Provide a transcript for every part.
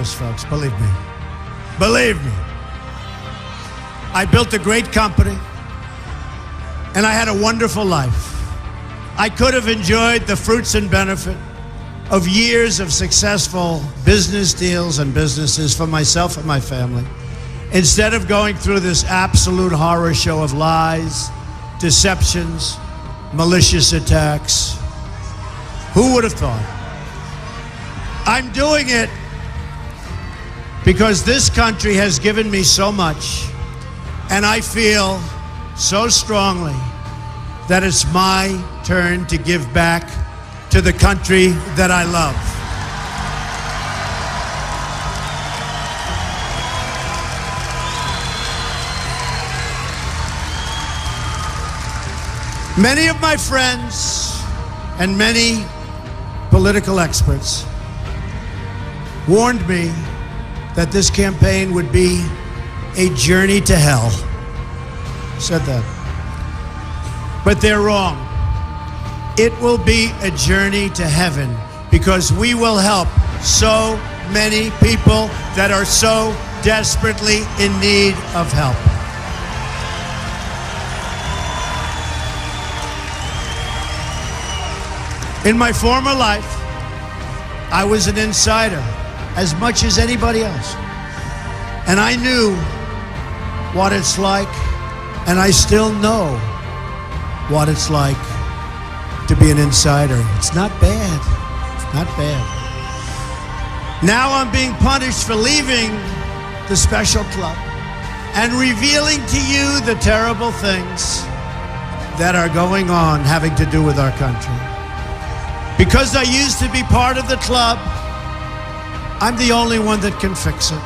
this, folks, believe me. Believe me. I built a great company, and I had a wonderful life. I could have enjoyed the fruits and benefit of years of successful business deals and businesses for myself and my family, instead of going through this absolute horror show of lies, deceptions, malicious attacks. Who would have thought? I'm doing it because this country has given me so much, and I feel so strongly that it's my turn to give back to the country that I love. Many of my friends and many political experts warned me that this campaign would be a journey to hell. Said that. But they're wrong. It will be a journey to heaven because we will help so many people that are so desperately in need of help. In my former life, I was an insider as much as anybody else. And I knew what it's like, and I still know what it's like to be an insider. It's not bad. It's not bad. Now I'm being punished for leaving the special club and revealing to you the terrible things that are going on having to do with our country. Because I used to be part of the club, I'm the only one that can fix it.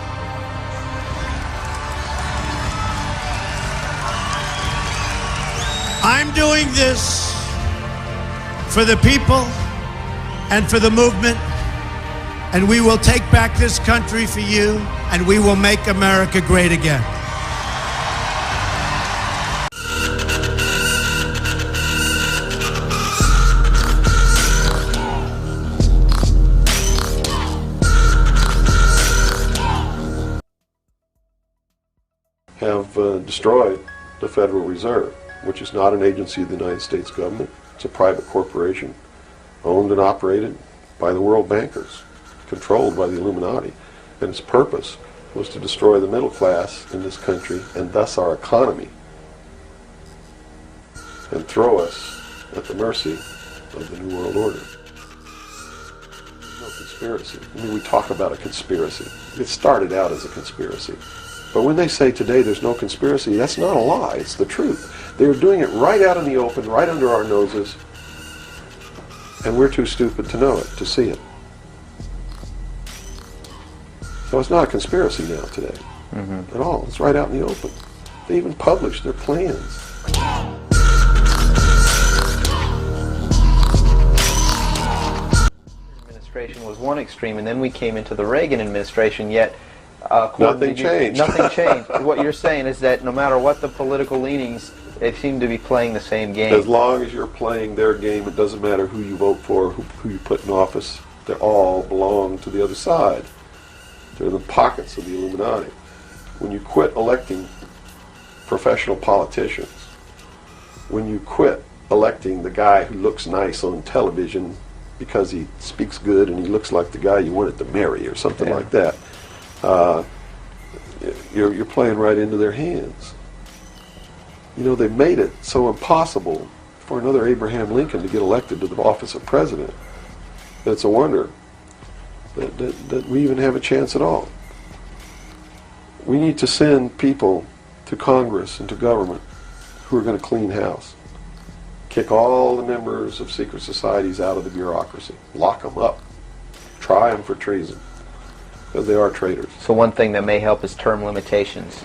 I'm doing this for the people and for the movement, and we will take back this country for you, and we will make America great again. Have destroyed the Federal Reserve, which is not an agency of the United States government. It's a private corporation owned and operated by the world bankers, controlled by the Illuminati. And its purpose was to destroy the middle class in this country and thus our economy, and throw us at the mercy of the New World Order. No conspiracy. I mean, we talk about a conspiracy. It started out as a conspiracy. But when they say today there's no conspiracy, that's not a lie, it's the truth. They're doing it right out in the open, right under our noses, and we're too stupid to know it, to see it. So it's not a conspiracy now today, at all. It's right out in the open. They even publish their plans. Administration was one extreme, and then we came into the Reagan administration, yet nothing changed. Nothing changed. What you're saying is that no matter what the political leanings, they seem to be playing the same game. As long as you're playing their game, it doesn't matter who you vote for, who you put in office. They all belong to the other side. They're the pockets of the Illuminati. When you quit electing professional politicians, when you quit electing the guy who looks nice on television because he speaks good and he looks like the guy you wanted to marry or something like that, you're playing right into their hands. You know, they made it so impossible for another Abraham Lincoln to get elected to the office of president that it's a wonder that we even have a chance at all. We need to send people to Congress and to government who are going to clean house. Kick all the members of secret societies out of the bureaucracy. Lock them up. Try them for treason. Because they are traitors. So one thing that may help is term limitations.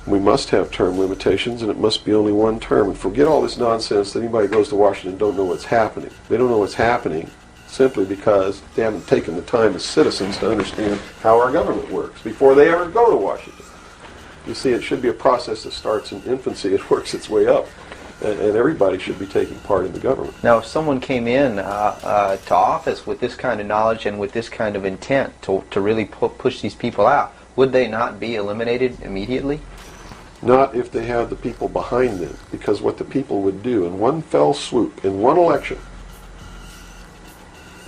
We must have term limitations, and it must be only one term. And forget all this nonsense that anybody goes to Washington and don't know what's happening. They don't know what's happening simply because they haven't taken the time as citizens to understand how our government works before they ever go to Washington. You see, it should be a process that starts in infancy and works its way up. And everybody should be taking part in the government. Now, if someone came in to office with this kind of knowledge and with this kind of intent to really push these people out, would they not be eliminated immediately? Not if they have the people behind them, because what the people would do in one fell swoop, in one election,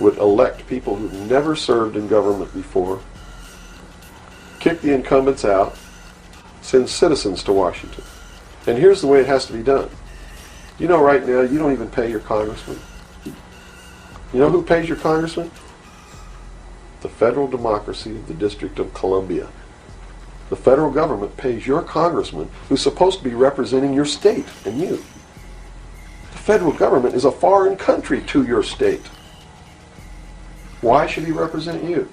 would elect people who've never served in government before, kick the incumbents out, send citizens to Washington. And here's the way it has to be done. You know, right now, you don't even pay your congressman. You know who pays your congressman? The federal democracy of the District of Columbia. The federal government pays your congressman, who's supposed to be representing your state and you. The federal government is a foreign country to your state. Why should he represent you?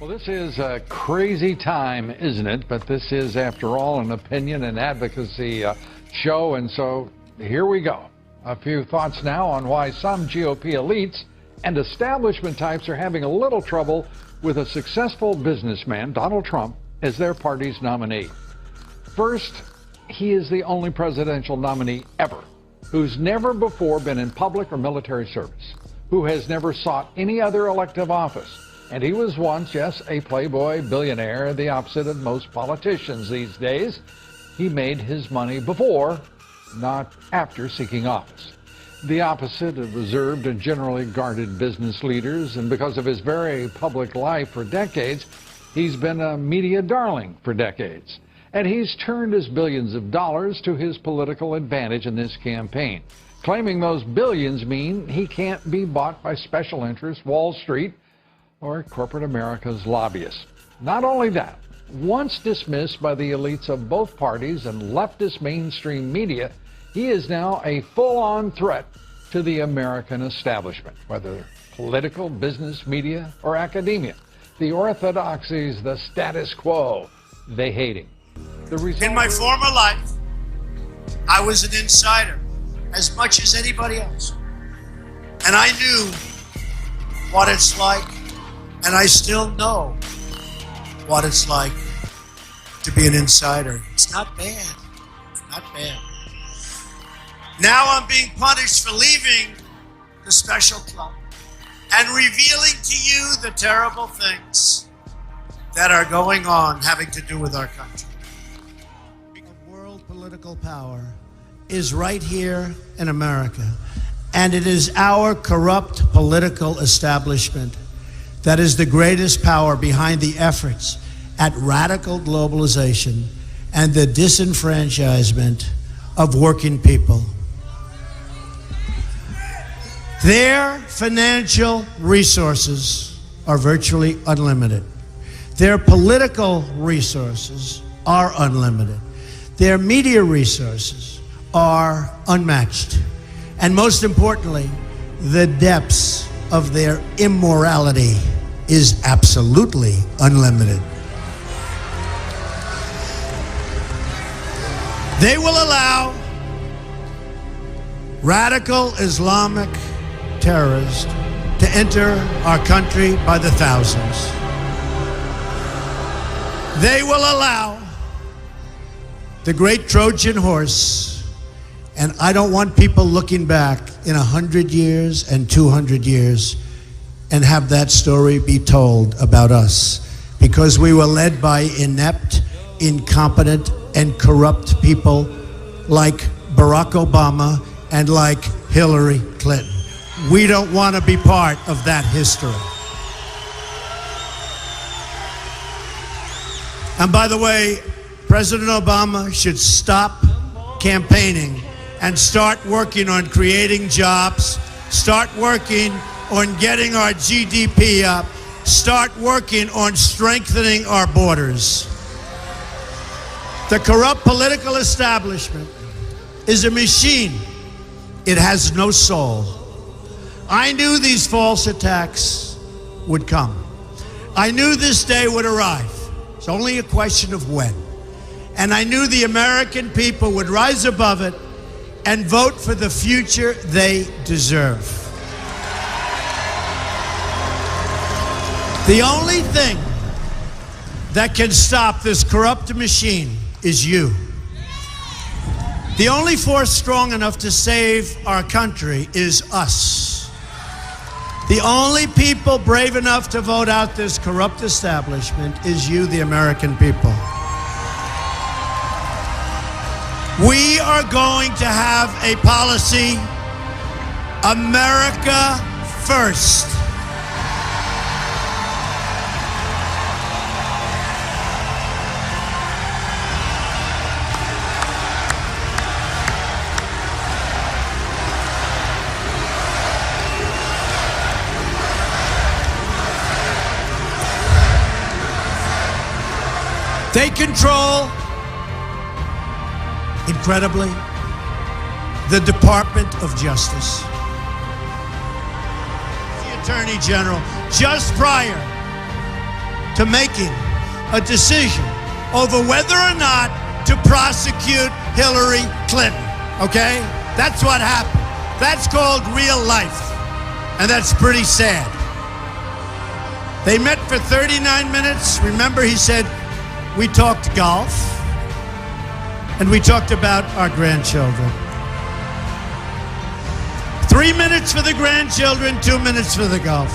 Well, this is a crazy time, isn't it? But this is, after all, an opinion and advocacy show, and so here we go. A few thoughts now on why some GOP elites and establishment types are having a little trouble with a successful businessman, Donald Trump, as their party's nominee. First, he is the only presidential nominee ever who's never before been in public or military service, who has never sought any other elective office. And he was once, yes, a playboy billionaire, the opposite of most politicians these days. He made his money before, not after seeking office. The opposite of reserved and generally guarded business leaders, and because of his very public life for decades, he's been a media darling for decades. And he's turned his billions of dollars to his political advantage in this campaign, claiming those billions mean he can't be bought by special interests, Wall Street, or corporate America's lobbyists. Not only that, once dismissed by the elites of both parties and leftist mainstream media, he is now a full-on threat to the American establishment, whether political, business, media, or academia. The orthodoxies, the status quo, they hate him. In my former life, I was an insider as much as anybody else. And I knew what it's like, and I still know what it's like to be an insider. It's not bad. It's not bad. Now I'm being punished for leaving the special club and revealing to you the terrible things that are going on having to do with our country. World political power is right here in America, and it is our corrupt political establishment that is the greatest power behind the efforts at radical globalization and the disenfranchisement of working people. Their financial resources are virtually unlimited. Their political resources are unlimited. Their media resources are unmatched. And most importantly, the depths of their immorality is absolutely unlimited. They will allow radical Islamic terrorists to enter our country by the thousands. They will allow the great Trojan horse, and I don't want people looking back in 100 years and 200 years and have that story be told about us, because we were led by inept, incompetent, and corrupt people like Barack Obama and like Hillary Clinton. We don't want to be part of that history. And by the way, President Obama should stop campaigning and start working on creating jobs, start working on getting our GDP up, start working on strengthening our borders. The corrupt political establishment is a machine. It has no soul. I knew these false attacks would come. I knew this day would arrive. It's only a question of when. And I knew the American people would rise above it and vote for the future they deserve. The only thing that can stop this corrupt machine is you. The only force strong enough to save our country is us. The only people brave enough to vote out this corrupt establishment is you, the American people. We are going to have a policy, America first. They control, incredibly, the Department of Justice. The Attorney General, just prior to making a decision over whether or not to prosecute Hillary Clinton, okay? That's what happened. That's called real life, and that's pretty sad. They met for 39 minutes. Remember, he said, we talked golf, and we talked about our grandchildren. 3 minutes for the grandchildren, 2 minutes for the golf.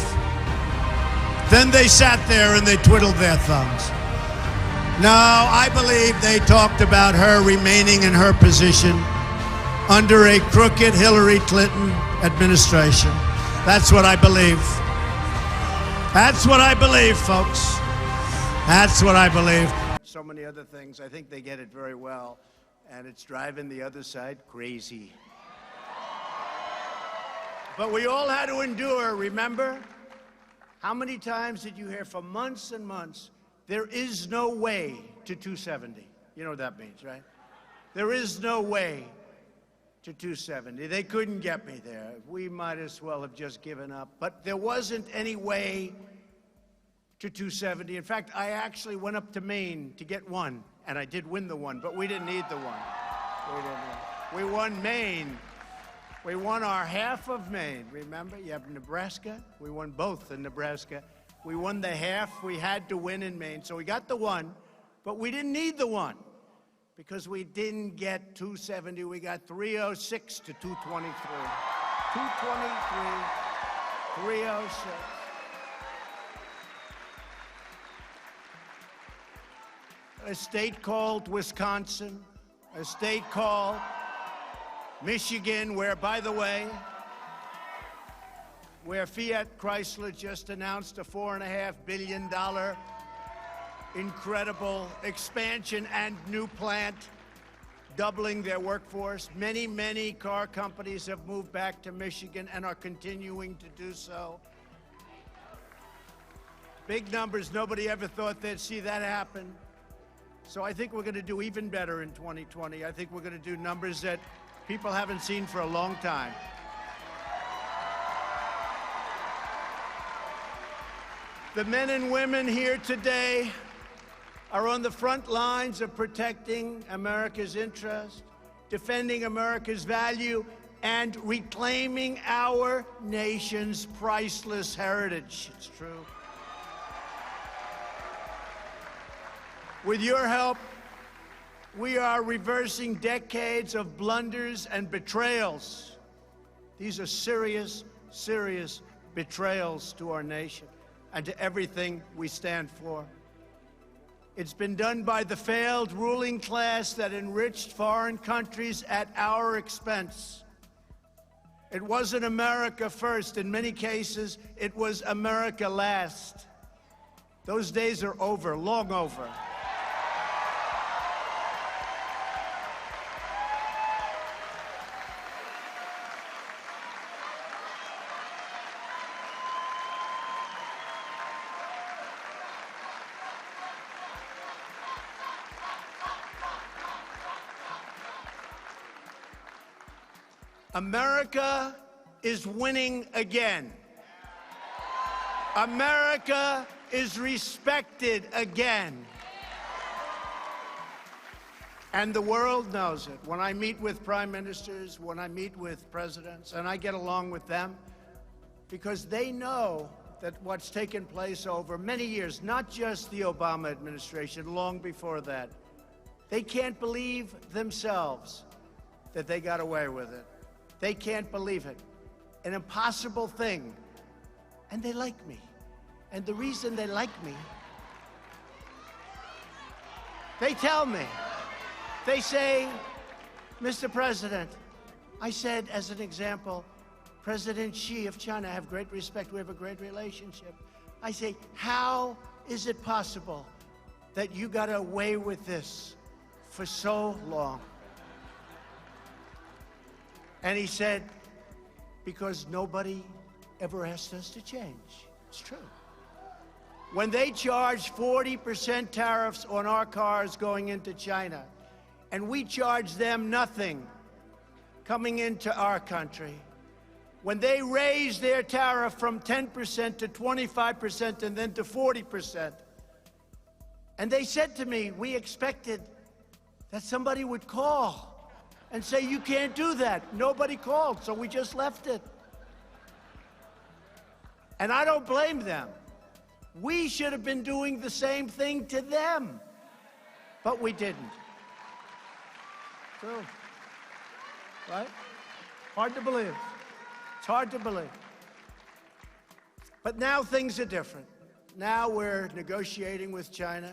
Then they sat there and they twiddled their thumbs. No, I believe they talked about her remaining in her position under a crooked Hillary Clinton administration. That's what I believe. That's what I believe, folks. That's what I believe. So many other things. I think they get it very well, and it's driving the other side crazy. But we all had to endure, remember? How many times did you hear for months and months, there is no way to 270? You know what that means, right? There is no way to 270. They couldn't get me there. We might as well have just given up. But there wasn't any way to 270. In fact, I actually went up to Maine to get one, and I did win the one, but we didn't need the one. We won Maine. We won our half of Maine. Remember, you have Nebraska. We won both in Nebraska. We won the half we had to win in Maine. So we got the one, but we didn't need the one because we didn't get 270. We got 306 to 223. 223, 306. A state called Wisconsin, a state called Michigan, where, by the way, where Fiat Chrysler just announced a $4.5 billion incredible expansion and new plant, doubling their workforce. Many, many car companies have moved back to Michigan and are continuing to do so. Big numbers. Nobody ever thought they'd see that happen. So I think we're going to do even better in 2020. I think we're going to do numbers that people haven't seen for a long time. The men and women here today are on the front lines of protecting America's interest, defending America's value, and reclaiming our nation's priceless heritage. It's true. With your help, we are reversing decades of blunders and betrayals. These are serious, serious betrayals to our nation and to everything we stand for. It's been done by the failed ruling class that enriched foreign countries at our expense. It wasn't America first. In many cases, it was America last. Those days are over, long over. America is winning again. America is respected again. And the world knows it. When I meet with prime ministers, when I meet with presidents, and I get along with them, because they know that what's taken place over many years, not just the Obama administration, long before that, they can't believe themselves that they got away with it. They can't believe it. An impossible thing. And they like me. And the reason they like me, they tell me, they say, Mr. President, I said as an example, President Xi of China, I have great respect, we have a great relationship. I say, how is it possible that you got away with this for so long? And he said, because nobody ever asked us to change. It's true. When they charge 40% tariffs on our cars going into China, and we charge them nothing coming into our country, when they raise their tariff from 10% to 25% and then to 40%, and they said to me, we expected that somebody would call and say, you can't do that. Nobody called, so we just left it. And I don't blame them. We should have been doing the same thing to them, but we didn't. True. Right? Hard to believe. It's hard to believe. But now things are different. Now we're negotiating with China.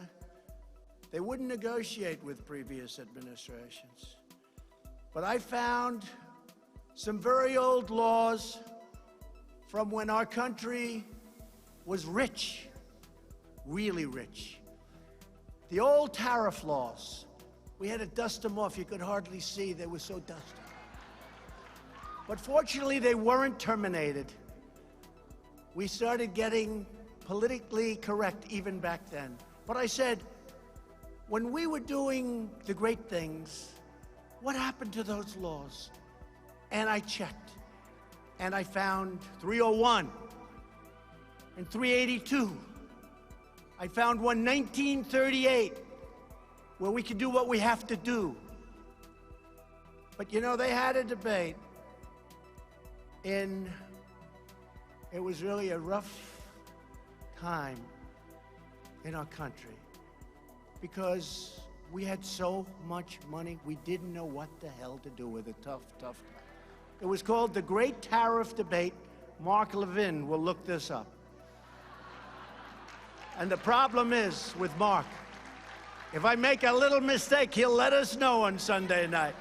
They wouldn't negotiate with previous administrations. But I found some very old laws from when our country was rich, really rich. The old tariff laws, we had to dust them off. You could hardly see, they were so dusty. But fortunately, they weren't terminated. We started getting politically correct even back then. But I said, when we were doing the great things, what happened to those laws? And I checked, and I found 301 and 382. I found one 1938 where we could do what we have to do. But you know, they had a debate it was really a rough time in our country because we had so much money, we didn't know what the hell to do with it. Tough time. It was called the Great Tariff Debate. Mark Levin will look this up. And the problem is with Mark, if I make a little mistake, he'll let us know on Sunday night.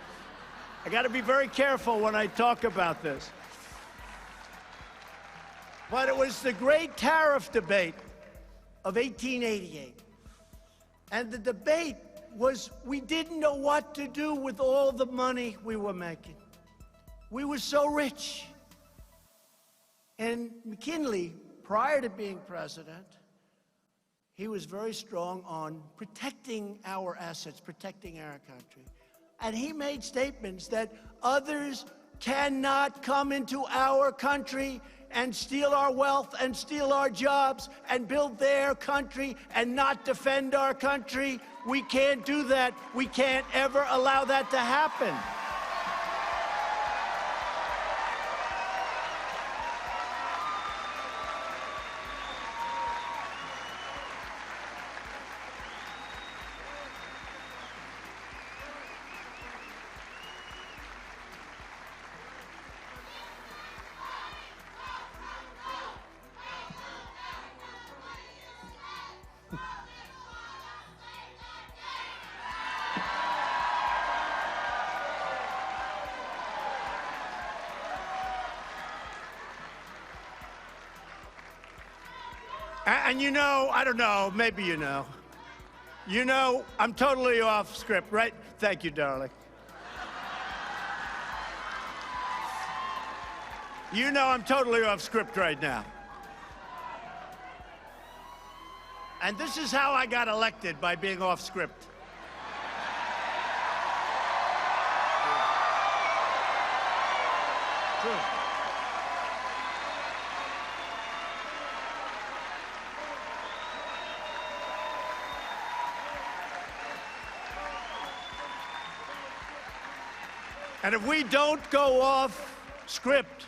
I got to be very careful when I talk about this. But it was the Great Tariff Debate of 1888. And the debate was, we didn't know what to do with all the money we were making. We were so rich. And McKinley, prior to being president, he was very strong on protecting our assets, protecting our country. And he made statements that others cannot come into our country and steal our wealth and steal our jobs and build their country and not defend our country. We can't do that. We can't ever allow that to happen. And you know, I don't know, maybe you know. You know, I'm totally off script, right? Thank you, darling. You know I'm totally off script right now. And this is how I got elected, by being off script. True. And if we don't go off script,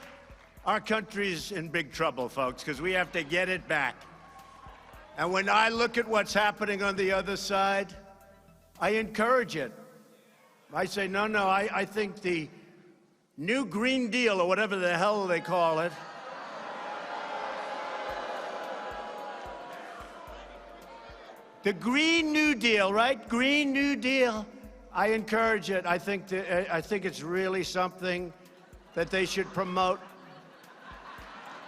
our country's in big trouble, folks, because we have to get it back. And when I look at what's happening on the other side, I encourage it. I say, no, I think the New Green Deal, or whatever the hell they call it, the Green New Deal, right? Green New Deal. I encourage it. I think it's really something that they should promote.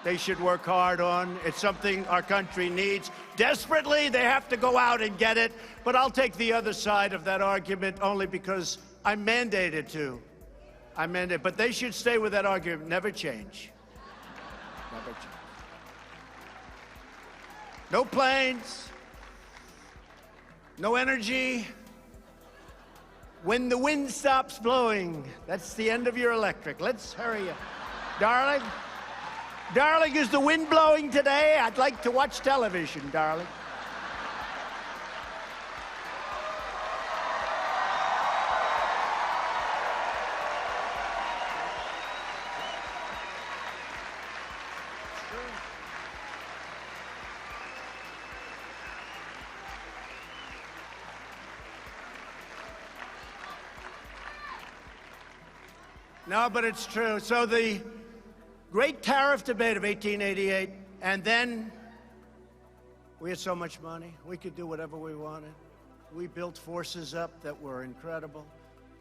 They should work hard on. It's something our country needs. Desperately, they have to go out and get it. But I'll take the other side of that argument only because I'm mandated to. I'm mandated. But they should stay with that argument. Never change. Never change. No planes. No energy. When the wind stops blowing, that's the end of your electric. Let's hurry up. Darling? Darling, is the wind blowing today? I'd like to watch television, darling. No, but it's true. So the great tariff debate of 1888, and then we had so much money. We could do whatever we wanted. We built forces up that were incredible.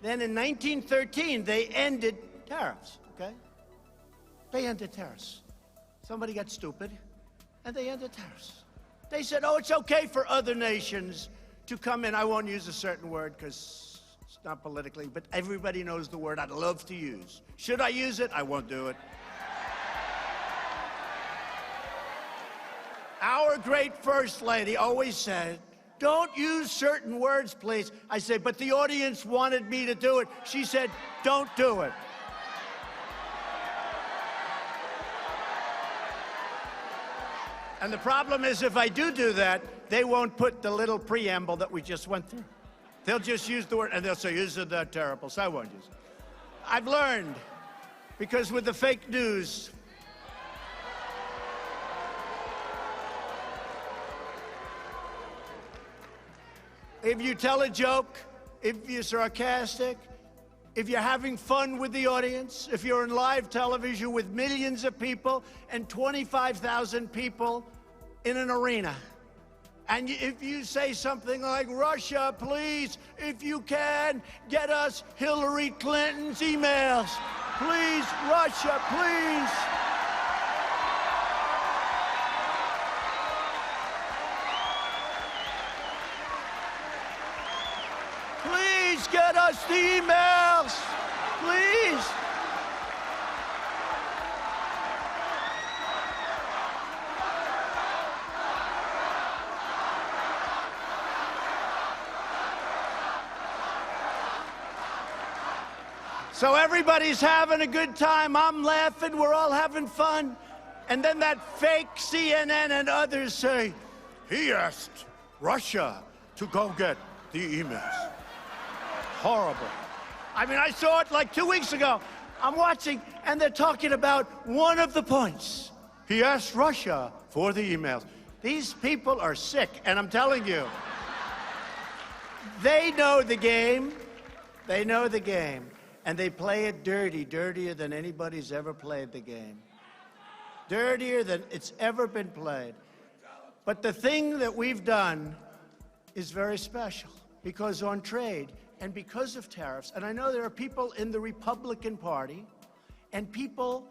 Then in 1913, they ended tariffs, okay? They ended tariffs. Somebody got stupid, and they ended tariffs. They said, oh, it's okay for other nations to come in. I won't use a certain word because it's not politically, but everybody knows the word I'd love to use. Should I use it? I won't do it. Our great First Lady always said, don't use certain words, please. I say, but the audience wanted me to do it. She said, don't do it. And the problem is, if I do that, they won't put the little preamble that we just went through. They'll just use the word, and they'll say, isn't that terrible? So I won't use it. I've learned, because with the fake news, if you tell a joke, if you're sarcastic, if you're having fun with the audience, if you're in live television with millions of people and 25,000 people in an arena, and if you say something like, Russia, please, if you can, get us Hillary Clinton's emails. Please, Russia, please. Please get us the emails. Please. So everybody's having a good time. I'm laughing. We're all having fun. And then that fake CNN and others say, he asked Russia to go get the emails. Horrible. I mean, I saw it like 2 weeks ago. I'm watching, and they're talking about one of the points. He asked Russia for the emails. These people are sick, and I'm telling you, they know the game. They know the game. And they play it dirty, dirtier than anybody's ever played the game. Dirtier than it's ever been played. But the thing that we've done is very special, because on trade and because of tariffs, and I know there are people in the Republican Party and people,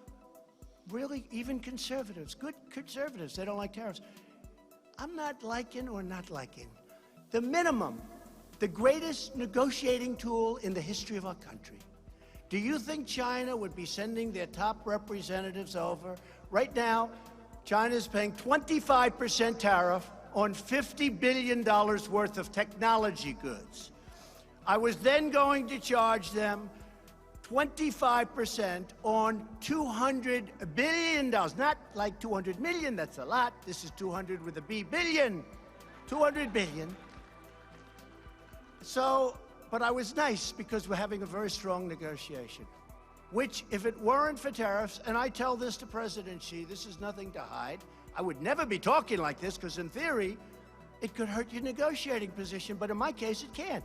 really even conservatives, good conservatives, they don't like tariffs. I'm not liking or not liking. The minimum, the greatest negotiating tool in the history of our country. Do you think China would be sending their top representatives over? Right now, China's paying 25% tariff on $50 billion worth of technology goods. I was then going to charge them 25% on $200 billion. Not like 200 million, that's a lot. This is 200 with a B, billion. 200 billion. So, but I was nice because we're having a very strong negotiation, which, if it weren't for tariffs, and I tell this to President Xi, this is nothing to hide. I would never be talking like this because, in theory, it could hurt your negotiating position, but in my case, it can't,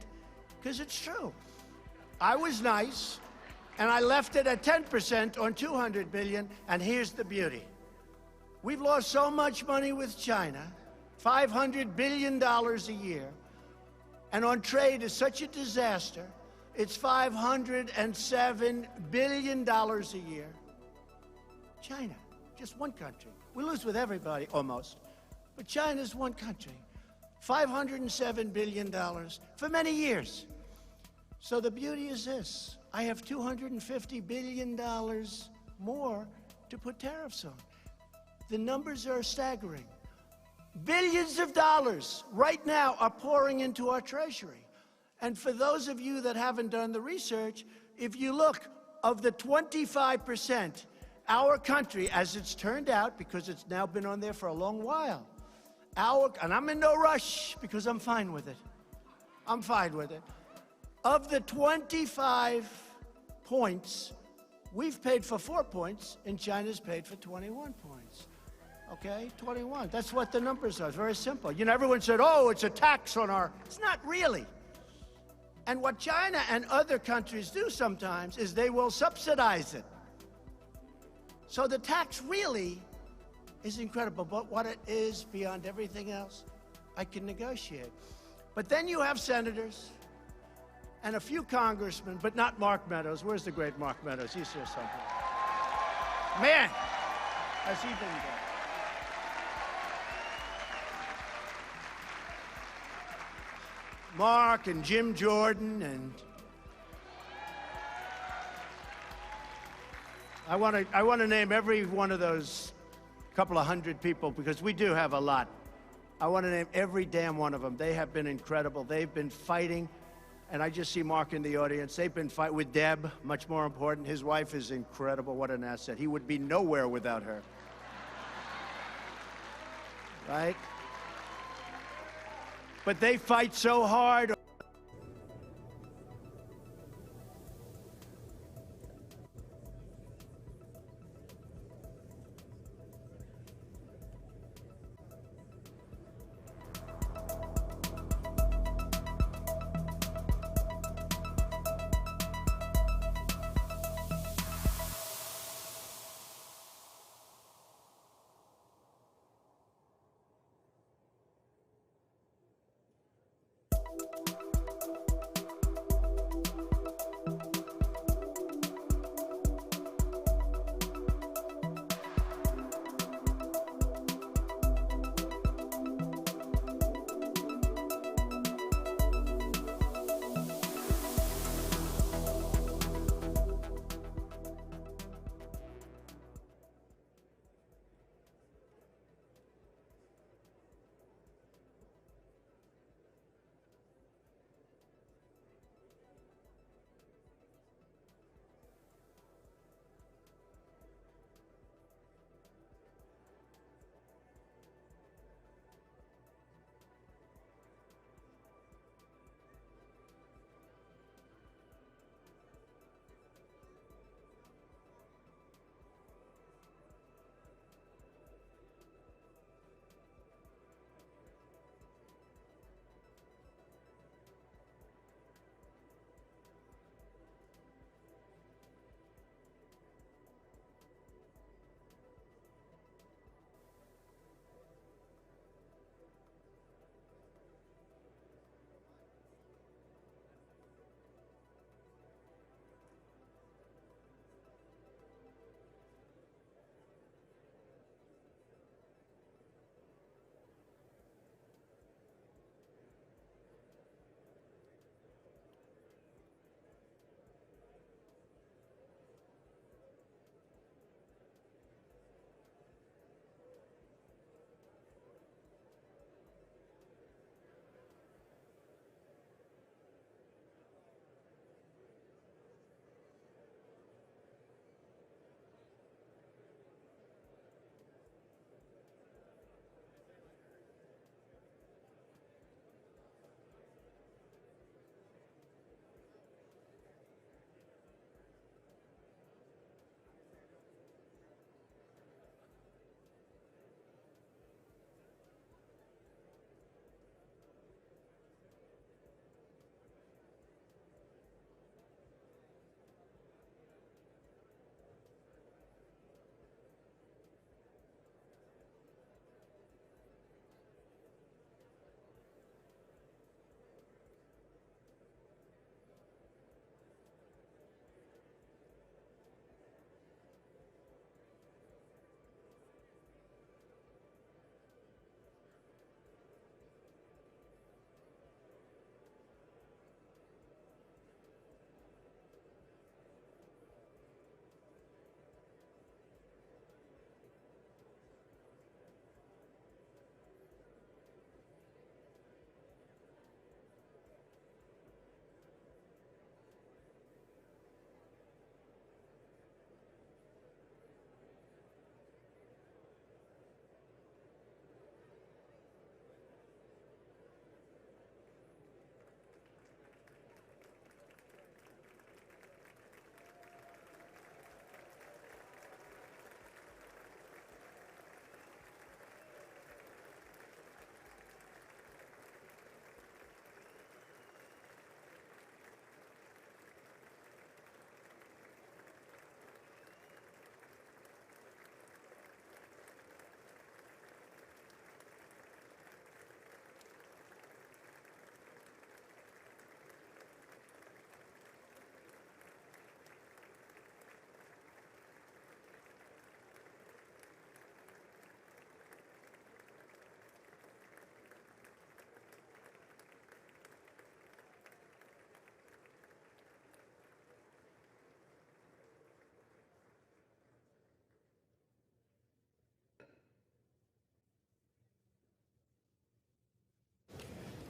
because it's true. I was nice, and I left it at 10% on 200 billion, and here's the beauty. We've lost so much money with China, $500 billion a year, and on trade is such a disaster, it's $507 billion a year. China, just one country. We lose with everybody, almost. But China's one country. $507 billion for many years. So the beauty is this. I have $250 billion more to put tariffs on. The numbers are staggering. Billions of dollars right now are pouring into our treasury. And for those of you that haven't done the research, if you look, of the 25%, our country, as it's turned out, because it's now been on there for a long while, and I'm in no rush because I'm fine with it. I'm fine with it. Of the 25 points, we've paid for 4 points, and China's paid for 21 points. Okay, 21. That's what the numbers are. It's very simple. You know, everyone said, oh, it's a tax on our... It's not really. And what China and other countries do sometimes is they will subsidize it. So the tax really is incredible, but what it is beyond everything else, I can negotiate. But then you have senators and a few congressmen, but not Mark Meadows. Where's the great Mark Meadows? He's here somewhere. Man, has he been good? Mark and Jim Jordan, and I want to name every one of those couple of hundred people, because we do have a lot. I want to name every damn one of them. They have been incredible. They've been fighting, and I just see Mark in the audience. They've been fighting with Deb, much more important. His wife is incredible. What an asset. He would be nowhere without her. Right? But they fight so hard.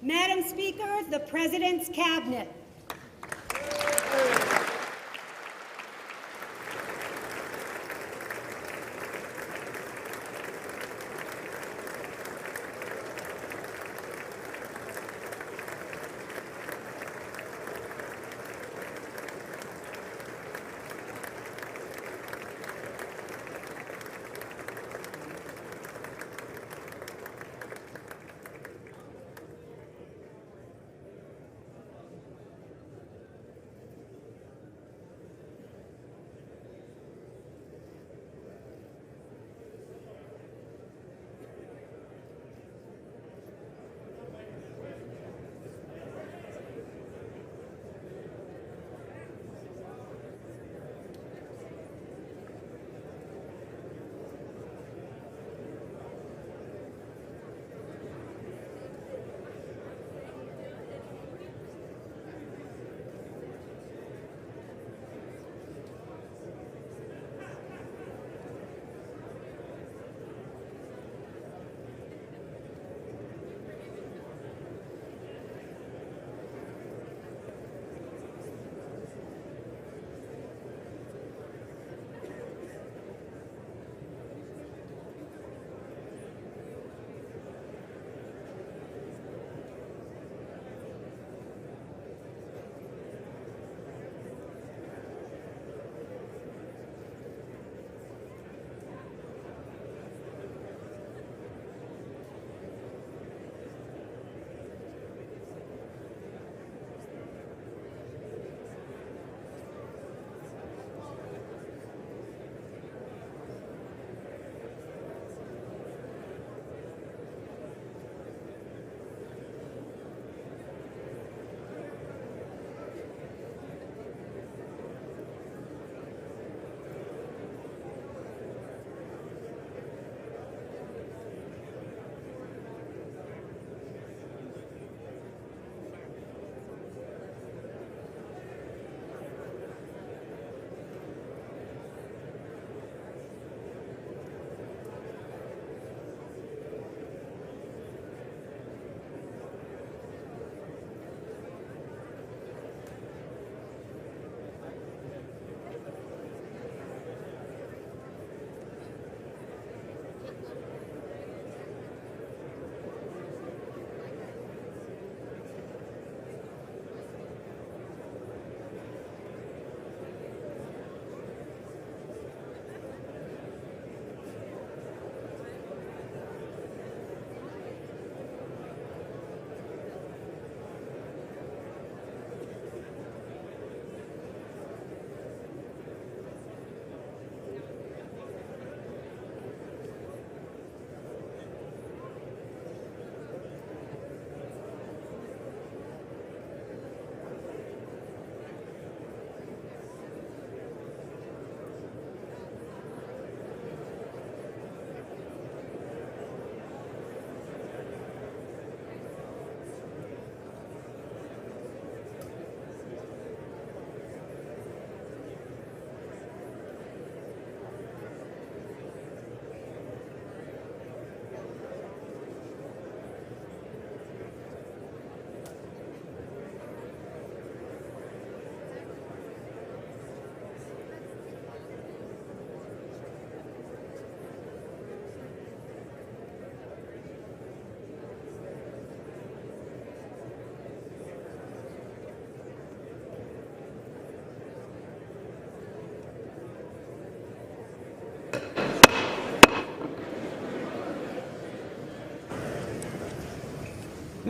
Madam Speaker, the President's Cabinet.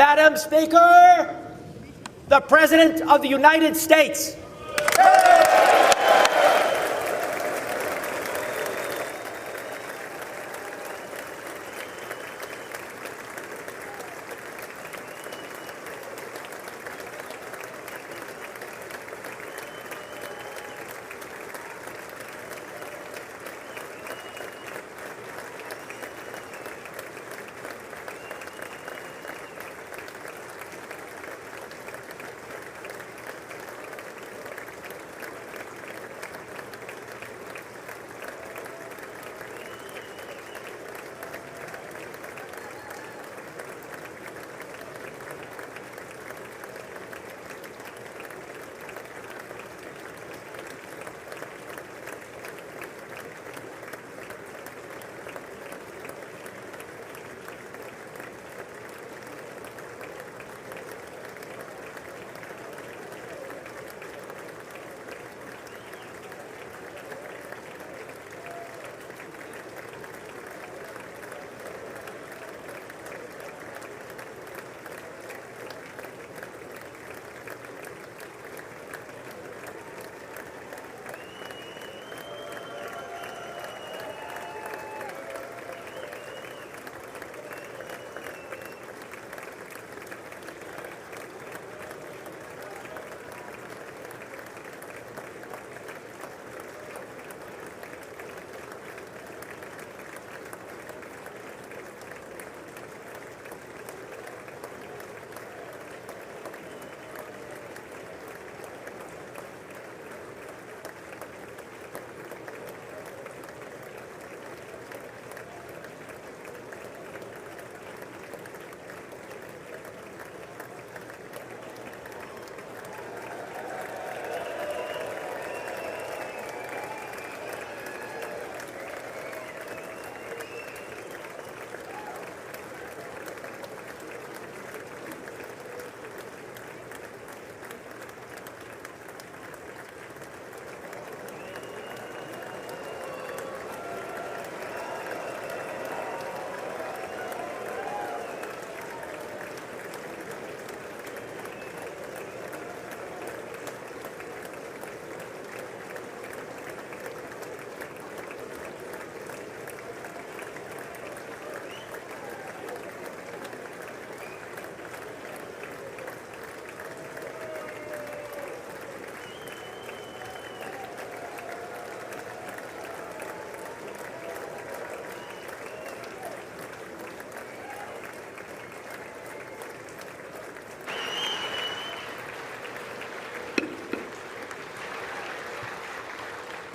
Madam Speaker, the President of the United States.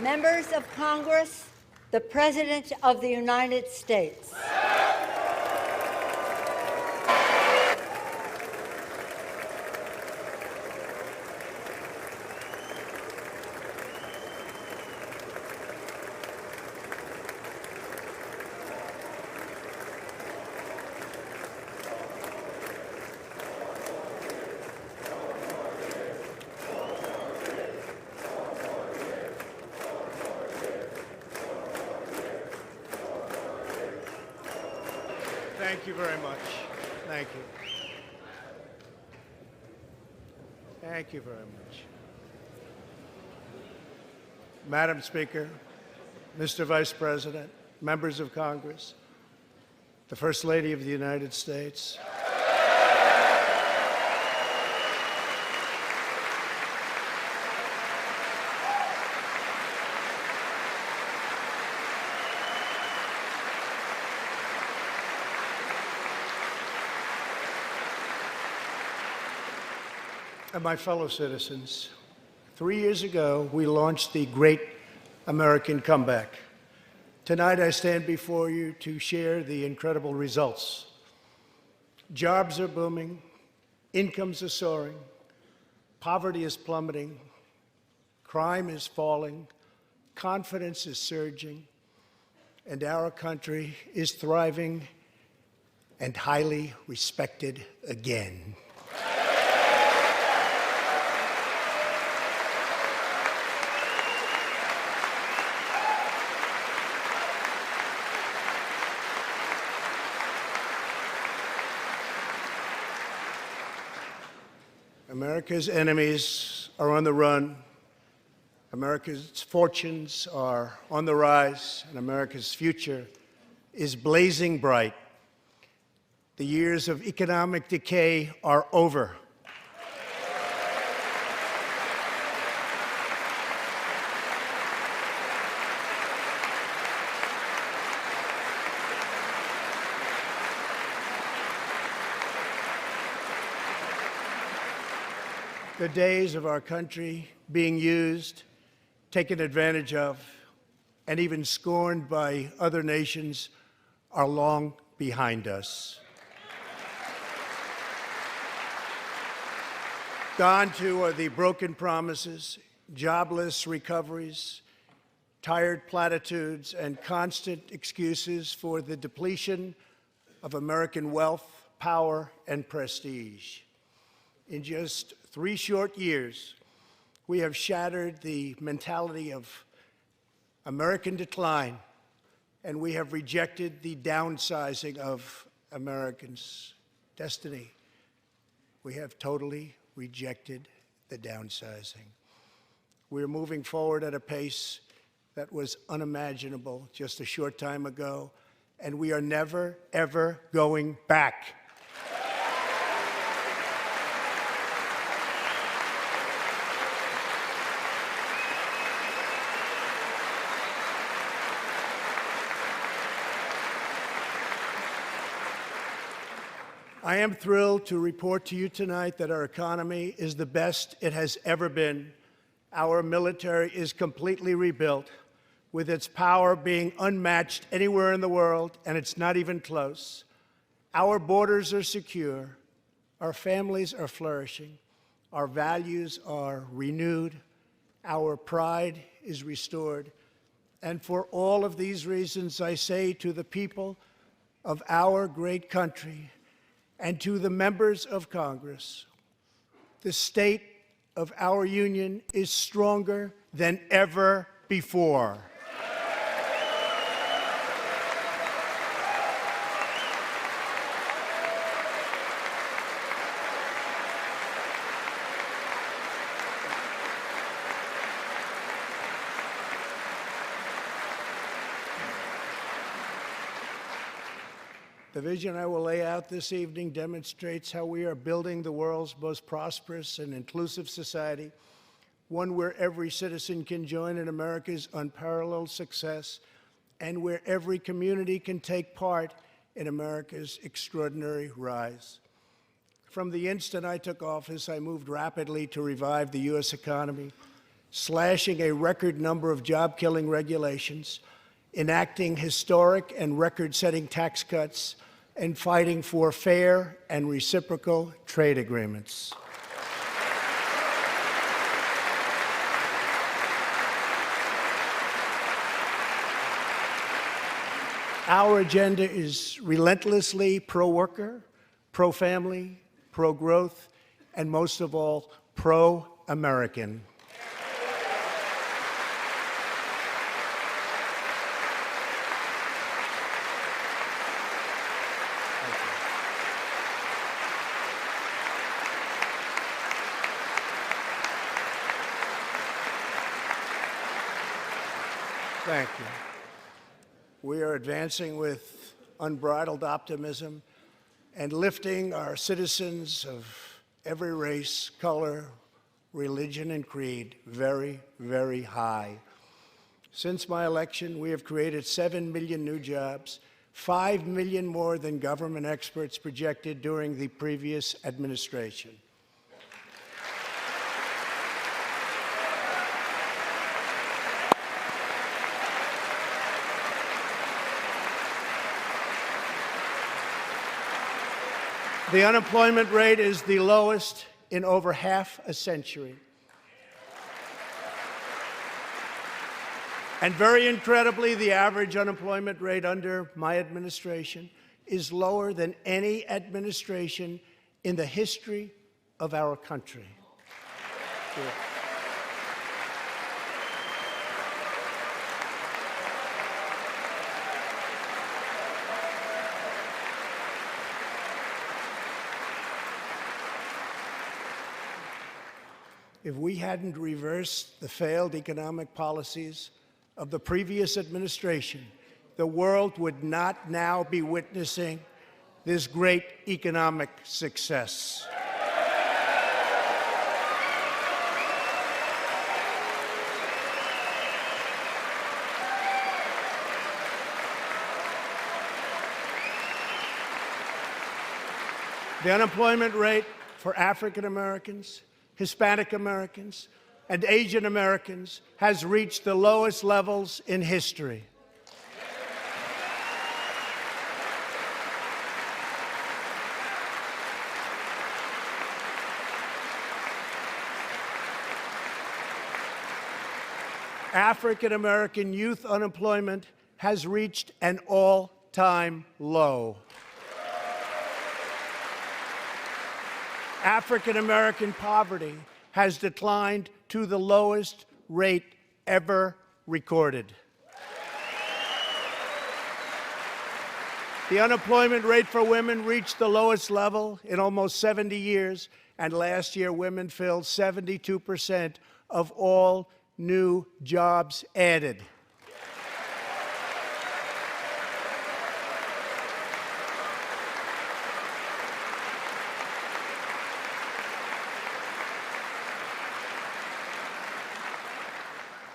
Members of Congress, the President of the United States. Thank you very much. Thank you. Thank you very much. Madam Speaker, Mr. Vice President, members of Congress, the First Lady of the United States, and my fellow citizens, 3 years ago, we launched the Great American Comeback. Tonight, I stand before you to share the incredible results. Jobs are booming, incomes are soaring, poverty is plummeting, crime is falling, confidence is surging, and our country is thriving and highly respected again. America's enemies are on the run. America's fortunes are on the rise, and America's future is blazing bright. The years of economic decay are over. The days of our country being used, taken advantage of, and even scorned by other nations are long behind us. Gone too are the broken promises, jobless recoveries, tired platitudes, and constant excuses for the depletion of American wealth, power, and prestige. In just 3 short years, we have shattered the mentality of American decline, and we have rejected the downsizing of Americans' destiny. We have totally rejected the downsizing. We're moving forward at a pace that was unimaginable just a short time ago, and we are never, ever going back. I am thrilled to report to you tonight that our economy is the best it has ever been. Our military is completely rebuilt, with its power being unmatched anywhere in the world, and it's not even close. Our borders are secure. Our families are flourishing. Our values are renewed. Our pride is restored. And for all of these reasons, I say to the people of our great country, and to the members of Congress, the state of our union is stronger than ever before. The vision I will lay out this evening demonstrates how we are building the world's most prosperous and inclusive society, one where every citizen can join in America's unparalleled success, and where every community can take part in America's extraordinary rise. From the instant I took office, I moved rapidly to revive the U.S. economy, slashing a record number of job-killing regulations, enacting historic and record-setting tax cuts, and fighting for fair and reciprocal trade agreements. Our agenda is relentlessly pro-worker, pro-family, pro-growth, and most of all, pro-American. Thank you. We are advancing with unbridled optimism and lifting our citizens of every race, color, religion, and creed very, very high. Since my election, we have created 7 million new jobs, 5 million more than government experts projected during the previous administration. The unemployment rate is the lowest in over half a century. And very incredibly, the average unemployment rate under my administration is lower than any administration in the history of our country. Yeah. If we hadn't reversed the failed economic policies of the previous administration, the world would not now be witnessing this great economic success. The unemployment rate for African Americans, Hispanic Americans, and Asian Americans has reached the lowest levels in history. African American youth unemployment has reached an all-time low. African American poverty has declined to the lowest rate ever recorded. The unemployment rate for women reached the lowest level in almost 70 years, and last year women filled 72% of all new jobs added.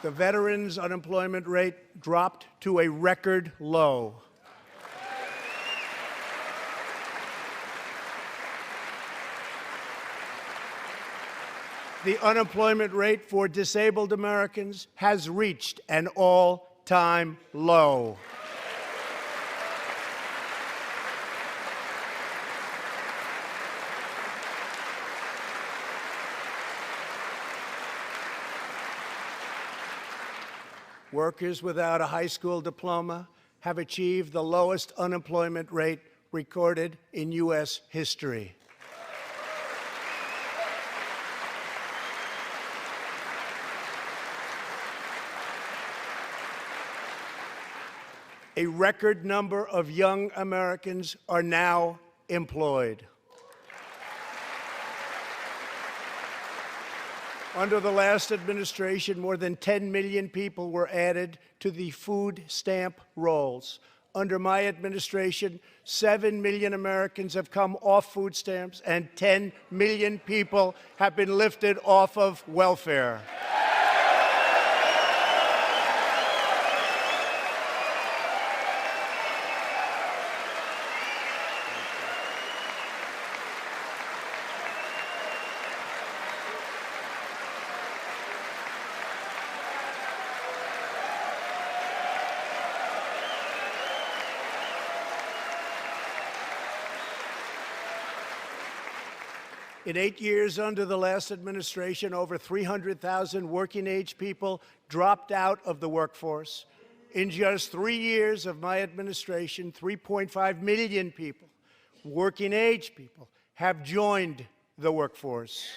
The veterans' unemployment rate dropped to a record low. The unemployment rate for disabled Americans has reached an all-time low. Workers without a high school diploma have achieved the lowest unemployment rate recorded in U.S. history. A record number of young Americans are now employed. Under the last administration, more than 10 million people were added to the food stamp rolls. Under my administration, 7 million Americans have come off food stamps, and 10 million people have been lifted off of welfare. In 8 years under the last administration, over 300,000 working-age people dropped out of the workforce. In just 3 years of my administration, 3.5 million people, working-age people, have joined the workforce.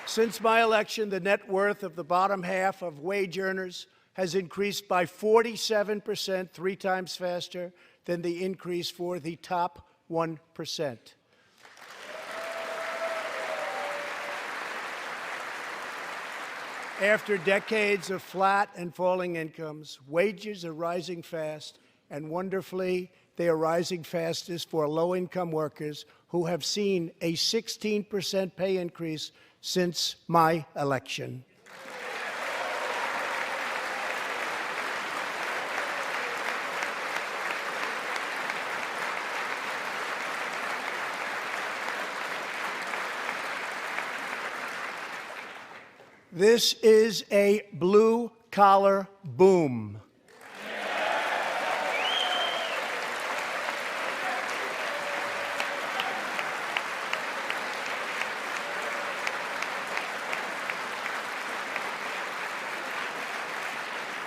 Since my election, the net worth of the bottom half of wage earners has increased by 47%, 3 times faster than the increase for the top 1%. After decades of flat and falling incomes, wages are rising fast, and wonderfully, they are rising fastest for low-income workers who have seen a 16% pay increase since my election. This is a blue-collar boom.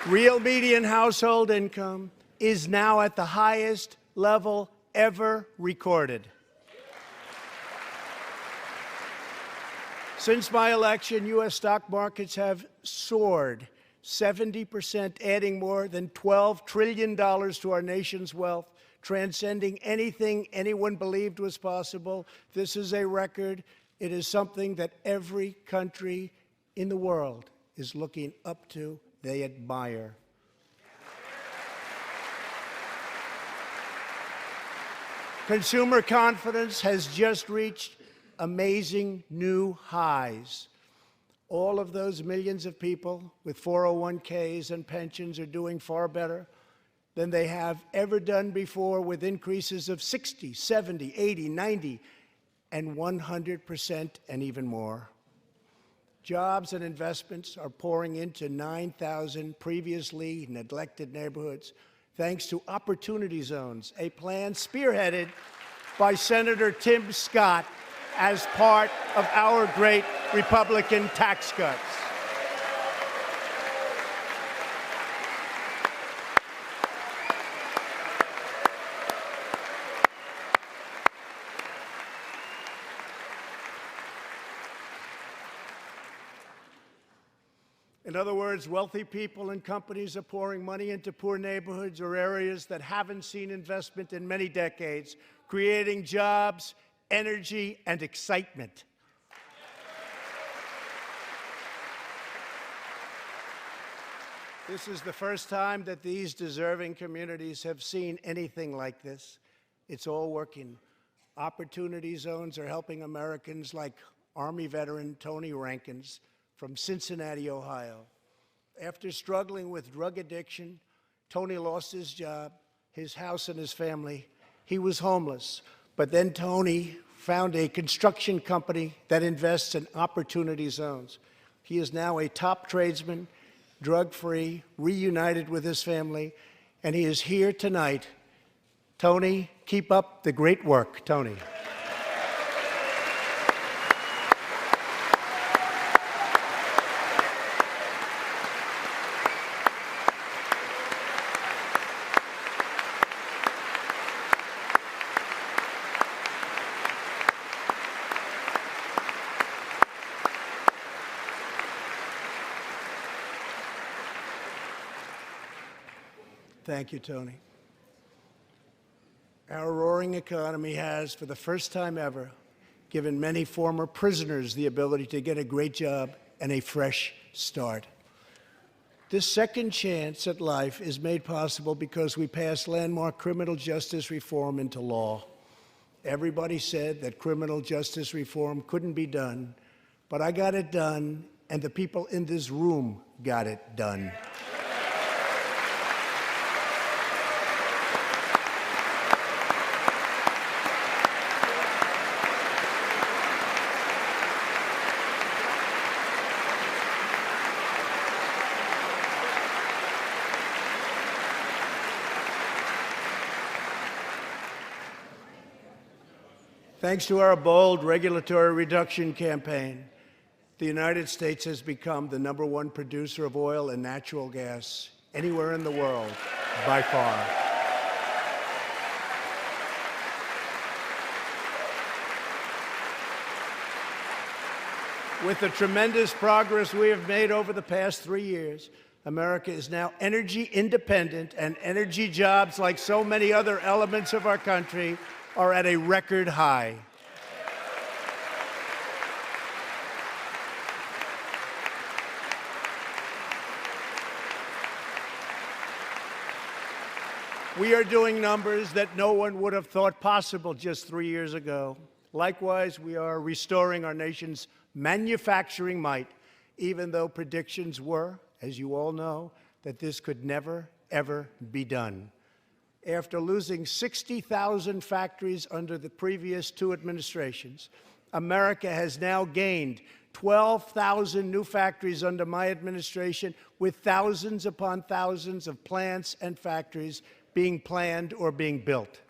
Real median household income is now at the highest level ever recorded. Since my election, U.S. stock markets have soared 70%, adding more than $12 trillion to our nation's wealth, transcending anything anyone believed was possible. This is a record. It is something that every country in the world is looking up to. They admire. Consumer confidence has just reached amazing new highs. All of those millions of people with 401ks and pensions are doing far better than they have ever done before, with increases of 60, 70, 80, 90, and 100% and even more. Jobs and investments are pouring into 9,000 previously neglected neighborhoods, thanks to Opportunity Zones, a plan spearheaded by Senator Tim Scott as part of our great Republican tax cuts. In other words, wealthy people and companies are pouring money into poor neighborhoods or areas that haven't seen investment in many decades, creating jobs, energy, and excitement. This is the first time that these deserving communities have seen anything like this. It's all working. Opportunity Zones are helping Americans like Army veteran Tony Rankins from Cincinnati, Ohio. After struggling with drug addiction, Tony lost his job, his house, and his family. He was homeless. But then Tony found a construction company that invests in Opportunity Zones. He is now a top tradesman, drug-free, reunited with his family, and he is here tonight. Tony, keep up the great work, Tony. Thank you, Tony. Our roaring economy has, for the first time ever, given many former prisoners the ability to get a great job and a fresh start. This second chance at life is made possible because we passed landmark criminal justice reform into law. Everybody said that criminal justice reform couldn't be done, but I got it done, and the people in this room got it done. Thanks to our bold regulatory reduction campaign, the United States has become the #1 producer of oil and natural gas anywhere in the world, by far. With the tremendous progress we have made over the past 3 years, America is now energy independent, and energy jobs, like so many other elements of our country, are at a record high. We are doing numbers that no one would have thought possible just 3 years ago. Likewise, we are restoring our nation's manufacturing might, even though predictions were, as you all know, that this could never, ever be done. After losing 60,000 factories under the previous 2 administrations, America has now gained 12,000 new factories under my administration, with thousands upon thousands of plants and factories being planned or being built.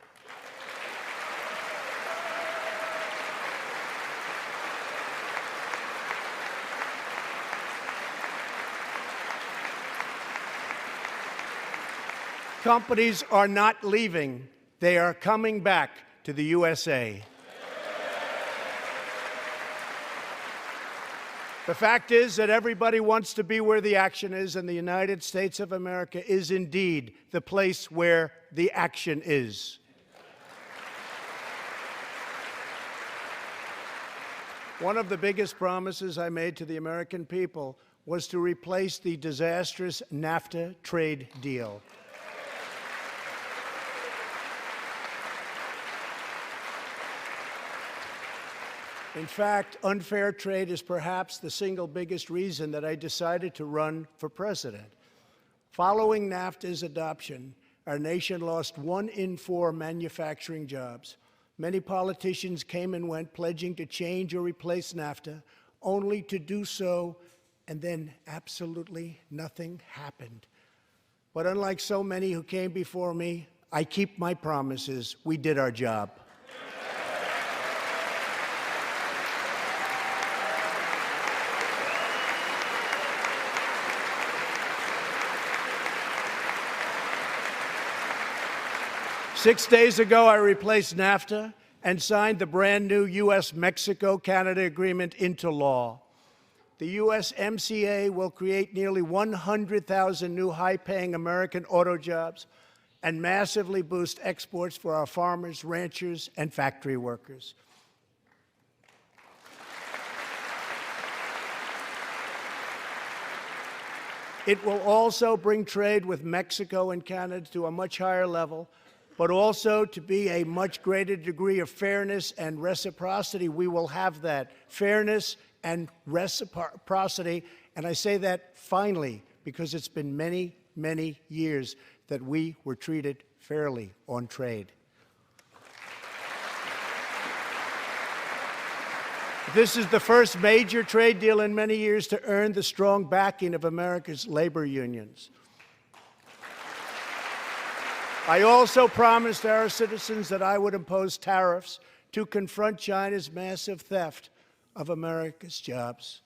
Companies are not leaving. They are coming back to the USA. The fact is that everybody wants to be where the action is, and the United States of America is indeed the place where the action is. One of the biggest promises I made to the American people was to replace the disastrous NAFTA trade deal. In fact, unfair trade is perhaps the single biggest reason that I decided to run for president. Following NAFTA's adoption, our nation lost 1 in 4 manufacturing jobs. Many politicians came and went, pledging to change or replace NAFTA, only to do so, and then absolutely nothing happened. But unlike so many who came before me, I keep my promises. We did our job. Six days ago, I replaced NAFTA and signed the brand new U.S.-Mexico-Canada agreement into law. The USMCA will create nearly 100,000 new high-paying American auto jobs and massively boost exports for our farmers, ranchers, and factory workers. It will also bring trade with Mexico and Canada to a much higher level, but also to be a much greater degree of fairness and reciprocity. We will have that fairness and reciprocity, and I say that finally because it's been many, many years that we were treated fairly on trade. This is the first major trade deal in many years to earn the strong backing of America's labor unions. I also promised our citizens that I would impose tariffs to confront China's massive theft of America's jobs.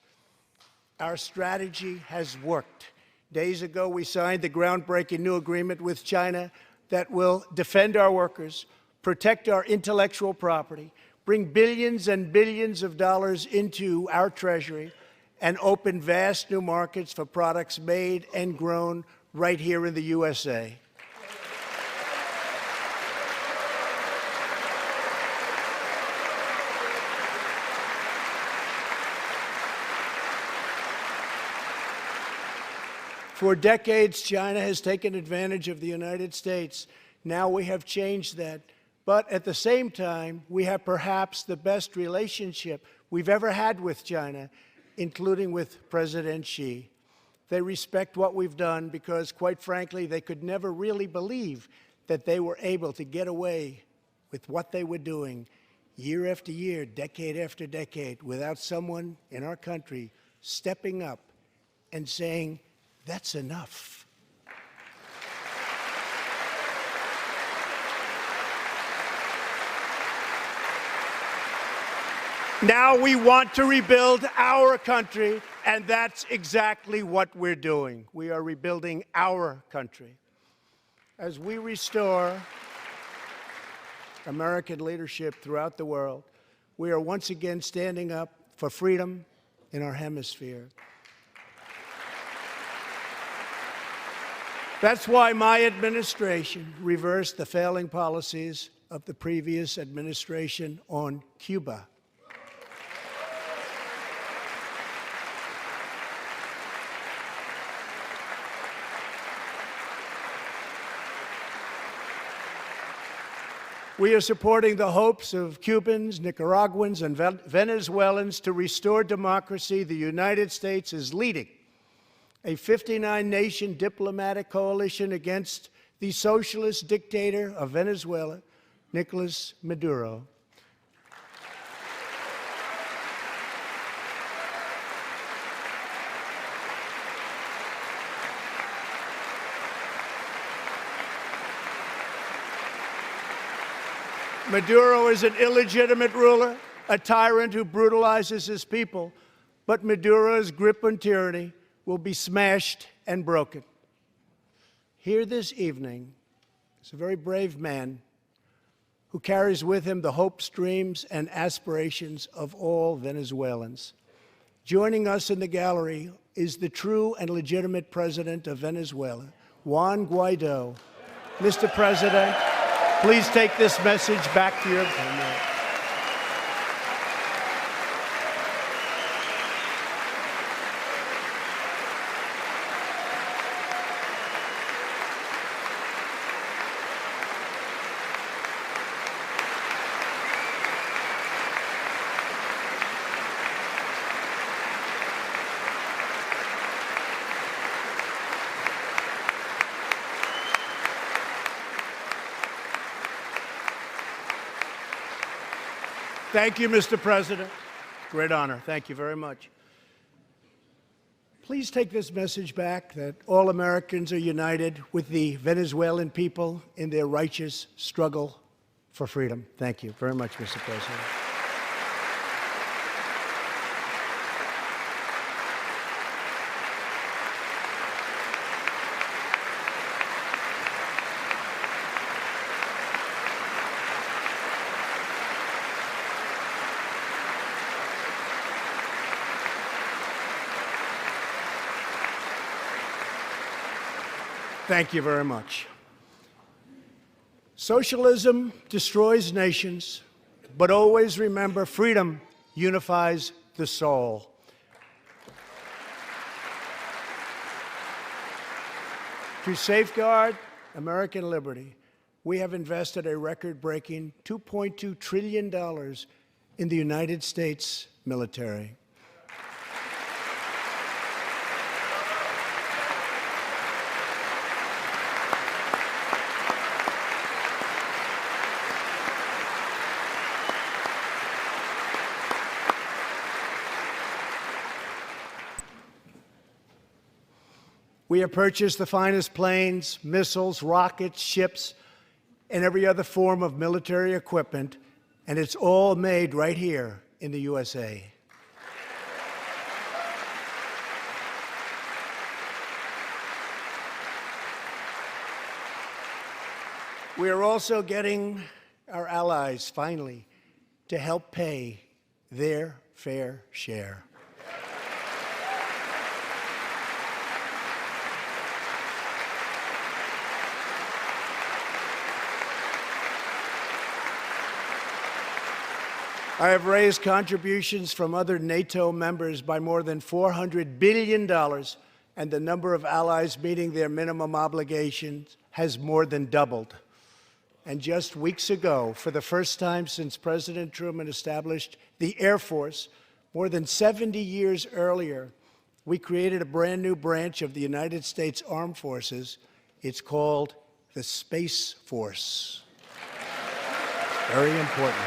Our strategy has worked. Days ago, we signed the groundbreaking new agreement with China that will defend our workers, protect our intellectual property, bring billions and billions of dollars into our treasury, and open vast new markets for products made and grown right here in the USA. For decades, China has taken advantage of the United States. Now we have changed that. But at the same time, we have perhaps the best relationship we've ever had with China, including with President Xi. They respect what we've done because, quite frankly, they could never really believe that they were able to get away with what they were doing year after year, decade after decade, without someone in our country stepping up and saying, "That's enough." Now we want to rebuild our country, and that's exactly what we're doing. We are rebuilding our country. As we restore American leadership throughout the world, we are once again standing up for freedom in our hemisphere. That's why my administration reversed the failing policies of the previous administration on Cuba. We are supporting the hopes of Cubans, Nicaraguans, and Venezuelans to restore democracy. The United States is leading a 59-nation diplomatic coalition against the socialist dictator of Venezuela, Nicolas Maduro. Maduro is an illegitimate ruler, a tyrant who brutalizes his people, but Maduro's grip on tyranny will be smashed and broken. Here this evening is a very brave man who carries with him the hopes, dreams, and aspirations of all Venezuelans. Joining us in the gallery is the true and legitimate president of Venezuela, Juan Guaido. Mr. President, please take this message back to your family. Thank you, Mr. President. Great honor. Thank you very much. Please take this message back that all Americans are united with the Venezuelan people in their righteous struggle for freedom. Thank you very much, Mr. President. Thank you very much. Socialism destroys nations, but always remember, freedom unifies the soul. To safeguard American liberty, we have invested a record-breaking $2.2 trillion in the United States military. We have purchased the finest planes, missiles, rockets, ships, and every other form of military equipment, and it's all made right here in the USA. We are also getting our allies, finally, to help pay their fair share. I have raised contributions from other NATO members by more than $400 billion, and the number of allies meeting their minimum obligations has more than doubled. And just weeks ago, for the first time since President Truman established the Air Force, more than 70 years earlier, we created a brand new branch of the United States Armed Forces. It's called the Space Force. Very important.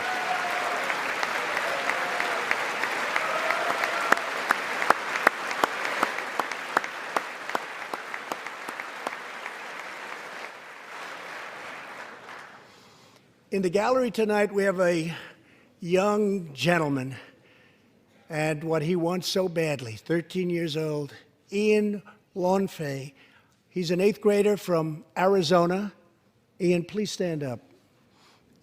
In the gallery tonight, we have a young gentleman and what he wants so badly, 13 years old, Ian Lawnfay. He's an 8th grader from Arizona. Ian, please stand up.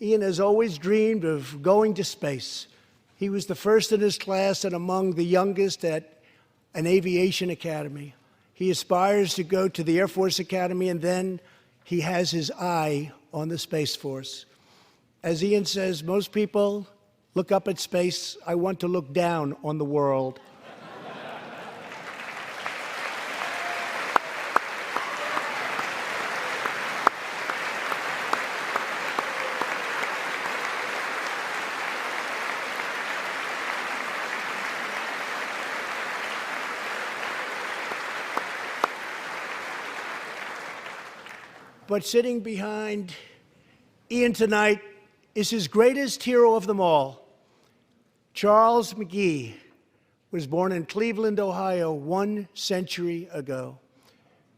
Ian has always dreamed of going to space. He was the first in his class and among the youngest at an aviation academy. He aspires to go to the Air Force Academy, and then he has his eye on the Space Force. As Ian says, most people look up at space. I want to look down on the world. But sitting behind Ian tonight is his greatest hero of them all. Charles McGee was born in Cleveland, Ohio, 1 century ago.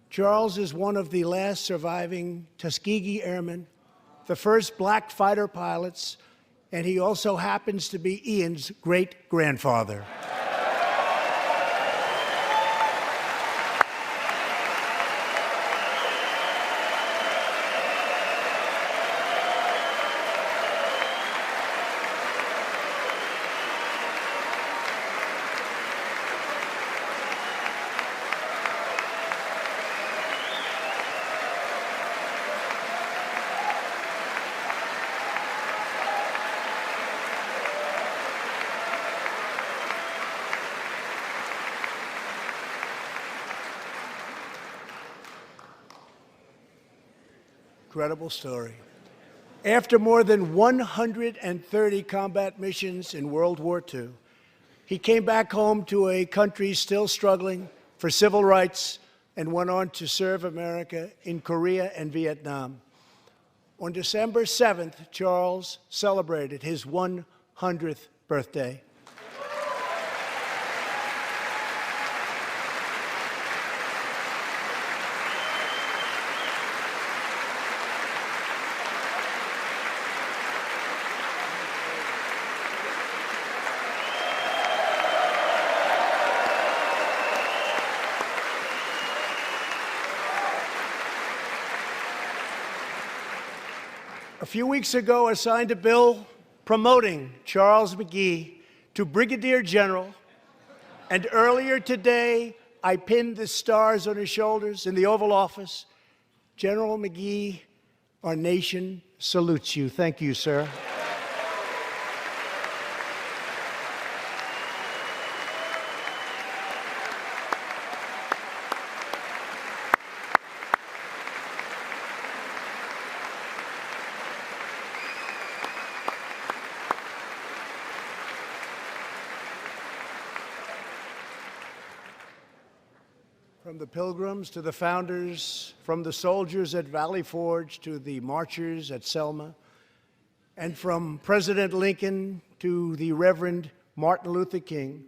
Charles is one of the last surviving Tuskegee Airmen, the first black fighter pilots, and he also happens to be Ian's great-grandfather. Incredible story. After more than 130 combat missions in World War II, he came back home to a country still struggling for civil rights and went on to serve America in Korea and Vietnam. On December 7th, Charles celebrated his 100th birthday. A few weeks ago, I signed a bill promoting Charles McGee to Brigadier General, and earlier today, I pinned the stars on his shoulders in the Oval Office. General McGee, our nation salutes you. Thank you, sir. From the Pilgrims to the founders, from the soldiers at Valley Forge to the marchers at Selma, and from President Lincoln to the Reverend Martin Luther King,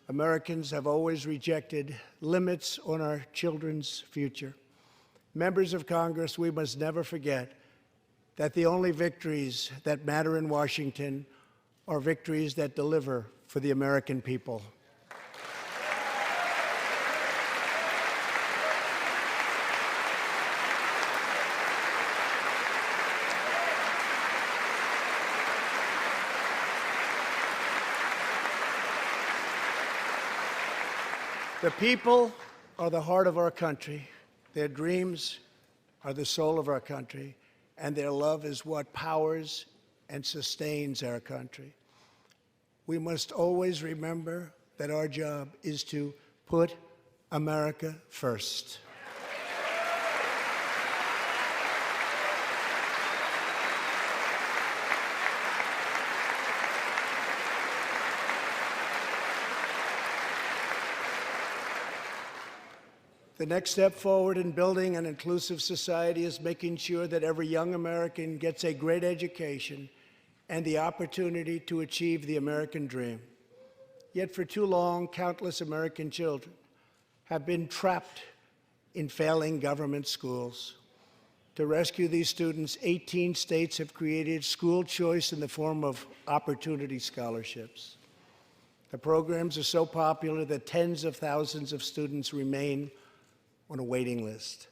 Americans have always rejected limits on our children's future. Members of Congress, we must never forget that the only victories that matter in Washington are victories that deliver for the American people. The people are the heart of our country. Their dreams are the soul of our country, and their love is what powers and sustains our country. We must always remember that our job is to put America first. The next step forward in building an inclusive society is making sure that every young American gets a great education and the opportunity to achieve the American dream. Yet for too long, countless American children have been trapped in failing government schools. To rescue these students, 18 states have created school choice in the form of opportunity scholarships. The programs are so popular that tens of thousands of students remain on a waiting list.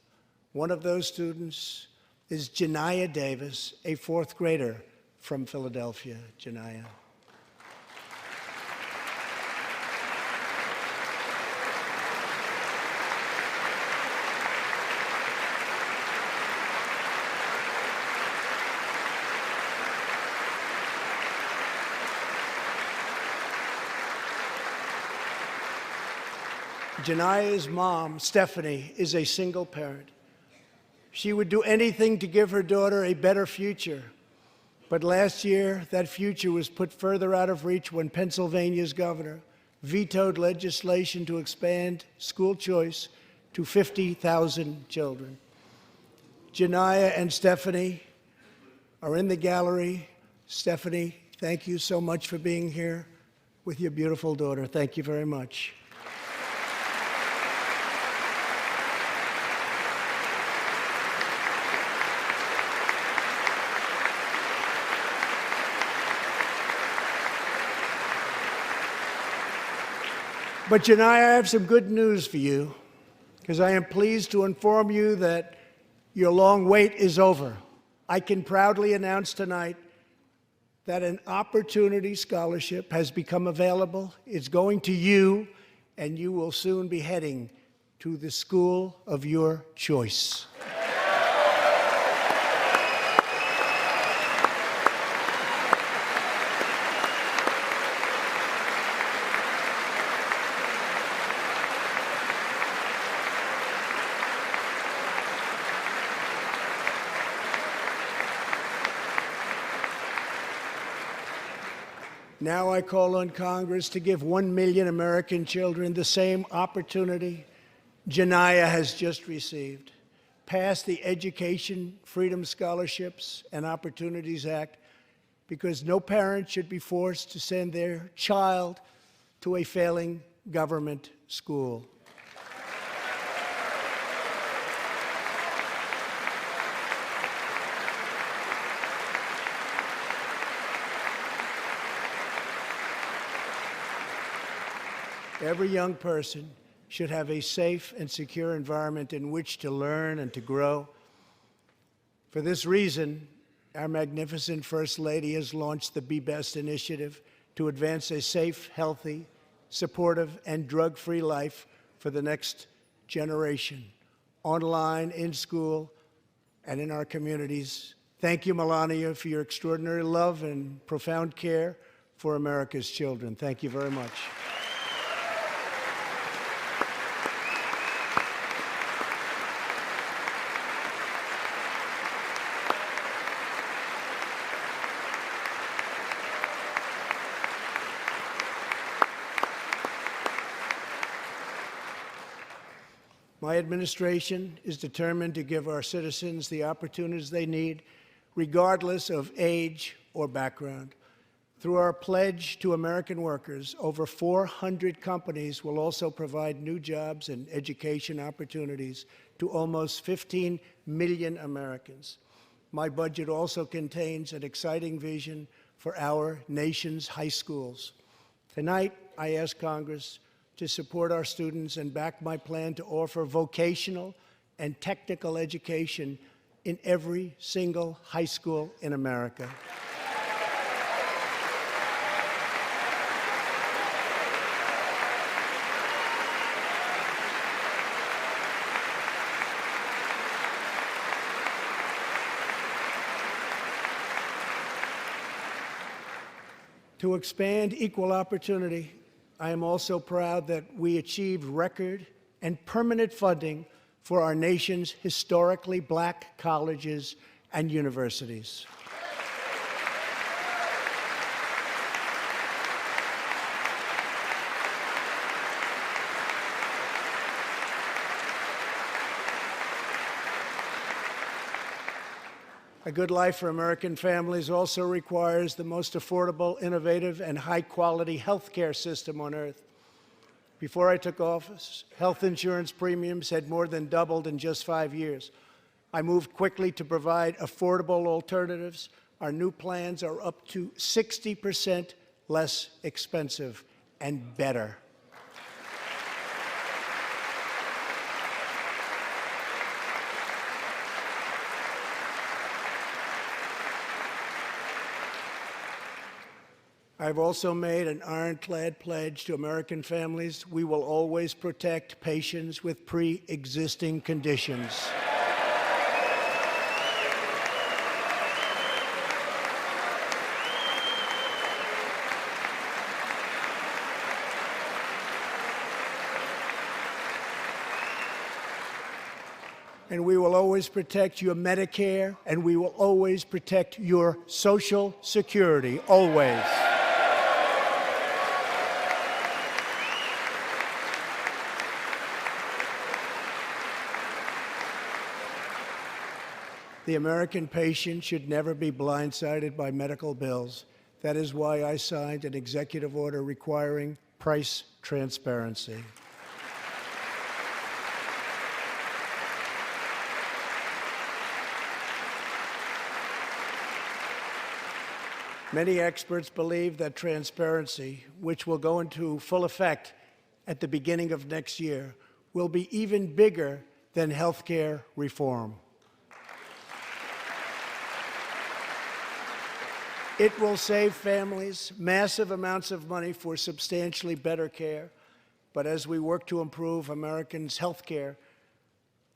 One of those students is Janiyah Davis, a fourth grader from Philadelphia. Janiyah. Janiyah's mom, Stephanie, is a single parent. She would do anything to give her daughter a better future. But last year, that future was put further out of reach when Pennsylvania's governor vetoed legislation to expand school choice to 50,000 children. Janiyah and Stephanie are in the gallery. Stephanie, thank you so much for being here with your beautiful daughter. Thank you very much. But Janiyah, I have some good news for you, because I am pleased to inform you that your long wait is over. I can proudly announce tonight that an opportunity scholarship has become available. It's going to you, and you will soon be heading to the school of your choice. Now I call on Congress to give 1 million American children the same opportunity Janiyah has just received. Pass the Education Freedom Scholarships and Opportunities Act, because no parent should be forced to send their child to a failing government school. Every young person should have a safe and secure environment in which to learn and to grow. For this reason, our magnificent First Lady has launched the Be Best initiative to advance a safe, healthy, supportive, and drug-free life for the next generation, online, in school, and in our communities. Thank you, Melania, for your extraordinary love and profound care for America's children. Thank you very much. My administration is determined to give our citizens the opportunities they need, regardless of age or background. Through our pledge to American workers, over 400 companies will also provide new jobs and education opportunities to almost 15 million Americans. My budget also contains an exciting vision for our nation's high schools. Tonight, I ask Congress to support our students and back my plan to offer vocational and technical education in every single high school in America. To expand equal opportunity, I am also proud that we achieved record and permanent funding for our nation's historically black colleges and universities. A good life for American families also requires the most affordable, innovative, and high-quality health care system on earth. Before I took office, health insurance premiums had more than doubled in just 5 years. I moved quickly to provide affordable alternatives. Our new plans are up to 60% less expensive and better. I've also made an ironclad pledge to American families. We will always protect patients with pre-existing conditions. And we will always protect your Medicare, and we will always protect your Social Security, always. The American patient should never be blindsided by medical bills. That is why I signed an executive order requiring price transparency. Many experts believe that transparency, which will go into full effect at the beginning of next year, will be even bigger than health care reform. It will save families massive amounts of money for substantially better care. But as we work to improve Americans' health care,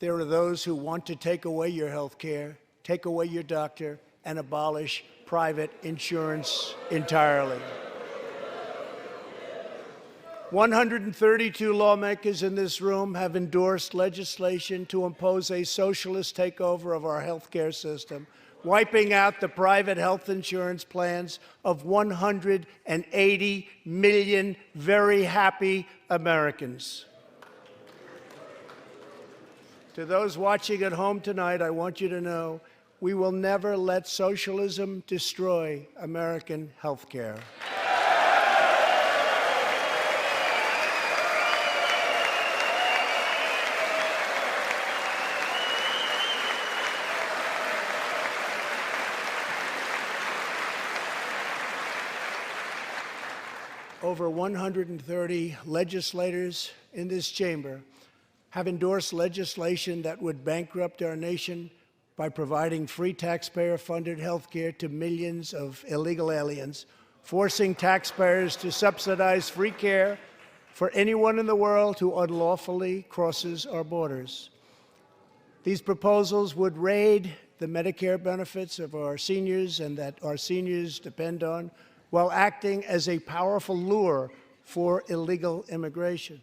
there are those who want to take away your health care, take away your doctor, and abolish private insurance entirely. 132 lawmakers in this room have endorsed legislation to impose a socialist takeover of our health care system, wiping out the private health insurance plans of 180 million very happy Americans. To those watching at home tonight, I want you to know we will never let socialism destroy American health care. Over 130 legislators in this chamber have endorsed legislation that would bankrupt our nation by providing free taxpayer-funded health care to millions of illegal aliens, forcing taxpayers to subsidize free care for anyone in the world who unlawfully crosses our borders. These proposals would raid the Medicare benefits of our seniors and that our seniors depend on, while acting as a powerful lure for illegal immigration.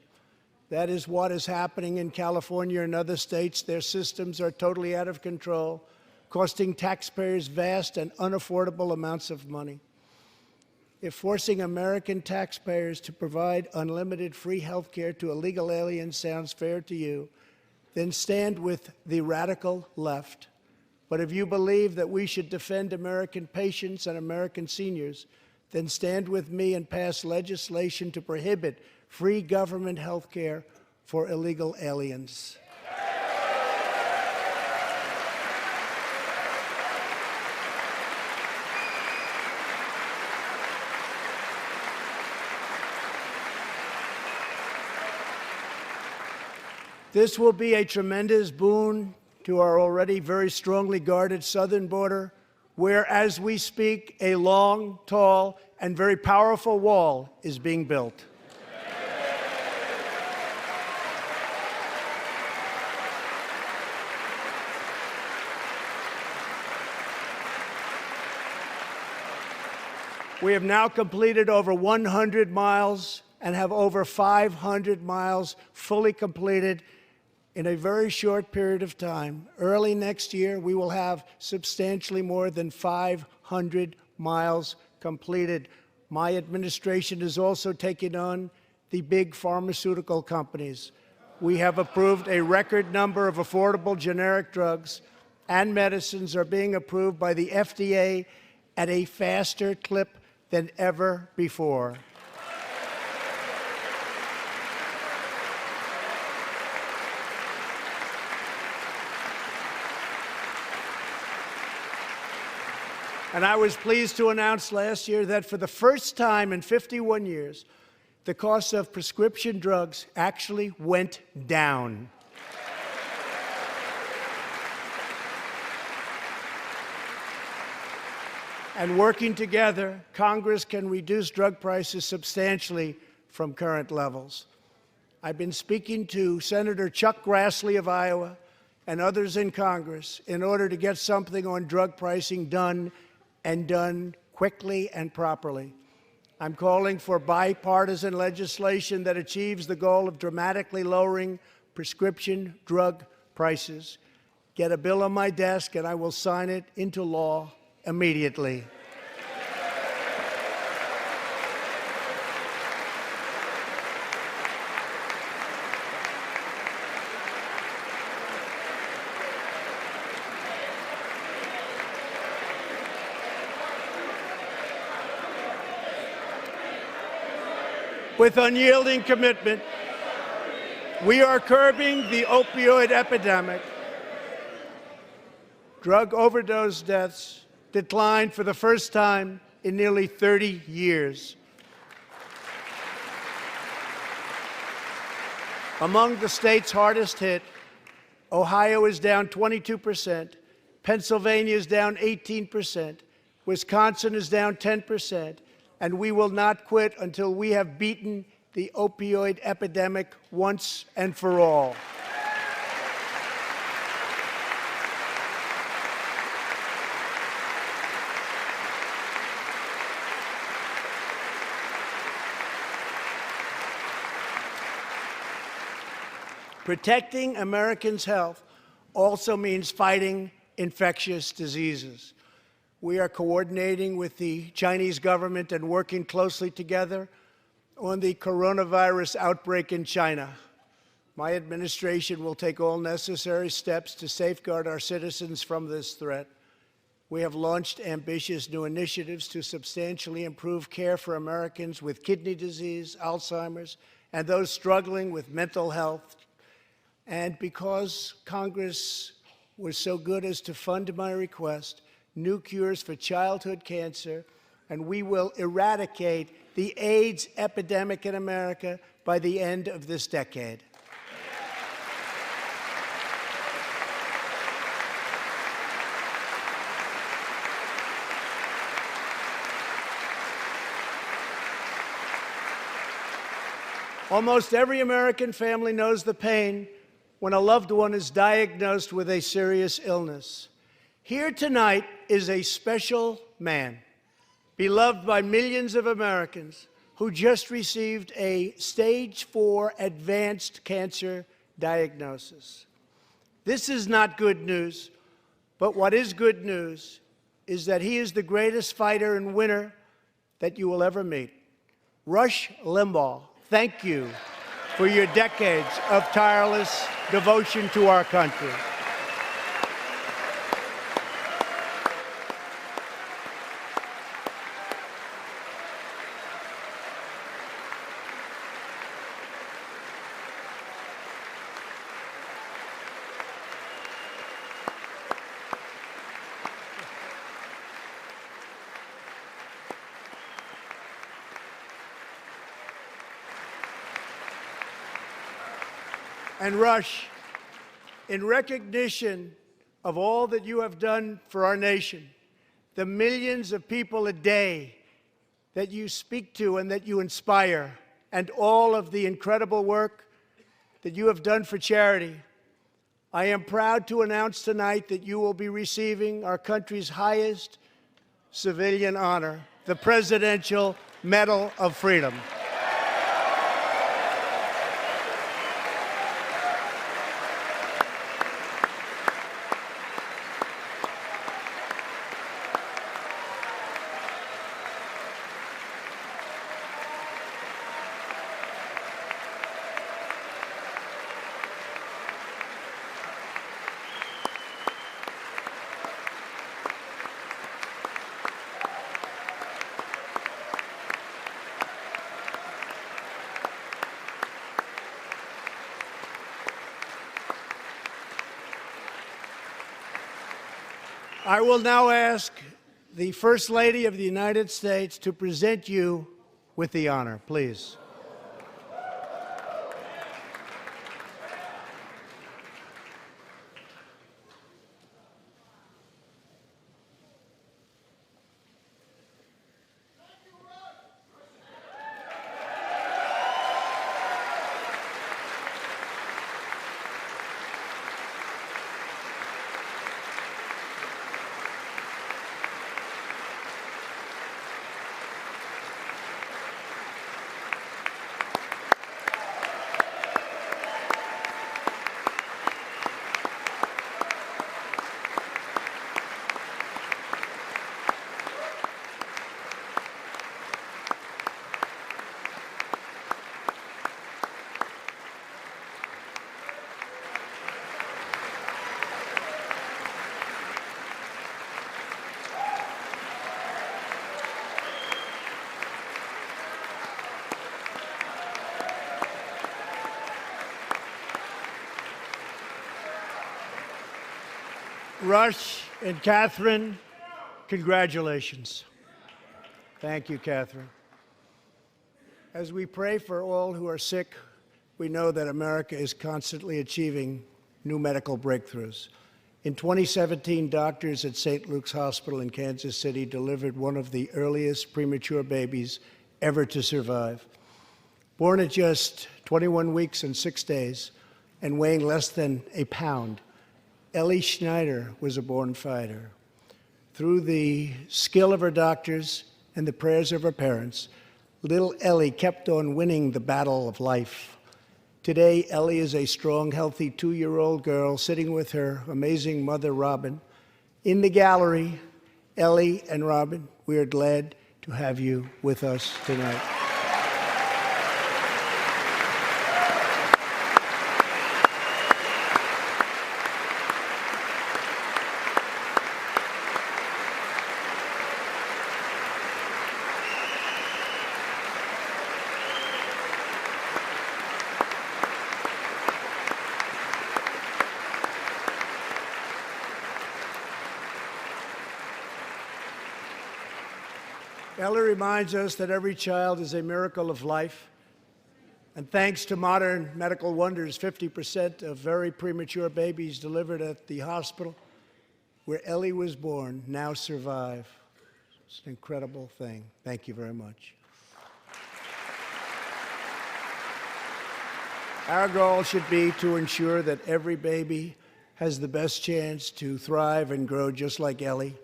That is what is happening in California and other states. Their systems are totally out of control, costing taxpayers vast and unaffordable amounts of money. If forcing American taxpayers to provide unlimited free health care to illegal aliens sounds fair to you, then stand with the radical left. But if you believe that we should defend American patients and American seniors, then stand with me and pass legislation to prohibit free government health care for illegal aliens. This will be a tremendous boon to our already very strongly guarded southern border, where, as we speak, a long, tall, and very powerful wall is being built. We have now completed over 100 miles and have over 500 miles fully completed in a very short period of time. Early next year, we will have substantially more than 500 miles completed. My administration is also taking on the big pharmaceutical companies. We have approved a record number of affordable generic drugs, and medicines are being approved by the FDA at a faster clip than ever before. And I was pleased to announce last year that for the first time in 51 years, the cost of prescription drugs actually went down. And working together, Congress can reduce drug prices substantially from current levels. I've been speaking to Senator Chuck Grassley of Iowa and others in Congress in order to get something on drug pricing done, and done quickly and properly. I'm calling for bipartisan legislation that achieves the goal of dramatically lowering prescription drug prices. Get a bill on my desk and I will sign it into law immediately. With unyielding commitment, we are curbing the opioid epidemic. Drug overdose deaths declined for the first time in nearly 30 years. Among the states hardest hit, Ohio is down 22%, Pennsylvania is down 18%, Wisconsin is down 10%, and we will not quit until we have beaten the opioid epidemic once and for all. Protecting Americans' health also means fighting infectious diseases. We are coordinating with the Chinese government and working closely together on the coronavirus outbreak in China. My administration will take all necessary steps to safeguard our citizens from this threat. We have launched ambitious new initiatives to substantially improve care for Americans with kidney disease, Alzheimer's, and those struggling with mental health. And because Congress was so good as to fund my request, new cures for childhood cancer, and we will eradicate the AIDS epidemic in America by the end of this decade. Almost every American family knows the pain when a loved one is diagnosed with a serious illness. Here tonight is a special man, beloved by millions of Americans, who just received a stage 4 advanced cancer diagnosis. This is not good news, but what is good news is that he is the greatest fighter and winner that you will ever meet. Rush Limbaugh, thank you for your decades of tireless devotion to our country. And Rush, in recognition of all that you have done for our nation, the millions of people a day that you speak to and that you inspire, and all of the incredible work that you have done for charity, I am proud to announce tonight that you will be receiving our country's highest civilian honor, the Presidential Medal of Freedom. I will now ask the First Lady of the United States to present you with the honor, please. Rush and Catherine, congratulations. Thank you, Catherine. As we pray for all who are sick, we know that America is constantly achieving new medical breakthroughs. In 2017, doctors at St. Luke's Hospital in Kansas City delivered one of the earliest premature babies ever to survive. Born at just 21 weeks and 6 days and weighing less than a pound, Ellie Schneider was a born fighter. Through the skill of her doctors and the prayers of her parents, little Ellie kept on winning the battle of life. Today, Ellie is a strong, healthy 2-year-old girl sitting with her amazing mother, Robin. In the gallery, Ellie and Robin, we are glad to have you with us tonight. Ellie reminds us that every child is a miracle of life. And thanks to modern medical wonders, 50% of very premature babies delivered at the hospital where Ellie was born now survive. It's an incredible thing. Thank you very much. Our goal should be to ensure that every baby has the best chance to thrive and grow just like Ellie.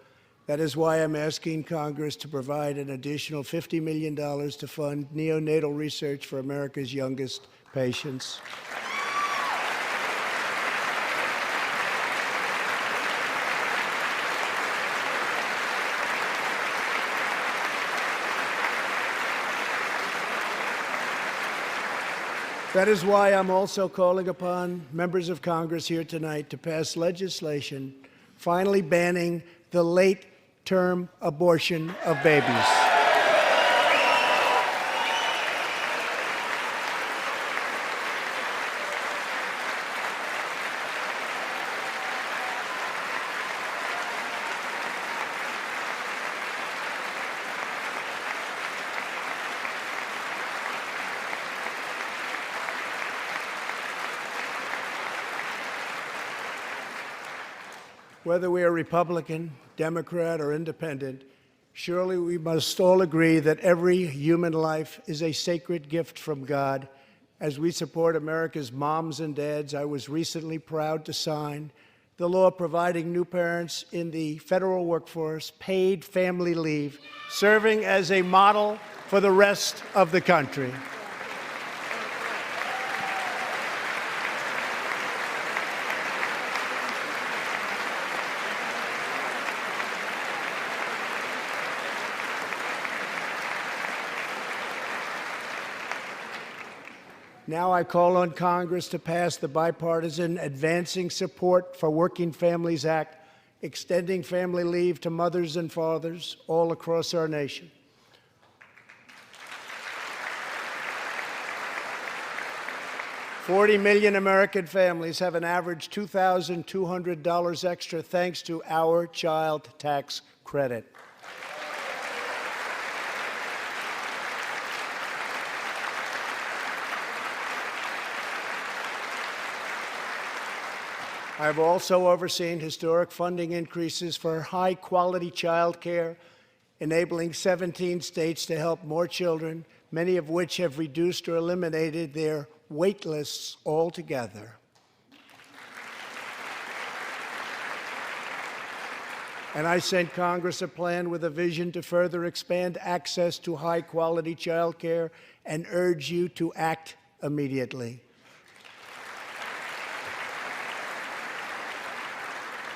That is why I'm asking Congress to provide an additional $50 million to fund neonatal research for America's youngest patients. That is why I'm also calling upon members of Congress here tonight to pass legislation finally banning the late-term abortion of babies. Whether we are Republican, Democrat, or Independent, surely we must all agree that every human life is a sacred gift from God. As we support America's moms and dads, I was recently proud to sign the law providing new parents in the federal workforce paid family leave, serving as a model for the rest of the country. Now I call on Congress to pass the bipartisan Advancing Support for Working Families Act, extending family leave to mothers and fathers all across our nation. $40 million American families have an average $2,200 extra thanks to our child tax credit. I've also overseen historic funding increases for high-quality child care, enabling 17 states to help more children, many of which have reduced or eliminated their wait lists altogether. And I sent Congress a plan with a vision to further expand access to high-quality child care and urge you to act immediately.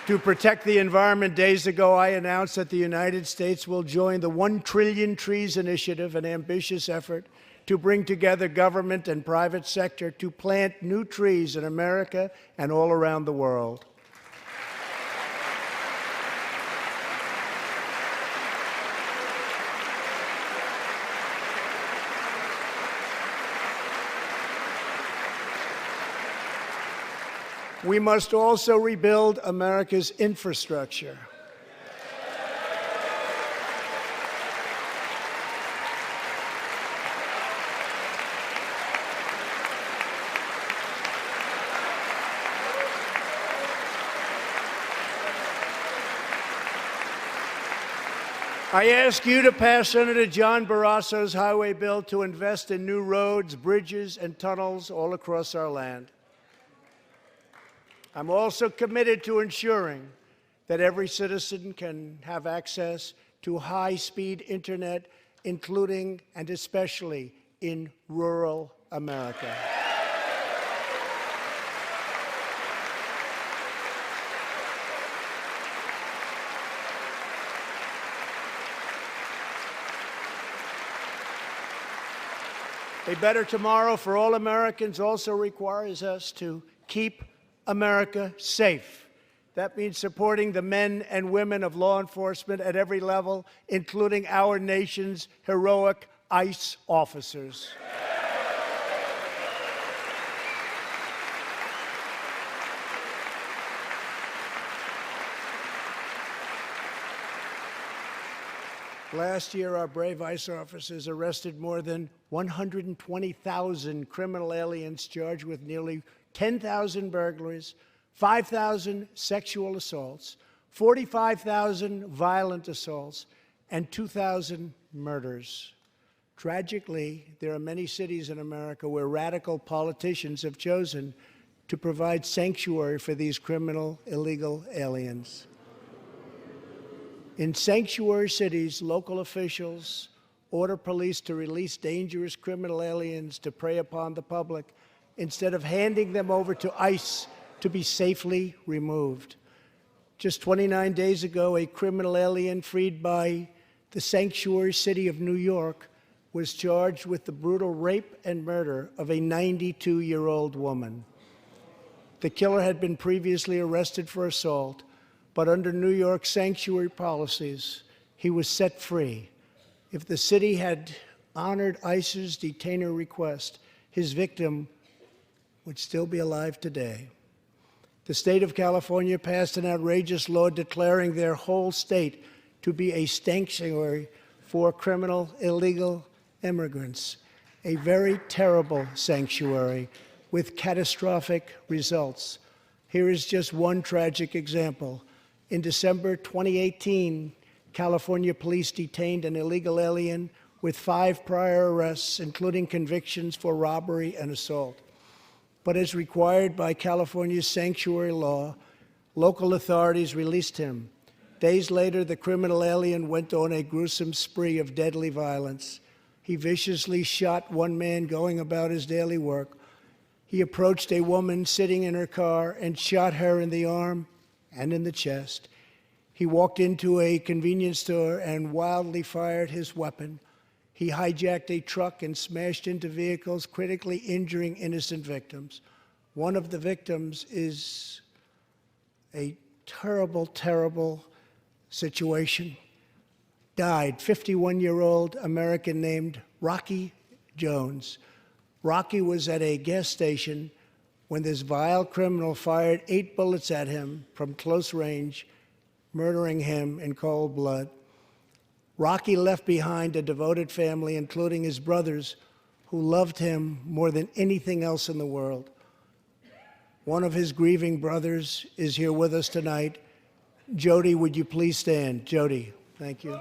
To protect the environment, days ago, I announced that the United States will join the 1 Trillion Trees Initiative, an ambitious effort to bring together government and private sector to plant new trees in America and all around the world. We must also rebuild America's infrastructure. I ask you to pass Senator John Barrasso's highway bill to invest in new roads, bridges, and tunnels all across our land. I'm also committed to ensuring that every citizen can have access to high-speed internet, including and especially in rural America. A better tomorrow for all Americans also requires us to keep America safe. That means supporting the men and women of law enforcement at every level, including our nation's heroic ICE officers. Last year, our brave ICE officers arrested more than 120,000 criminal aliens charged with nearly 10,000 burglaries, 5,000 sexual assaults, 45,000 violent assaults, and 2,000 murders. Tragically, there are many cities in America where radical politicians have chosen to provide sanctuary for these criminal illegal aliens. In sanctuary cities, local officials order police to release dangerous criminal aliens to prey upon the public instead of handing them over to ICE to be safely removed. Just 29 days ago, a criminal alien freed by the sanctuary city of New York was charged with the brutal rape and murder of a 92-year-old woman. The killer had been previously arrested for assault, but under New York sanctuary policies, he was set free. If the city had honored ICE's detainer request, his victim would still be alive today. The state of California passed an outrageous law declaring their whole state to be a sanctuary for criminal illegal immigrants, a very terrible sanctuary with catastrophic results. Here is just one tragic example. In December 2018, California police detained an illegal alien with 5 prior arrests, including convictions for robbery and assault. But as required by California's sanctuary law, local authorities released him. Days later, the criminal alien went on a gruesome spree of deadly violence. He viciously shot one man going about his daily work. He approached a woman sitting in her car and shot her in the arm and in the chest. He walked into a convenience store and wildly fired his weapon. He hijacked a truck and smashed into vehicles, critically injuring innocent victims. One of the victims is a terrible, terrible situation. Died, 51-year-old American named Rocky Jones. Rocky was at a gas station when this vile criminal fired 8 bullets at him from close range, murdering him in cold blood. Rocky left behind a devoted family, including his brothers, who loved him more than anything else in the world. One of his grieving brothers is here with us tonight. Jody, would you please stand? Jody, thank you.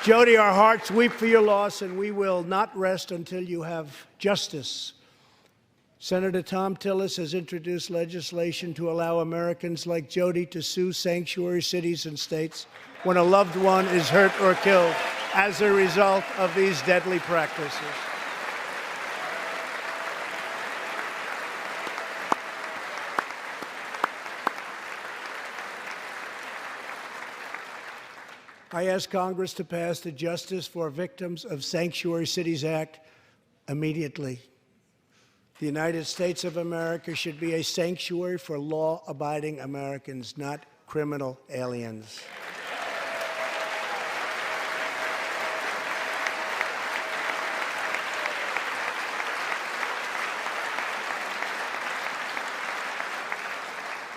Jody, our hearts weep for your loss, and we will not rest until you have justice. Senator Tom Tillis has introduced legislation to allow Americans like Jody to sue sanctuary cities and states when a loved one is hurt or killed as a result of these deadly practices. I ask Congress to pass the Justice for Victims of Sanctuary Cities Act immediately. The United States of America should be a sanctuary for law-abiding Americans, not criminal aliens.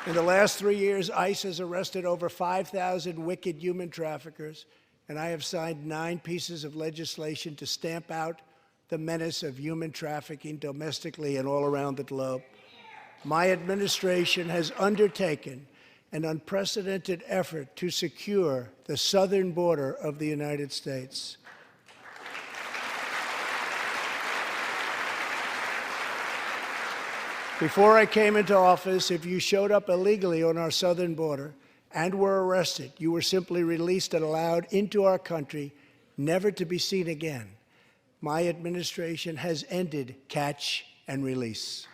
In the last 3 years, ICE has arrested over 5,000 wicked human traffickers, and I have signed 9 pieces of legislation to stamp out the menace of human trafficking domestically and all around the globe. My administration has undertaken an unprecedented effort to secure the southern border of the United States. Before I came into office, if you showed up illegally on our southern border and were arrested, you were simply released and allowed into our country, never to be seen again. My administration has ended catch and release.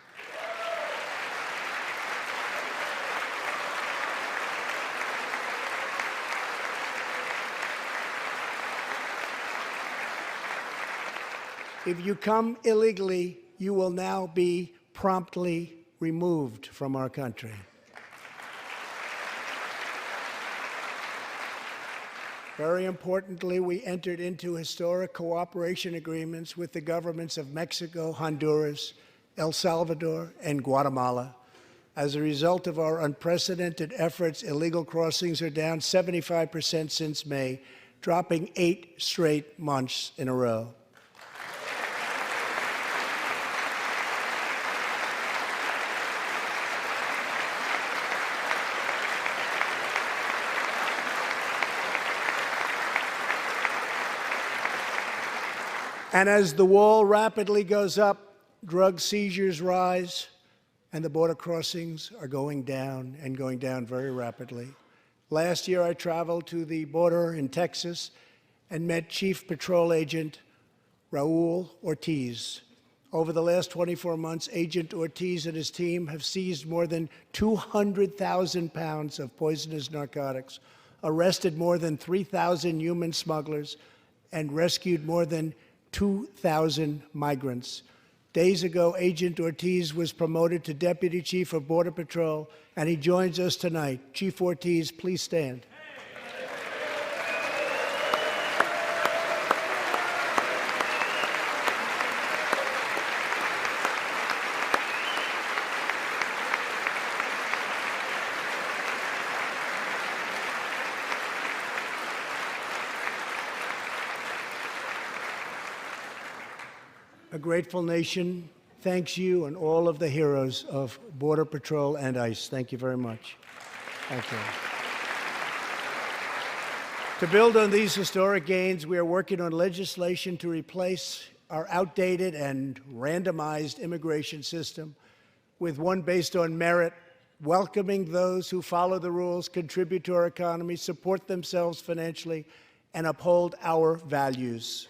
If you come illegally, you will now be promptly removed from our country. Very importantly, we entered into historic cooperation agreements with the governments of Mexico, Honduras, El Salvador, and Guatemala. As a result of our unprecedented efforts, illegal crossings are down 75% since May, dropping 8 straight months in a row. And as the wall rapidly goes up, drug seizures rise, and the border crossings are going down and going down very rapidly. Last year, I traveled to the border in Texas and met Chief Patrol Agent Raul Ortiz. Over the last 24 months, Agent Ortiz and his team have seized more than 200,000 pounds of poisonous narcotics, arrested more than 3,000 human smugglers, and rescued more than 2,000 migrants. Days ago, Agent Ortiz was promoted to Deputy Chief of Border Patrol, and he joins us tonight. Chief Ortiz, please stand. A grateful nation thanks you and all of the heroes of Border Patrol and ICE. Thank you very much. Thank you. To build on these historic gains, we are working on legislation to replace our outdated and randomized immigration system with one based on merit, welcoming those who follow the rules, contribute to our economy, support themselves financially, and uphold our values.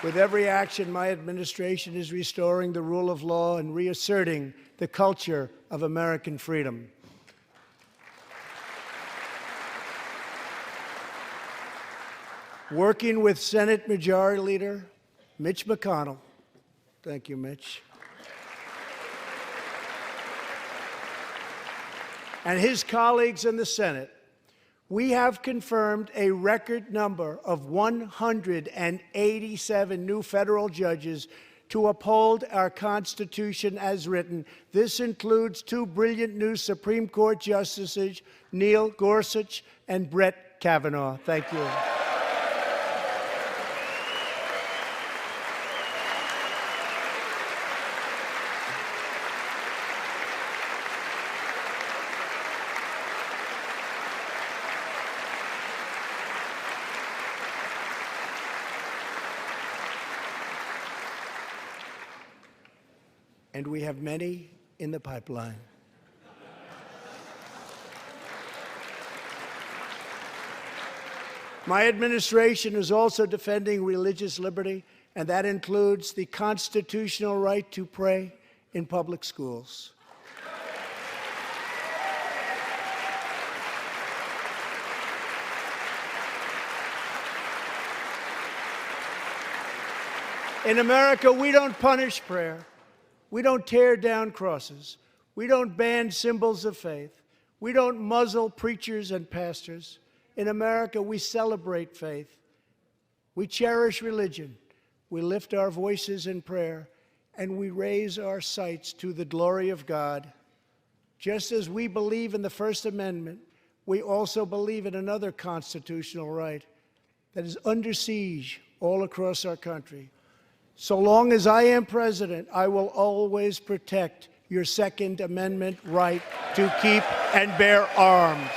With every action, my administration is restoring the rule of law and reasserting the culture of American freedom. Working with Senate Majority Leader Mitch McConnell, thank you, Mitch, and his colleagues in the Senate, we have confirmed a record number of 187 new federal judges to uphold our Constitution as written. This includes 2 brilliant new Supreme Court justices, Neil Gorsuch and Brett Kavanaugh. Thank you. And we have many in the pipeline. My administration is also defending religious liberty, and that includes the constitutional right to pray in public schools. In America, we don't punish prayer. We don't tear down crosses. We don't ban symbols of faith. We don't muzzle preachers and pastors. In America, we celebrate faith. We cherish religion. We lift our voices in prayer, and we raise our sights to the glory of God. Just as we believe in the First Amendment, we also believe in another constitutional right that is under siege all across our country. So long as I am president, I will always protect your Second Amendment right to keep and bear arms.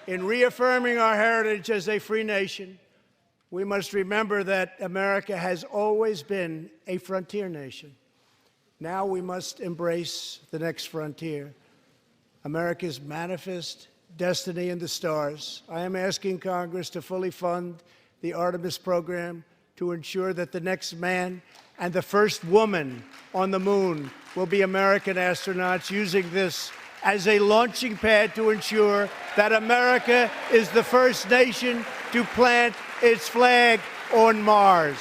In reaffirming our heritage as a free nation, we must remember that America has always been a frontier nation. Now we must embrace the next frontier, America's manifest destiny in the stars. I am asking Congress to fully fund the Artemis program to ensure that the next man and the first woman on the moon will be American astronauts, using this as a launching pad to ensure that America is the first nation to plant its flag on Mars.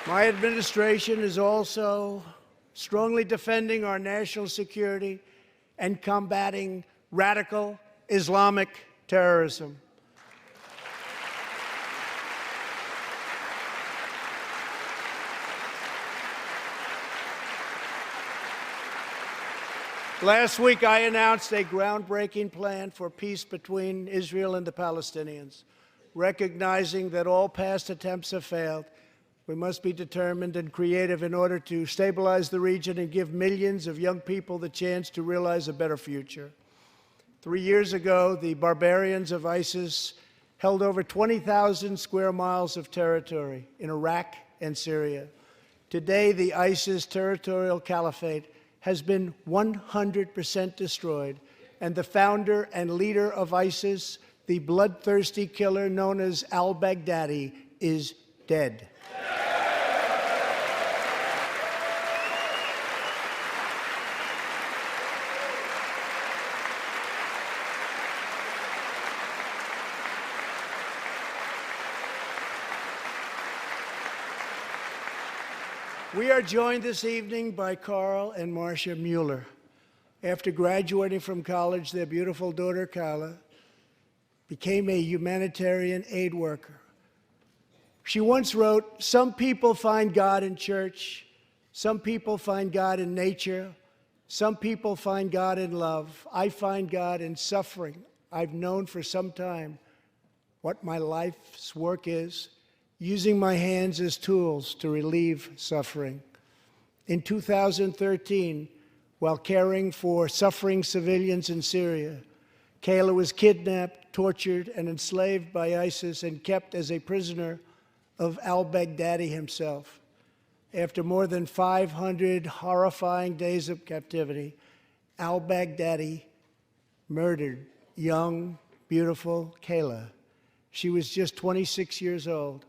My administration is also strongly defending our national security and combating radical Islamic terrorism. Last week, I announced a groundbreaking plan for peace between Israel and the Palestinians. Recognizing that all past attempts have failed, we must be determined and creative in order to stabilize the region and give millions of young people the chance to realize a better future. 3 years ago, the barbarians of ISIS held over 20,000 square miles of territory in Iraq and Syria. Today, the ISIS territorial caliphate has been 100% destroyed, and the founder and leader of ISIS, the bloodthirsty killer known as al-Baghdadi, is dead. We are joined this evening by Carl and Marcia Mueller. After graduating from college, their beautiful daughter, Carla, became a humanitarian aid worker. She once wrote, "Some people find God in church, some people find God in nature, some people find God in love. I find God in suffering. I've known for some time what my life's work is, using my hands as tools to relieve suffering." In 2013, while caring for suffering civilians in Syria, Kayla was kidnapped, tortured, and enslaved by ISIS and kept as a prisoner of al-Baghdadi himself. After more than 500 horrifying days of captivity, al-Baghdadi murdered young, beautiful Kayla. She was just 26 years old.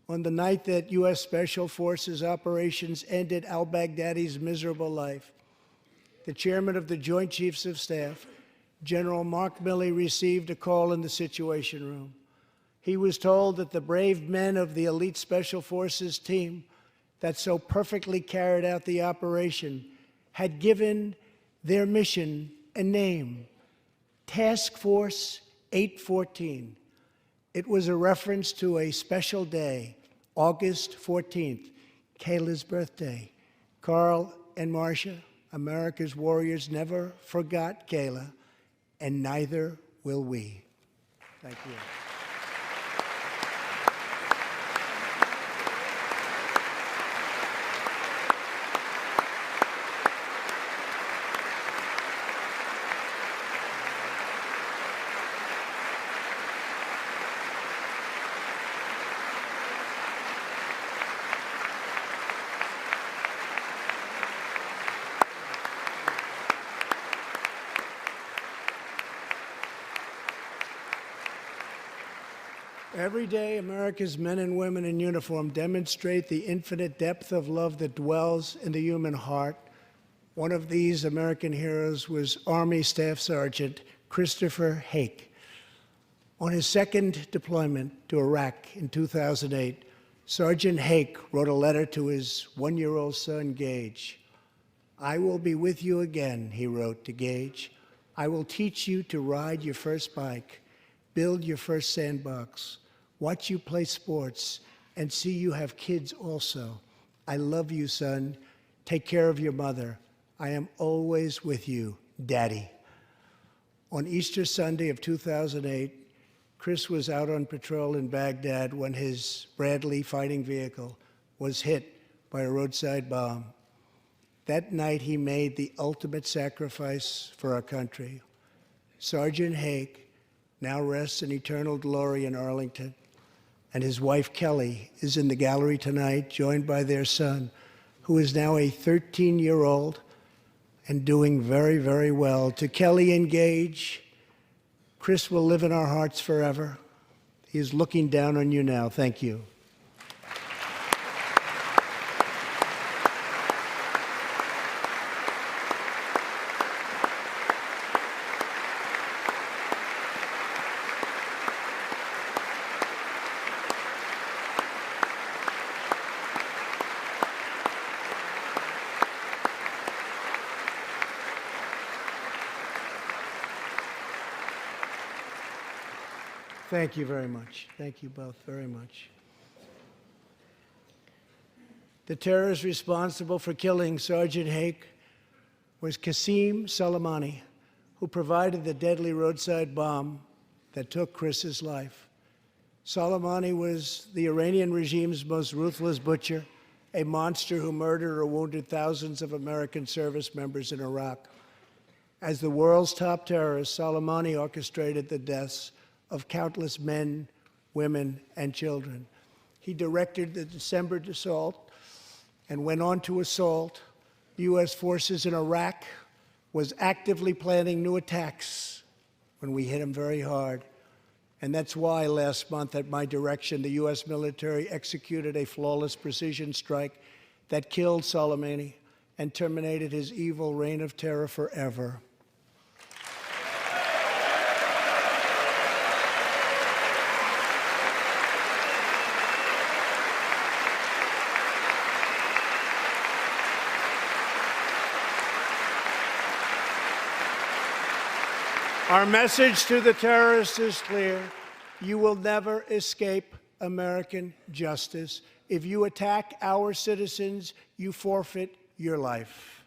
On the night that U.S. Special Forces operations ended al-Baghdadi's miserable life, the chairman of the Joint Chiefs of Staff, General Mark Milley, received a call in the Situation Room. He was told that the brave men of the elite Special Forces team that so perfectly carried out the operation had given their mission a name, Task Force 814. It was a reference to a special day, August 14th, Kayla's birthday. Carl and Marcia, America's warriors, never forgot Kayla, and neither will we. Thank you. Every day, America's men and women in uniform demonstrate the infinite depth of love that dwells in the human heart. One of these American heroes was Army Staff Sergeant Christopher Hake. On his second deployment to Iraq in 2008, Sergeant Hake wrote a letter to his one-year-old son, Gage. "I will be with you again," he wrote to Gage. "I will teach you to ride your first bike, build your first sandbox, watch you play sports, and see you have kids also. I love you, son. Take care of your mother. I am always with you, Daddy." On Easter Sunday of 2008, Chris was out on patrol in Baghdad when his Bradley fighting vehicle was hit by a roadside bomb. That night, he made the ultimate sacrifice for our country. Sergeant Hake now rests in eternal glory in Arlington, and his wife, Kelly, is in the gallery tonight, joined by their son, who is now a 13-year-old and doing very, very well. To Kelly and Gage, Chris will live in our hearts forever. He is looking down on you now. Thank you. Thank you very much. Thank you both very much. The terrorist responsible for killing Sergeant Hake was Qasem Soleimani, who provided the deadly roadside bomb that took Chris's life. Soleimani was the Iranian regime's most ruthless butcher, a monster who murdered or wounded thousands of American service members in Iraq. As the world's top terrorist, Soleimani orchestrated the deaths of countless men, women, and children. He directed the December assault and went on to assault U.S. forces in Iraq, was actively planning new attacks when we hit him very hard. And that's why last month, at my direction, the U.S. military executed a flawless precision strike that killed Soleimani and terminated his evil reign of terror forever. Our message to the terrorists is clear. You will never escape American justice. If you attack our citizens, you forfeit your life.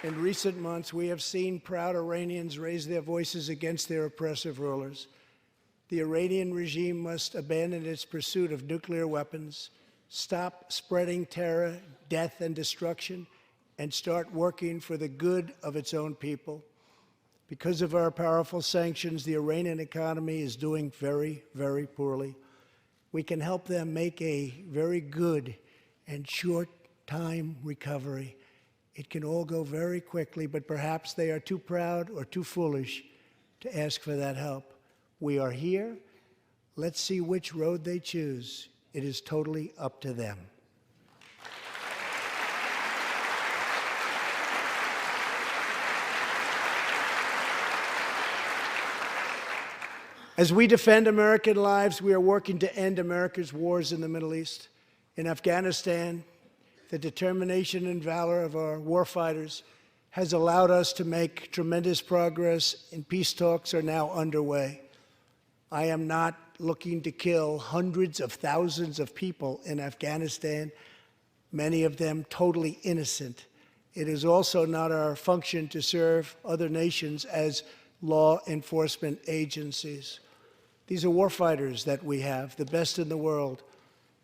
In recent months, we have seen proud Iranians raise their voices against their oppressive rulers. The Iranian regime must abandon its pursuit of nuclear weapons, stop spreading terror, death, and destruction, and start working for the good of its own people. Because of our powerful sanctions, the Iranian economy is doing very, very poorly. We can help them make a very good and short-time recovery. It can all go very quickly, but perhaps they are too proud or too foolish to ask for that help. We are here. Let's see which road they choose. It is totally up to them. As we defend American lives, we are working to end America's wars in the Middle East. In Afghanistan, the determination and valor of our warfighters has allowed us to make tremendous progress, and peace talks are now underway. I am not looking to kill hundreds of thousands of people in Afghanistan, many of them totally innocent. It is also not our function to serve other nations as law enforcement agencies. These are warfighters that we have, the best in the world,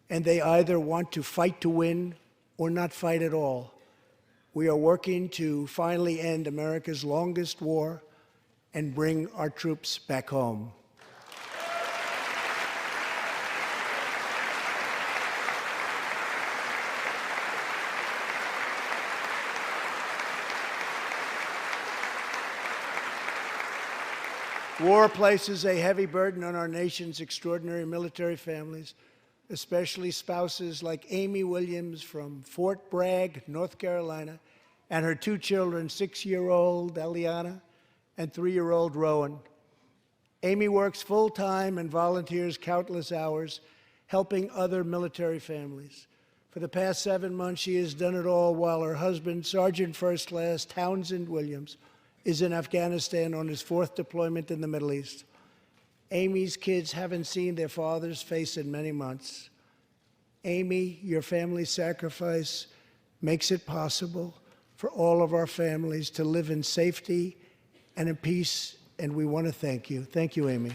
and they either want to fight to win or not fight at all. We are working to finally end America's longest war and bring our troops back home. War places a heavy burden on our nation's extraordinary military families, especially spouses like Amy Williams from Fort Bragg, North Carolina, and her 2 children, 6-year-old Eliana and 3-year-old Rowan. Amy works full-time and volunteers countless hours helping other military families. For the past 7 months, she has done it all while her husband, Sergeant First Class Townsend Williams, is in Afghanistan on his 4th deployment in the Middle East. Amy's kids haven't seen their father's face in many months. Amy, your family's sacrifice makes it possible for all of our families to live in safety and in peace, and we want to thank you. Thank you, Amy.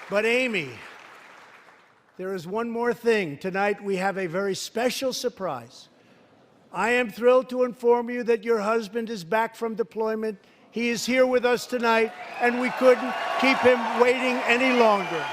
But Amy, there is one more thing. Tonight we have a very special surprise. I am thrilled to inform you that your husband is back from deployment. He is here with us tonight, and we couldn't keep him waiting any longer.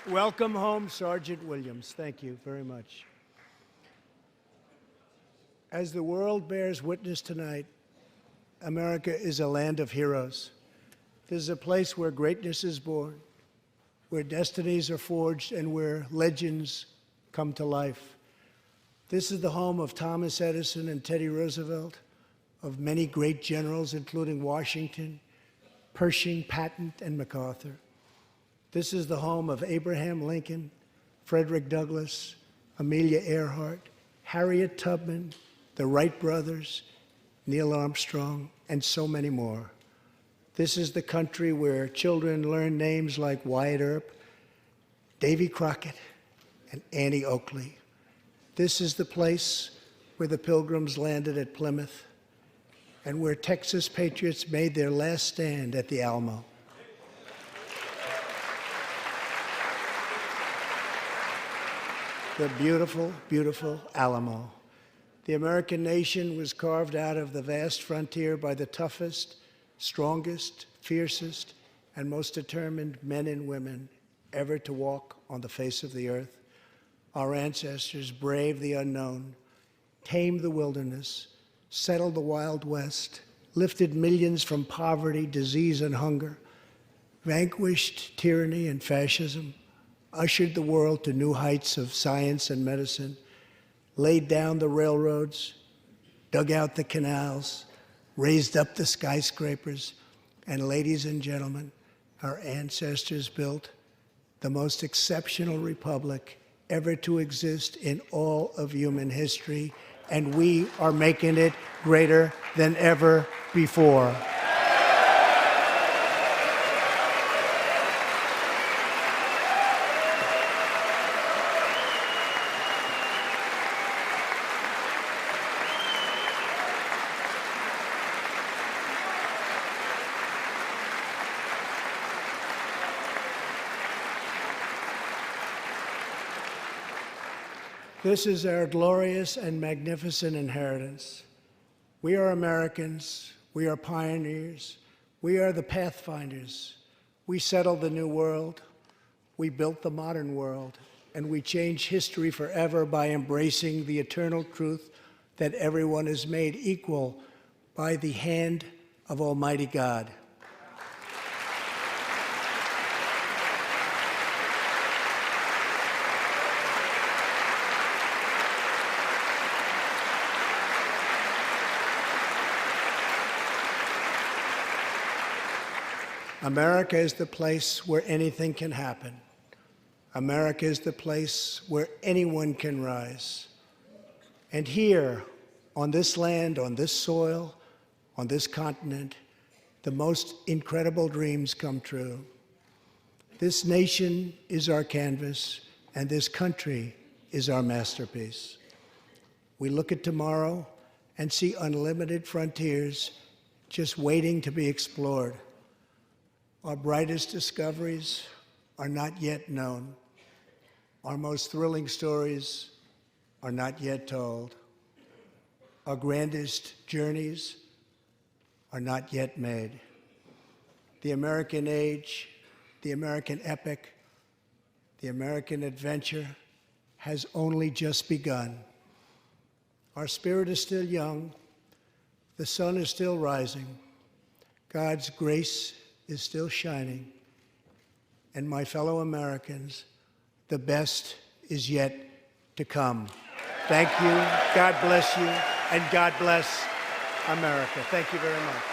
Welcome home, Sergeant Williams. Thank you very much. As the world bears witness tonight, America is a land of heroes. This is a place where greatness is born, where destinies are forged, and where legends come to life. This is the home of Thomas Edison and Teddy Roosevelt, of many great generals, including Washington, Pershing, Patton, and MacArthur. This is the home of Abraham Lincoln, Frederick Douglass, Amelia Earhart, Harriet Tubman, the Wright brothers, Neil Armstrong, and so many more. This is the country where children learn names like Wyatt Earp, Davy Crockett, and Annie Oakley. This is the place where the Pilgrims landed at Plymouth and where Texas Patriots made their last stand at the Alamo. The beautiful, beautiful Alamo. The American nation was carved out of the vast frontier by the toughest, strongest, fiercest, and most determined men and women ever to walk on the face of the earth. Our ancestors braved the unknown, tamed the wilderness, settled the Wild West, lifted millions from poverty, disease, and hunger, vanquished tyranny and fascism, ushered the world to new heights of science and medicine, laid down the railroads, dug out the canals, raised up the skyscrapers, and ladies and gentlemen, our ancestors built the most exceptional republic ever to exist in all of human history, and we are making it greater than ever before. This is our glorious and magnificent inheritance. We are Americans. We are pioneers. We are the pathfinders. We settled the new world. We built the modern world. And we change history forever by embracing the eternal truth that everyone is made equal by the hand of Almighty God. America is the place where anything can happen. America is the place where anyone can rise. And here, on this land, on this soil, on this continent, the most incredible dreams come true. This nation is our canvas, and this country is our masterpiece. We look at tomorrow and see unlimited frontiers just waiting to be explored. Our brightest discoveries are not yet known. Our most thrilling stories are not yet told. Our grandest journeys are not yet made. The American age, the American epic, the American adventure has only just begun. Our spirit is still young. The sun is still rising. God's grace is still shining. And my fellow Americans, the best is yet to come. Thank you, God bless you, and God bless America. Thank you very much.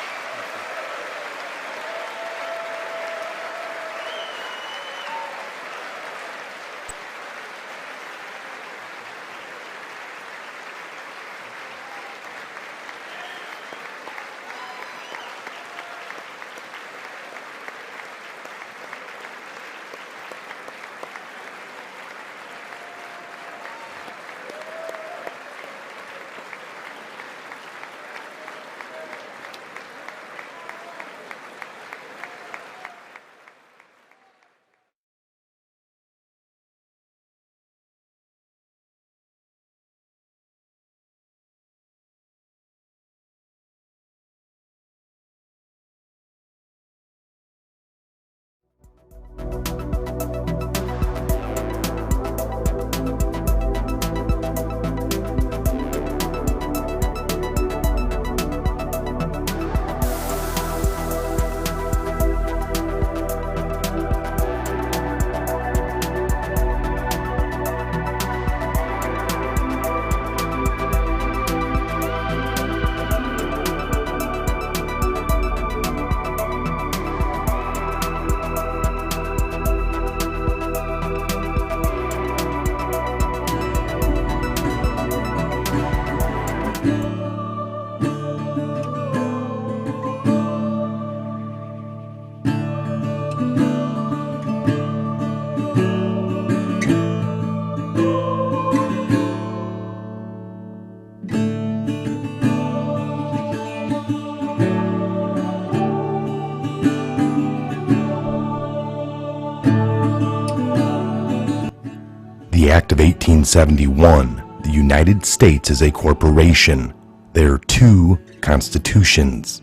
The Act of 1871, the United States is a corporation. There are two constitutions.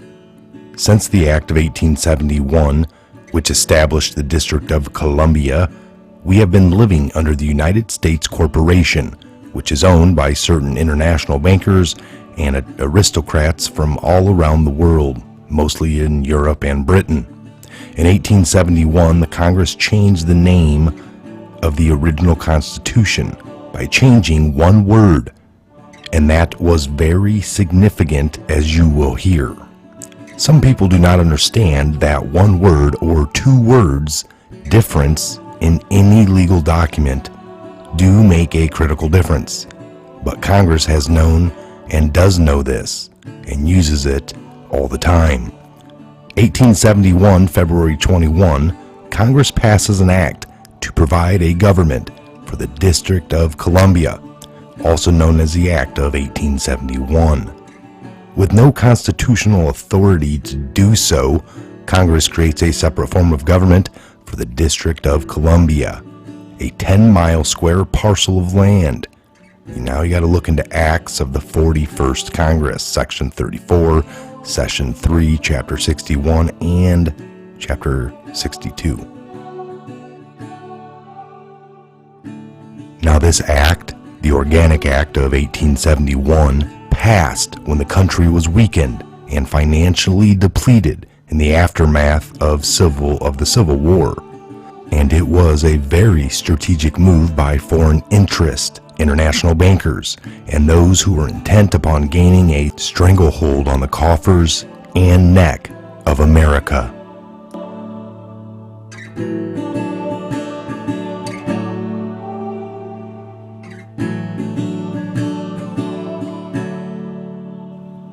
Since the Act of 1871, which established the District of Columbia, we have been living under the United States Corporation, which is owned by certain international bankers and aristocrats from all around the world, mostly in Europe and Britain. In 1871, the Congress changed the name of the original Constitution by changing one word, and that was very significant, as you will hear. Some people do not understand that one word or two words difference in any legal document do make a critical difference, but Congress has known and does know this and uses it all the time. 1871, February 21, Congress passes an act to provide a government for the District of Columbia, also known as the Act of 1871. With no constitutional authority to do so, Congress creates a separate form of government for the District of Columbia, a 10-mile square parcel of land. Now you got to look into Acts of the 41st Congress, Section 34, Session 3, Chapter 61, and Chapter 62. Now this act, the Organic Act of 1871, passed when the country was weakened and financially depleted in the aftermath of the Civil War. And it was a very strategic move by foreign interest, international bankers, and those who were intent upon gaining a stranglehold on the coffers and neck of America.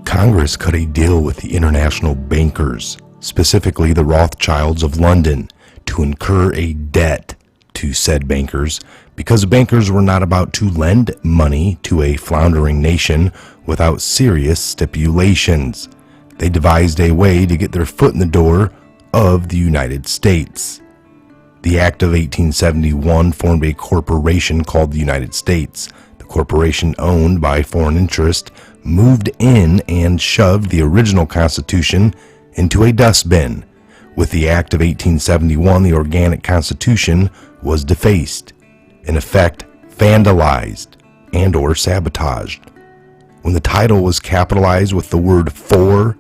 Congress cut a deal with the international bankers, specifically the Rothschilds of London, to incur a debt to said bankers because bankers were not about to lend money to a floundering nation without serious stipulations. They devised a way to get their foot in the door of the United States. The Act of 1871 formed a corporation called the United States. The corporation, owned by foreign interest, moved in and shoved the original Constitution into a dustbin. With the Act of 1871, the Organic Constitution was defaced, in effect vandalized and or sabotaged. When the title was capitalized with the word "for"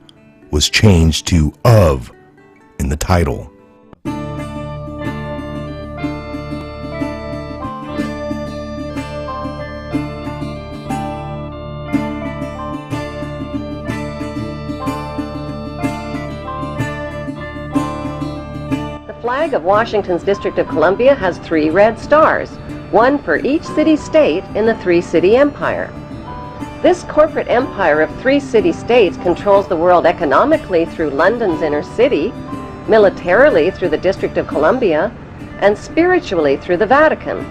was changed to "of" in the title. The flag of Washington's District of Columbia has 3 red stars, one for each city-state in the 3-city empire. This corporate empire of 3 city-states controls the world economically through London's inner city, militarily through the District of Columbia, and spiritually through the Vatican.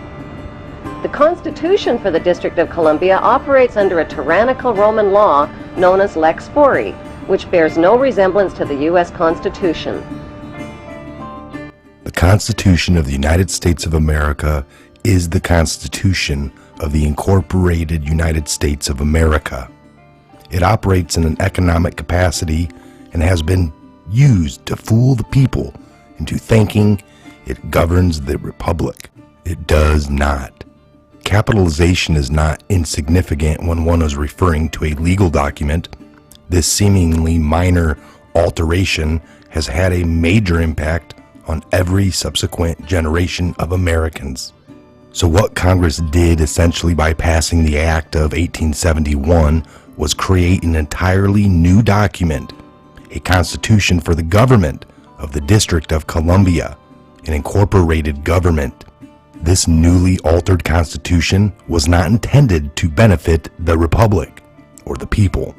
The Constitution for the District of Columbia operates under a tyrannical Roman law known as Lex Fori, which bears no resemblance to the U.S. Constitution. The Constitution of the United States of America is the Constitution of the Incorporated United States of America. It operates in an economic capacity and has been used to fool the people into thinking it governs the republic. It does not. Capitalization is not insignificant when one is referring to a legal document. This seemingly minor alteration has had a major impact on every subsequent generation of Americans. So what Congress did essentially by passing the Act of 1871 was create an entirely new document, a constitution for the government of the District of Columbia, an incorporated government. This newly altered constitution was not intended to benefit the republic or the people.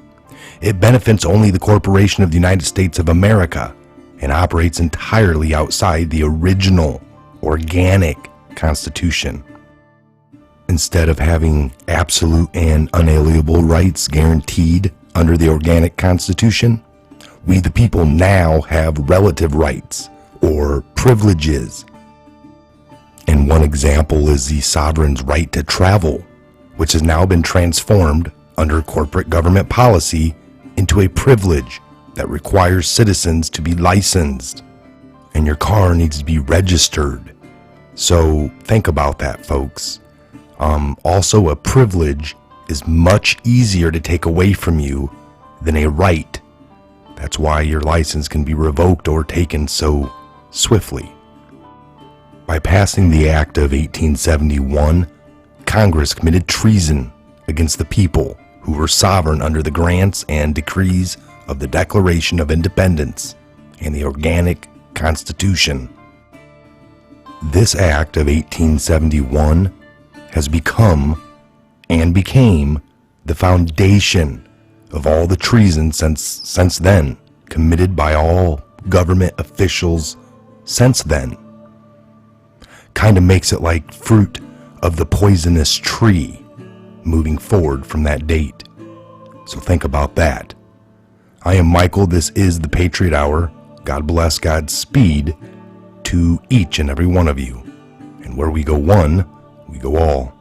It benefits only the corporation of the United States of America and operates entirely outside the original organic constitution. Instead of having absolute and unalienable rights guaranteed under the organic constitution, we the people now have relative rights or privileges. And one example is the sovereign's right to travel, which has now been transformed under corporate government policy into a privilege that requires citizens to be licensed, and your car needs to be registered. So think about that, folks. Also, a privilege is much easier to take away from you than a right. That's why your license can be revoked or taken so swiftly. By passing the Act of 1871, Congress committed treason against the people who were sovereign under the grants and decrees of the Declaration of Independence and the Organic Constitution. This Act of 1871 has become and became the foundation of all the treason since then, committed by all government officials since then. Kind of makes it like fruit of the poisonous tree moving forward from that date. So think about that. I am Michael. This is the Patriot Hour. God bless, Godspeed to each and every one of you. And where we go one, we go all.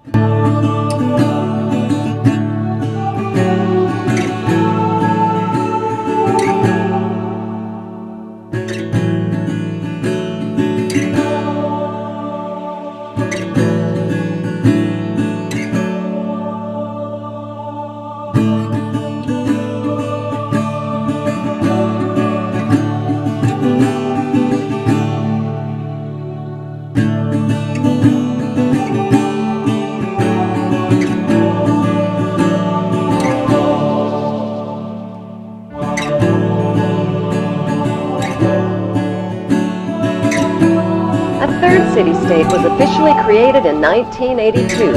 third city-state was officially created in 1982.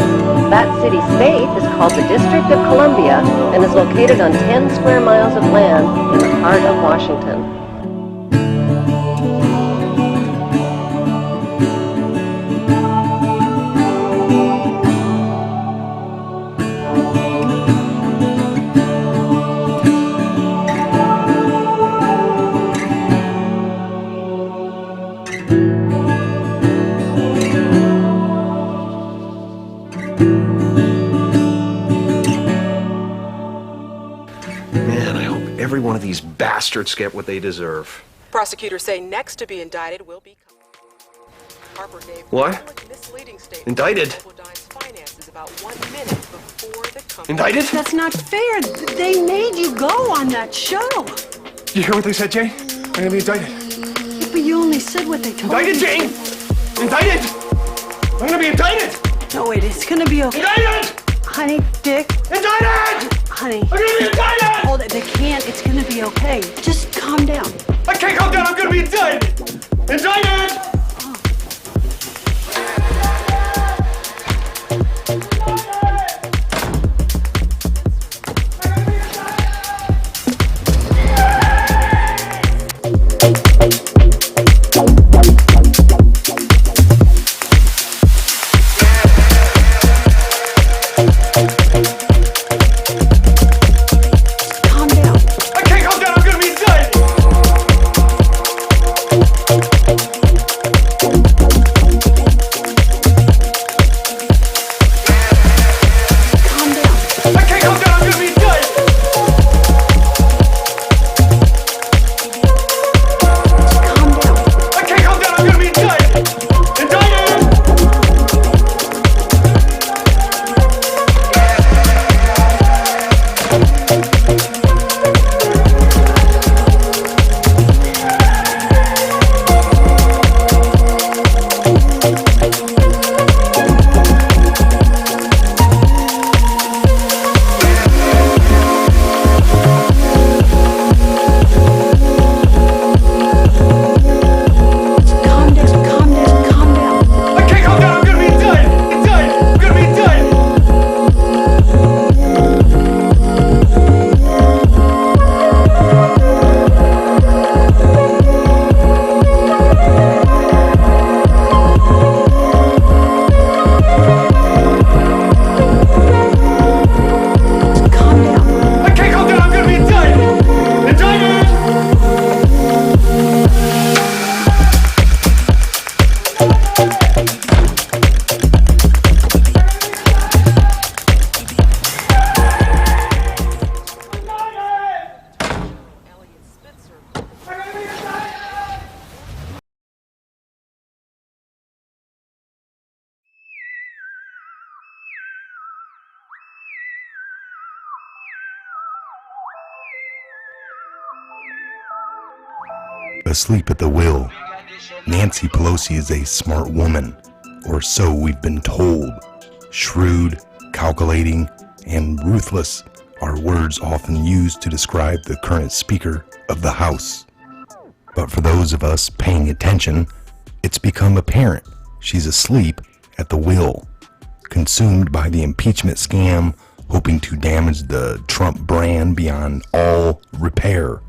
That city-state is called the District of Columbia and is located on 10 square miles of land in the heart of Washington. Man, I hope every one of these bastards get what they deserve. Prosecutors say next to be indicted will be Harper gave What? misleading statements. Indicted? Finances about 1 minute before the company. Indicted? That's not fair. They made you go on that show. Did you hear what they said, Jane? I'm gonna be indicted. But you only said what they told Indicted, you. Jane! Indicted! I'm gonna be indicted! No, wait, it's gonna be okay. Indicted! Honey, Dick. Indicted! Honey. I'm gonna be indicted! Hold it, they can't. It's gonna be okay. Just calm down. I can't calm down, I'm gonna be indicted! Indicted! Asleep at the wheel. Nancy Pelosi is a smart woman, or so we've been told. Shrewd, calculating, and ruthless are words often used to describe the current Speaker of the House. But for those of us paying attention, it's become apparent she's asleep at the wheel, consumed by the impeachment scam, hoping to damage the Trump brand beyond all repair.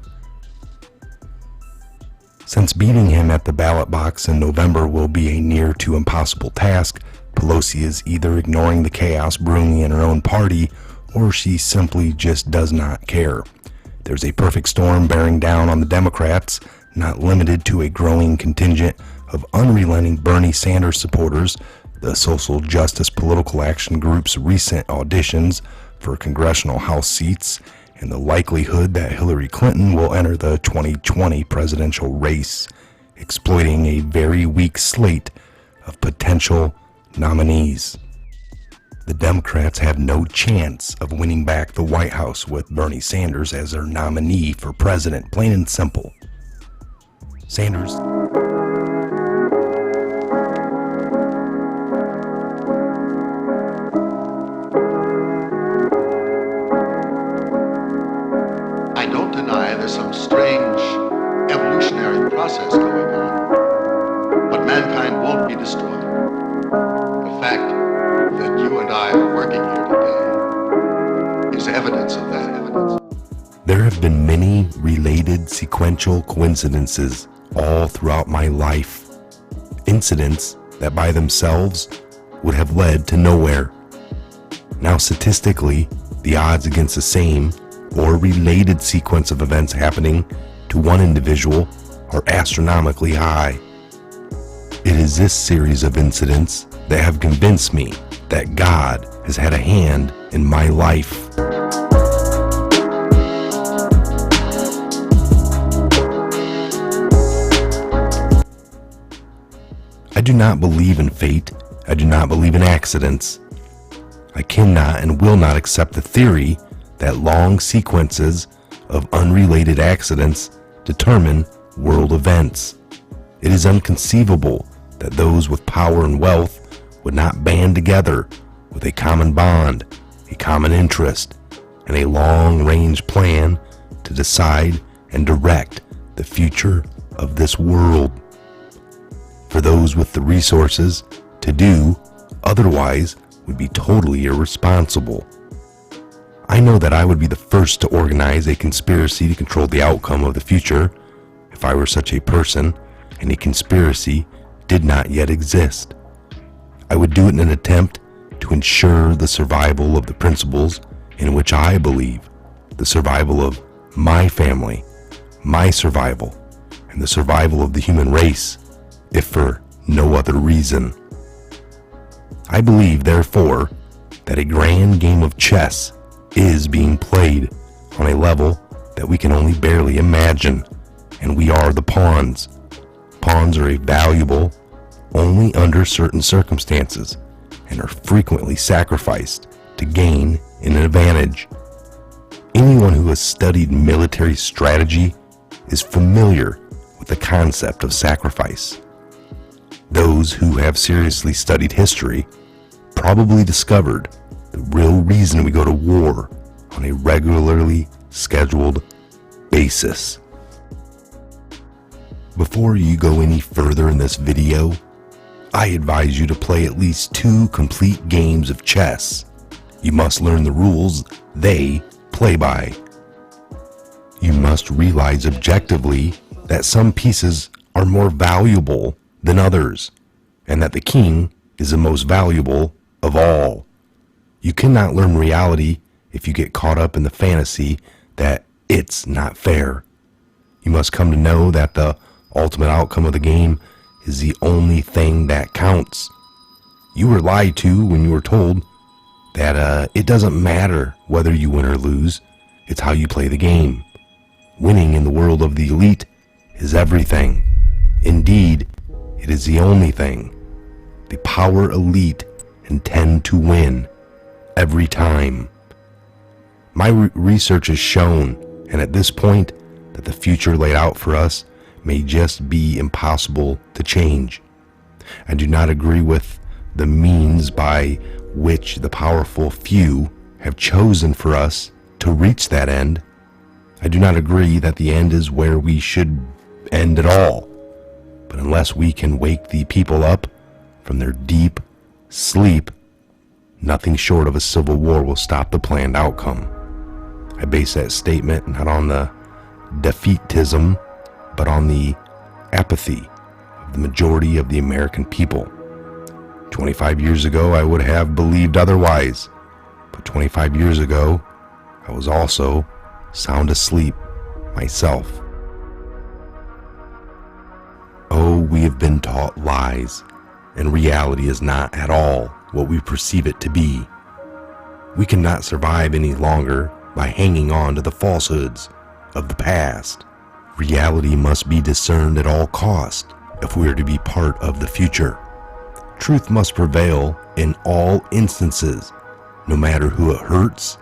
Since beating him at the ballot box in November will be a near to impossible task, Pelosi is either ignoring the chaos brewing in her own party, or she simply just does not care. There's a perfect storm bearing down on the Democrats, not limited to a growing contingent of unrelenting Bernie Sanders supporters, the social justice political action group's recent auditions for congressional House seats, and the likelihood that Hillary Clinton will enter the 2020 presidential race, exploiting a very weak slate of potential nominees. The Democrats have no chance of winning back the White House with Bernie Sanders as their nominee for president, plain and simple. Sanders. I don't deny there's some strange evolutionary process going on, but mankind won't be destroyed. The fact that you and I are working here today is evidence of that evidence. There have been many related sequential coincidences all throughout my life. Incidents that by themselves would have led to nowhere. Now statistically, the odds against the same or related sequence of events happening to one individual are astronomically high. It is this series of incidents that have convinced me that God has had a hand in my life. I do not believe in fate. I do not believe in accidents. I cannot and will not accept the theory that long sequences of unrelated accidents determine world events. It is inconceivable that those with power and wealth would not band together with a common bond, a common interest, and a long-range plan to decide and direct the future of this world. For those with the resources to do otherwise would be totally irresponsible. I know that I would be the first to organize a conspiracy to control the outcome of the future if I were such a person and a conspiracy did not yet exist. I would do it in an attempt to ensure the survival of the principles in which I believe, the survival of my family, my survival, and the survival of the human race, if for no other reason. I believe, therefore, that a grand game of chess is being played on a level that we can only barely imagine, and we are the pawns. Pawns are valuable only under certain circumstances and are frequently sacrificed to gain an advantage. Anyone who has studied military strategy is familiar with the concept of sacrifice. Those who have seriously studied history probably discovered the real reason we go to war on a regularly scheduled basis. Before you go any further in this video, I advise you to play at least 2 complete games of chess. You must learn the rules they play by. You must realize objectively that some pieces are more valuable than others, and that the king is the most valuable of all. You cannot learn reality if you get caught up in the fantasy that it's not fair. You must come to know that the ultimate outcome of the game is the only thing that counts. You were lied to when you were told that it doesn't matter whether you win or lose, it's how you play the game. Winning in the world of the elite is everything. Indeed, it is the only thing. The power elite intend to win every time. My research has shown, and at this point, that the future laid out for us may just be impossible to change. I do not agree with the means by which the powerful few have chosen for us to reach that end. I do not agree that the end is where we should end at all. But unless we can wake the people up from their deep sleep, nothing short of a civil war will stop the planned outcome. I base that statement not on the defeatism, but on the apathy of the majority of the American people. 25 years ago, I would have believed otherwise, but 25 years ago, I was also sound asleep myself. Oh, we have been taught lies, and reality is not at all what we perceive it to be. We cannot survive any longer by hanging on to the falsehoods of the past. Reality must be discerned at all cost if we are to be part of the future. Truth must prevail in all instances, no matter who it hurts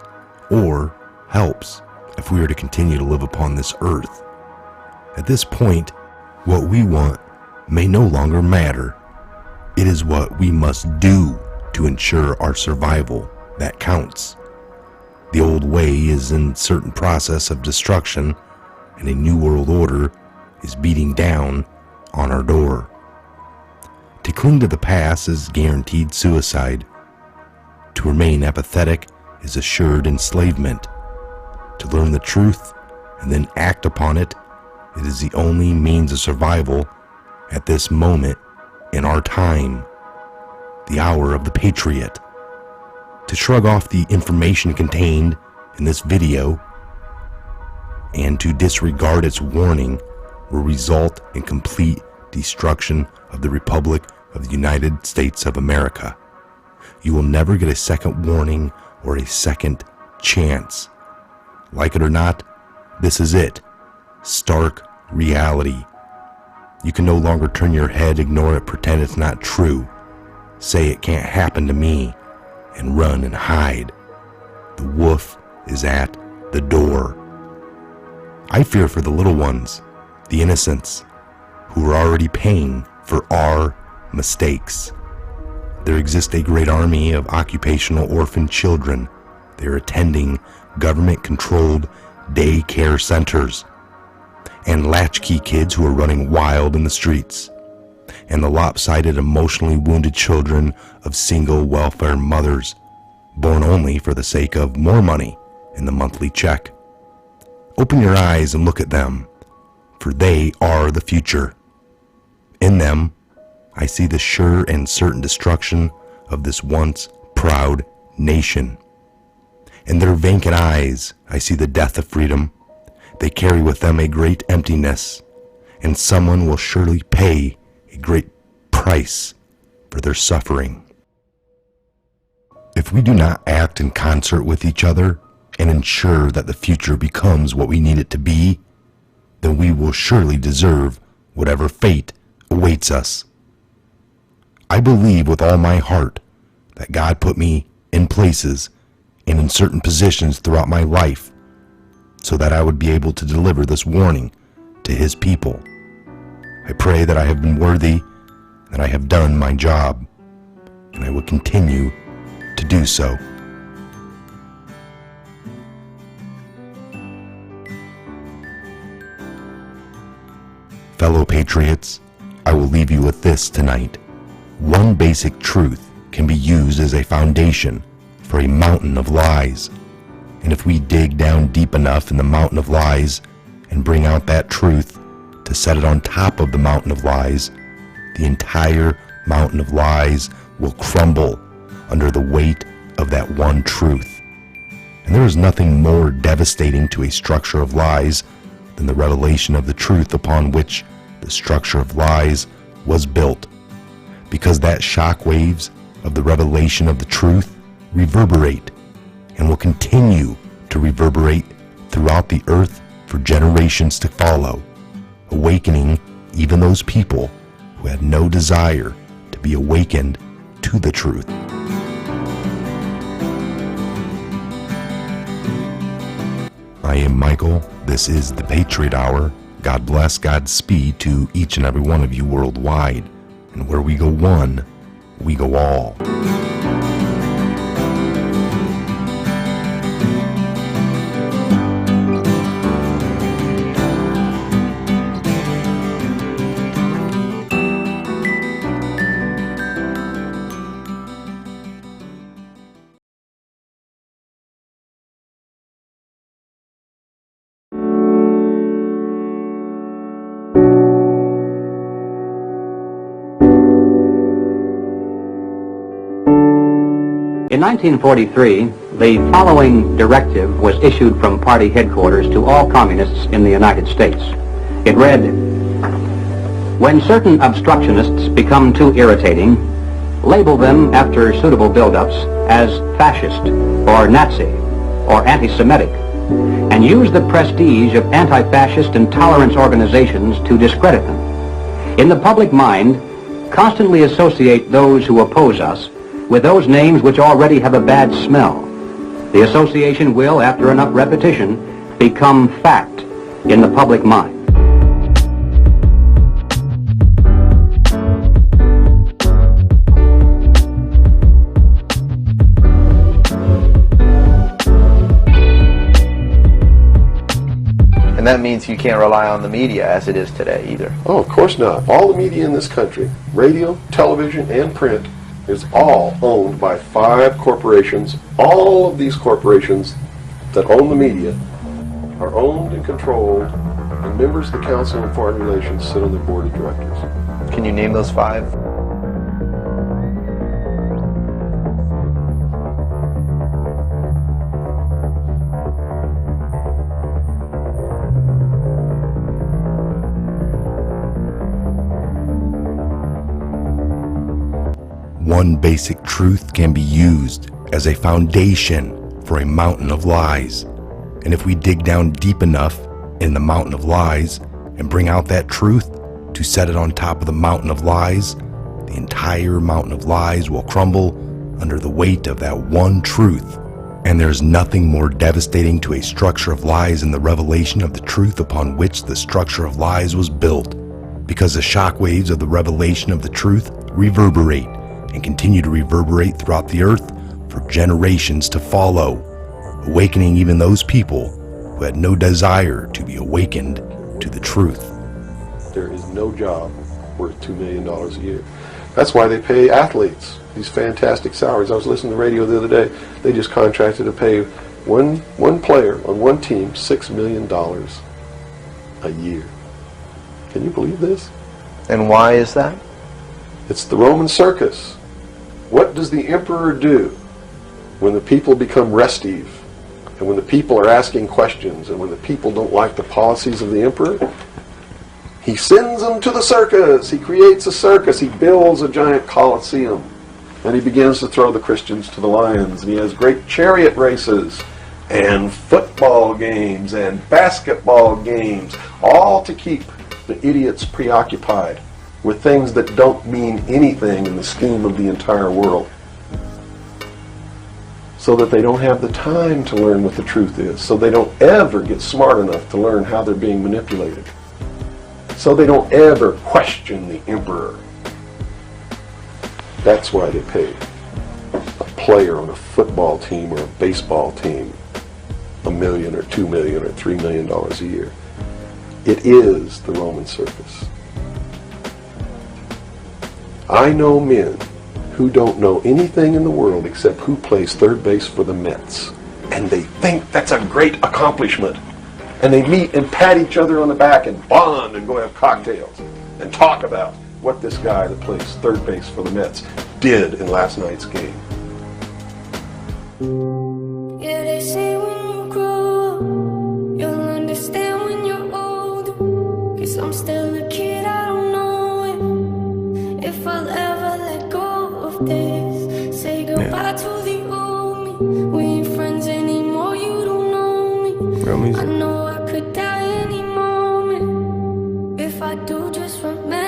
or helps, if we are to continue to live upon this earth. At this point, what we want may no longer matter. It is what we must do to ensure our survival that counts. The old way is in certain process of destruction, and a new world order is beating down on our door. To cling to the past is guaranteed suicide. To remain apathetic is assured enslavement. To learn the truth and then act upon it, it is the only means of survival at this moment in our time, the hour of the Patriot. To shrug off the information contained in this video and to disregard its warning will result in complete destruction of the Republic of the United States of America. You will never get a second warning or a second chance. Like it or not, this is it. Stark reality. You can no longer turn your head, ignore it, pretend it's not true. Say it can't happen to me, and run and hide. The wolf is at the door. I fear for the little ones, the innocents, who are already paying for our mistakes. There exists a great army of occupational orphan children. They are attending government-controlled daycare centers, and latchkey kids who are running wild in the streets, and the lopsided, emotionally wounded children of single welfare mothers, born only for the sake of more money in the monthly check. Open your eyes and look at them, for they are the future. In them, I see the sure and certain destruction of this once proud nation. In their vacant eyes, I see the death of freedom. They carry with them a great emptiness, and someone will surely pay a great price for their suffering. If we do not act in concert with each other and ensure that the future becomes what we need it to be, then we will surely deserve whatever fate awaits us. I believe with all my heart that God put me in places and in certain positions throughout my life so that I would be able to deliver this warning to His people. I pray that I have been worthy, that I have done my job, and I will continue to do so. Fellow patriots, I will leave you with this tonight. One basic truth can be used as a foundation for a mountain of lies. And if we dig down deep enough in the mountain of lies and bring out that truth to set it on top of the mountain of lies, the entire mountain of lies will crumble under the weight of that one truth. And there is nothing more devastating to a structure of lies than the revelation of the truth upon which the structure of lies was built, because that shock waves of the revelation of the truth reverberate and will continue to reverberate throughout the earth for generations to follow, awakening even those people who had no desire to be awakened to the truth. I am Michael. This is the Patriot Hour. God bless, Godspeed to each and every one of you worldwide. And where we go one, we go all. In 1943, the following directive was issued from party headquarters to all communists in the United States. It read, "When certain obstructionists become too irritating, label them after suitable build-ups as fascist or Nazi or anti-Semitic, and use the prestige of anti-fascist and tolerance organizations to discredit them. In the public mind, constantly associate those who oppose us with those names which already have a bad smell. The association will, after enough repetition, become fact in the public mind." And that means you can't rely on the media as it is today either. Oh, of course not. All the media in this country, radio, television, and print, is all owned by 5 corporations. All of these corporations that own the media are owned and controlled, and members of the Council on Foreign Relations sit on the board of directors. Can you name those 5? One basic truth can be used as a foundation for a mountain of lies. And if we dig down deep enough in the mountain of lies and bring out that truth to set it on top of the mountain of lies, the entire mountain of lies will crumble under the weight of that one truth. And there's nothing more devastating to a structure of lies than the revelation of the truth upon which the structure of lies was built, because the shockwaves of the revelation of the truth reverberate and continue to reverberate throughout the earth for generations to follow, awakening even those people who had no desire to be awakened to the truth. There is no job worth $2 million a year. That's why they pay athletes these fantastic salaries. I was listening to the radio the other day. They just contracted to pay one player on one team $6 million a year. Can you believe this? And why is that? It's the Roman circus. What does the emperor do when the people become restive, and when the people are asking questions, and when the people don't like the policies of the emperor? He sends them to the circus. He creates a circus. He builds a giant coliseum, and he begins to throw the Christians to the lions. And he has great chariot races and football games and basketball games, all to keep the idiots preoccupied with things that don't mean anything in the scheme of the entire world, so that they don't have the time to learn what the truth is, so they don't ever get smart enough to learn how they're being manipulated, so they don't ever question the emperor. That's why they pay a player on a football team or a baseball team $1 million or $2 million or $3 million a year. It is the Roman circus. I know men who don't know anything in the world except who plays third base for the Mets, and they think that's a great accomplishment. And they meet and pat each other on the back and bond and go have cocktails and talk about what this guy that plays third base for the Mets did in last night's game. Yeah, they say when you grow up, you'll understand when you're older. 'Cause I'm still a kid, I don't know if I'll ever let go of this. Say goodbye to the old me. We ain't friends anymore, you don't know me. Real music. I know I could die any moment. If I do, just remember.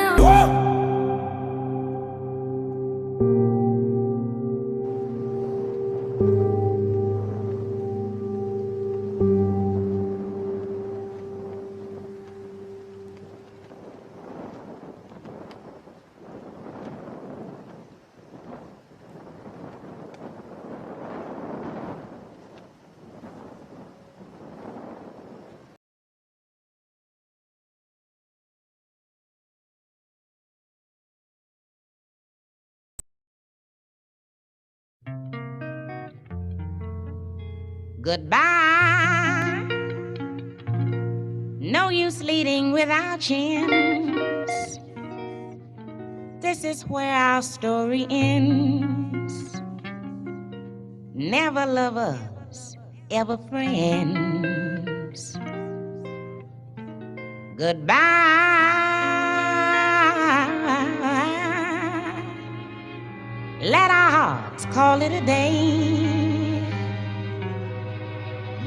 Goodbye. No use leading without chance. This is where our story ends. Never lovers, ever friends. Goodbye. Let our hearts call it a day.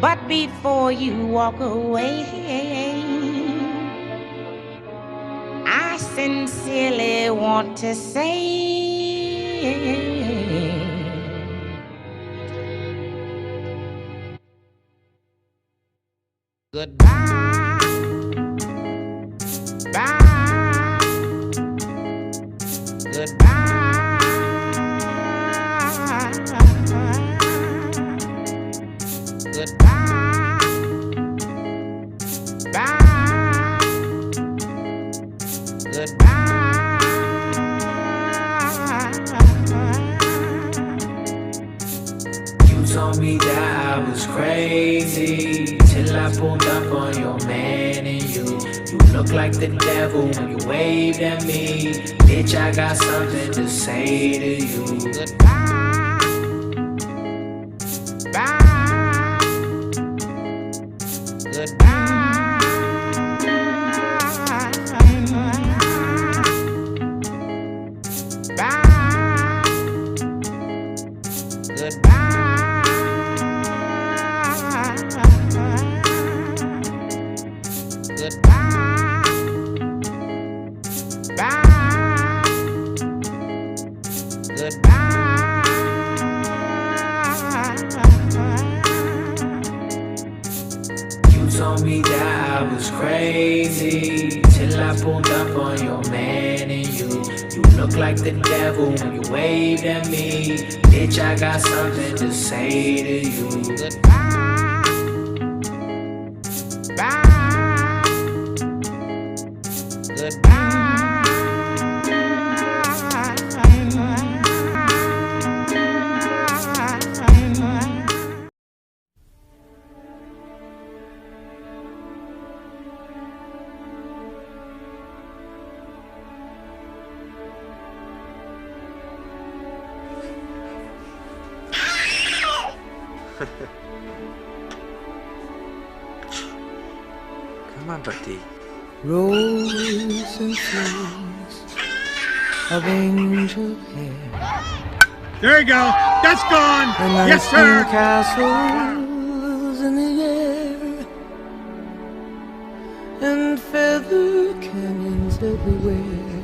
But before you walk away, I sincerely want to say goodbye. Bye. Goodbye. Goodbye. Bye. You told me that I was crazy till I pulled up on your man and you look like the devil when you waved at me. Bitch, I got something to say to you. Goodbye. Bye. Goodbye. Bye. Goodbye. Goodbye. Bye. Goodbye. You told me that I was crazy till I pulled up on your man and you look like the devil when you waved at me. Bitch, I got something to say to you. Goodbye. Bye. Goodbye. Come on, buddy. Roses and flowers of angel hair. There you go. That's gone. And Yes, sir. castles in the air. And feather canyons everywhere.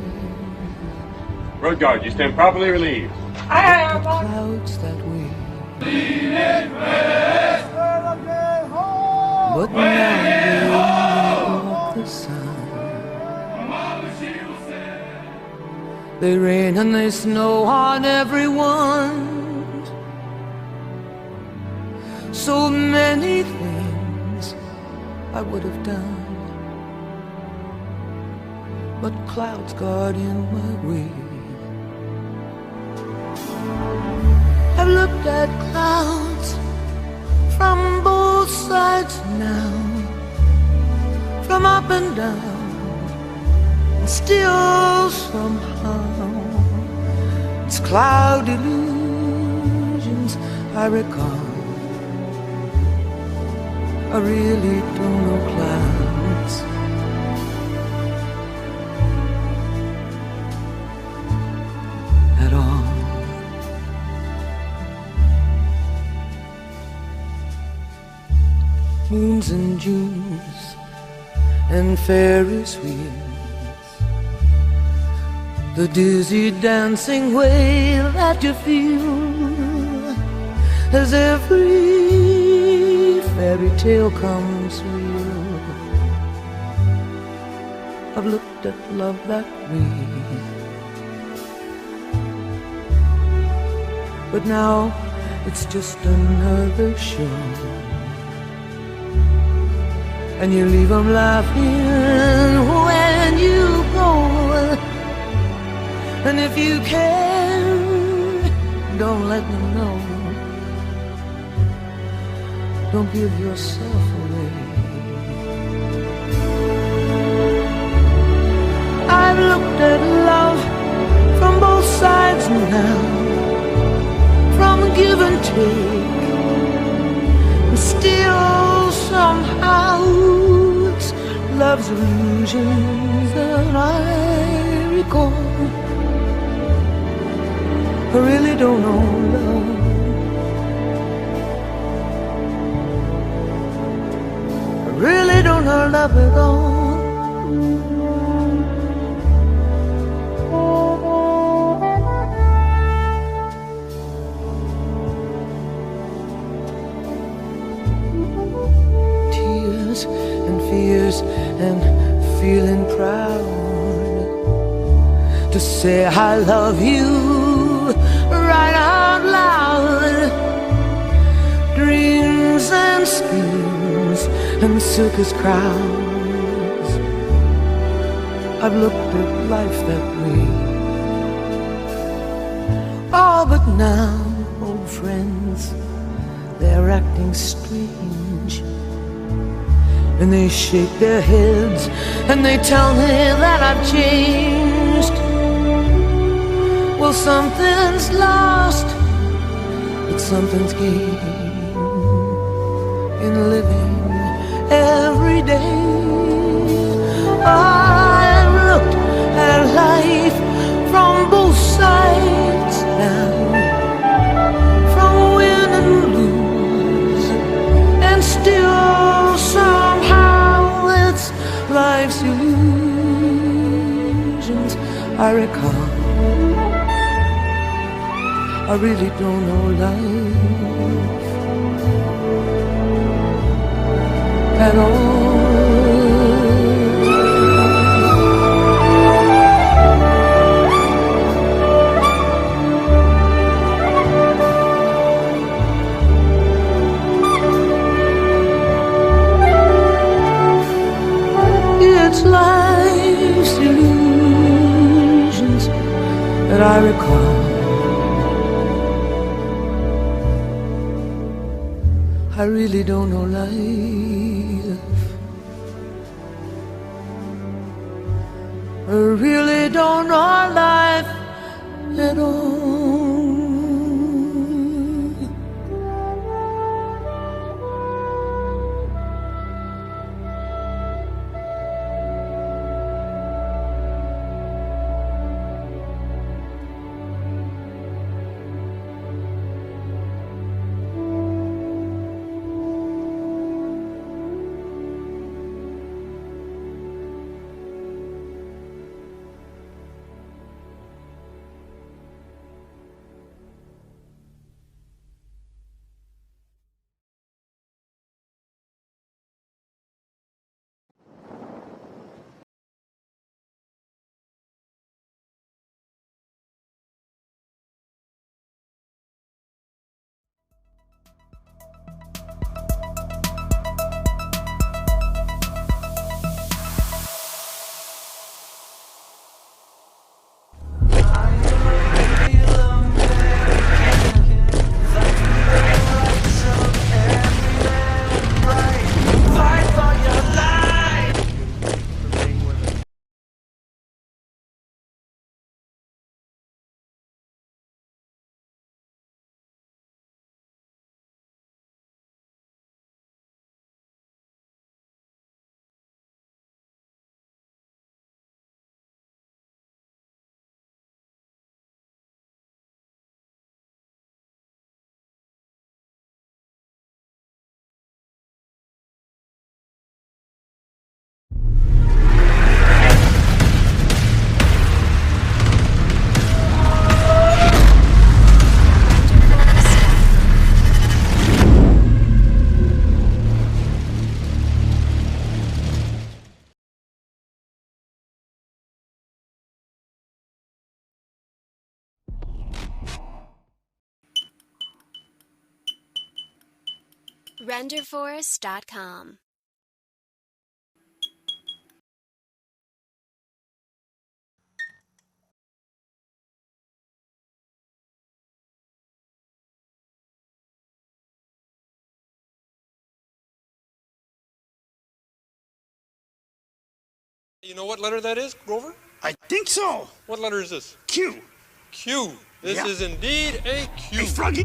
Road guard, you stand properly relieved. Clouds that way. But now they block the sun. They rain and they snow on everyone. So many things I would have done, but clouds got in my way. I've looked at clouds from both sides now, from up and down, and still somehow it's cloud illusions I recall. I really don't know clouds. At all. Moons and Junes and Ferris wheels, the dizzy dancing way that you feel as every fairy tale comes real. I've looked at love that way, but now it's just another show. And you leave them laughing when you go. And if you can, don't let them know. Don't give yourself away. I've looked at love from both sides now, from give and take, and still somehow it's love's illusions that I recall. I really don't know love. I really don't know love at all. Tears and fears and feeling proud to say I love you right out loud. Dreams and schemes and circus crowds I've looked at life that way. Oh, but now, old friends, they're acting strange. And they shake their heads and they tell me that I've changed. Well, something's lost, but something's gained in living every day. I've looked at life from both sides now, from win and lose, and still somehow it's life's illusions I recall. I really don't know life at all. It's life's illusions that I recall. I really don't know life. I really don't know life at all. RenderForest.com. You know what letter that is, Grover? I think so. What letter is this? Q. Q. This Yeah. is indeed a Q. Hey, Froggy.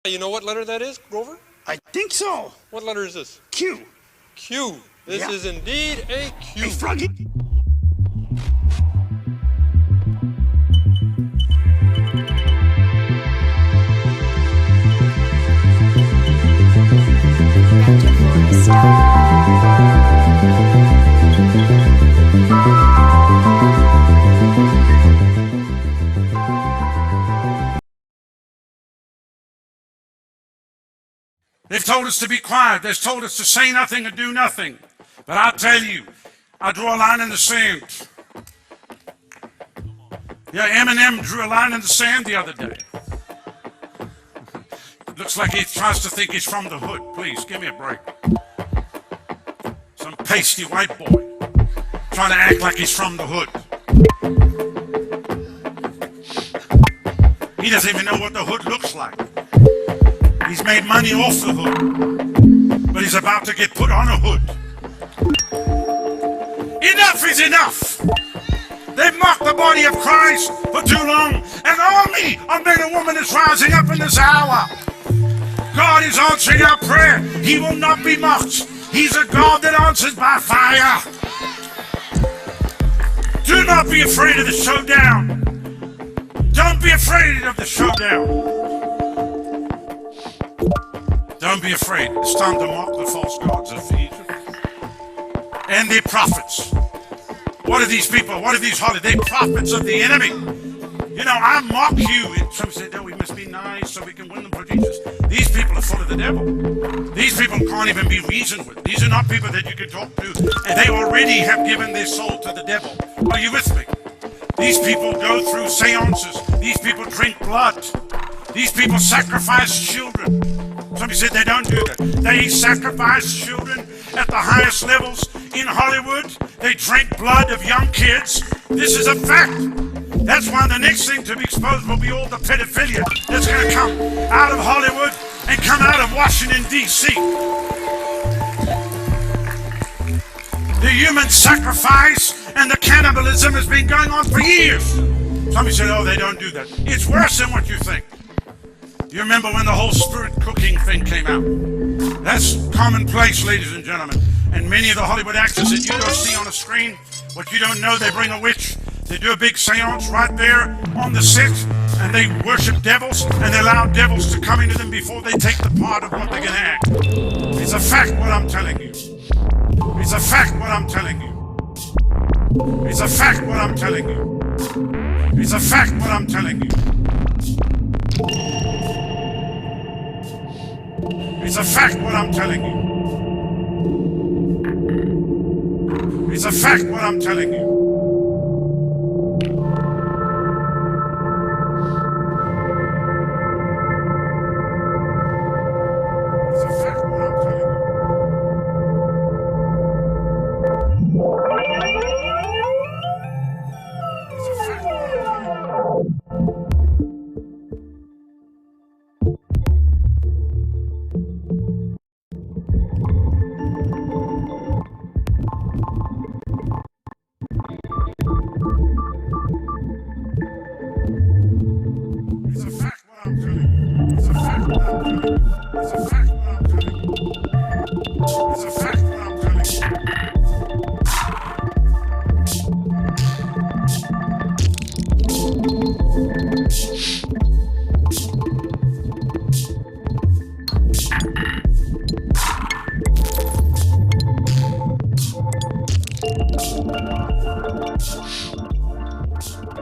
You know what letter that is, Grover? I think so. What letter is this? Q. Q. This Yeah. is indeed a Q. Hey, Froggy. They've told us to be quiet. They've told us to say nothing and do nothing. But I tell you, I draw a line in the sand. Yeah, Eminem drew a line in the sand the other day. Looks like he tries to think he's from the hood. Please, give me a break. Some pasty white boy trying to act like he's from the hood. He doesn't even know what the hood looks like. He's made money off the hood, but he's about to get put on a hood. Enough is enough! They've mocked the body of Christ for too long. An army of men and women is rising up in this hour. God is answering our prayer. He will not be mocked. He's a God that answers by fire. Do not be afraid of the showdown. Don't be afraid of the showdown. Don't be afraid. It's time to mock the false gods of Egypt and their prophets. What are these people? What are these holiday prophets of the enemy? You know, I mock you. And some say, no, we must be nice so we can win them for Jesus. These people are full of the devil. These people can't even be reasoned with. These are not people that you can talk to. And they already have given their soul to the devil. Are you with me? These people go through seances. These people drink blood. These people sacrifice children. Somebody said they don't do that. They sacrifice children at the highest levels in Hollywood. They drink blood of young kids. This is a fact. That's why the next thing to be exposed will be all the pedophilia that's going to come out of Hollywood and come out of Washington, D.C. The human sacrifice and the cannibalism has been going on for years. Somebody said, oh, they don't do that. It's worse than what you think. You remember when the whole spirit cooking thing came out? That's commonplace, ladies and gentlemen. And many of the Hollywood actors that you don't see on the screen, what you don't know, they bring a witch. They do a big seance right there on the set, and they worship devils, and they allow devils to come into them before they take the part of what they're going to act. It's a fact what I'm telling you. It's a fact what I'm telling you. It's a fact what I'm telling you. It's a fact what I'm telling you. It's a fact what I'm telling you. It's a fact what I'm telling you.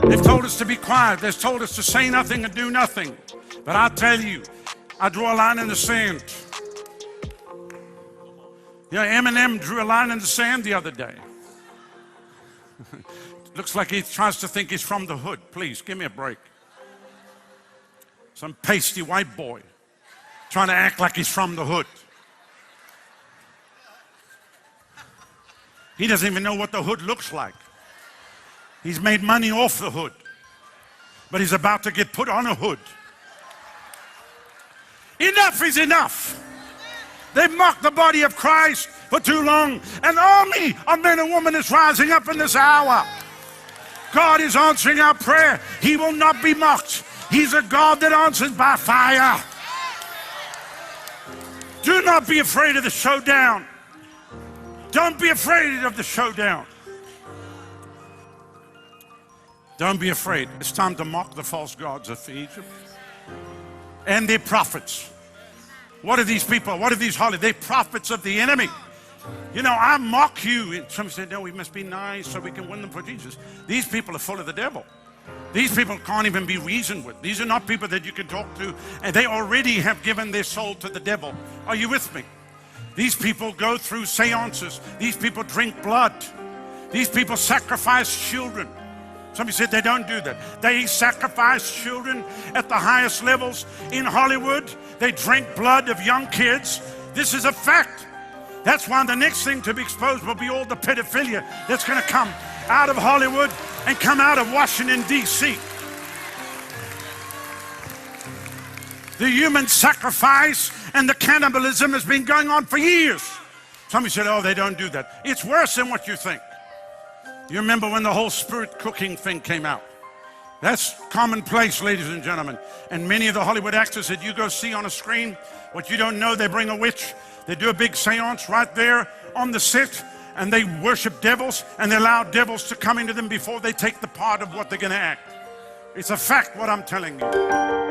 They've told us to be quiet. They've told us to say nothing and do nothing. But I tell you, I draw a line in the sand. Yeah, Eminem drew a line in the sand the other day. Looks like he tries to think he's from the hood. Please, give me a break. Some pasty white boy trying to act like he's from the hood. He doesn't even know what the hood looks like. He's made money off the hood, but he's about to get put on a hood. Enough is enough. They've mocked the body of Christ for too long. An army of men and women is rising up in this hour. God is answering our prayer. He will not be mocked. He's a God that answers by fire. Do not be afraid of the showdown. Don't be afraid of the showdown. Don't be afraid. It's time to mock the false gods of Egypt and their prophets. What are these people? What are these holiday prophets of the enemy? You know, I mock you. And some say, no, we must be nice so we can win them for Jesus. These people are full of the devil. These people can't even be reasoned with. These are not people that you can talk to, and they already have given their soul to the devil. Are you with me? These people go through seances. These people drink blood. These people sacrifice children. Somebody said they don't do that. They sacrifice children at the highest levels. In Hollywood, they drink blood of young kids. This is a fact. That's why the next thing to be exposed will be all the pedophilia that's going to come out of Hollywood and come out of Washington, D.C. The human sacrifice and the cannibalism has been going on for years. Somebody said, oh, they don't do that. It's worse than what you think. You remember when the whole spirit cooking thing came out? That's commonplace, ladies and gentlemen. And many of the Hollywood actors that you go see on a screen, what you don't know, they bring a witch, they do a big seance right there on the set, and they worship devils, and they allow devils to come into them before they take the part of what they're going to act. It's a fact what I'm telling you.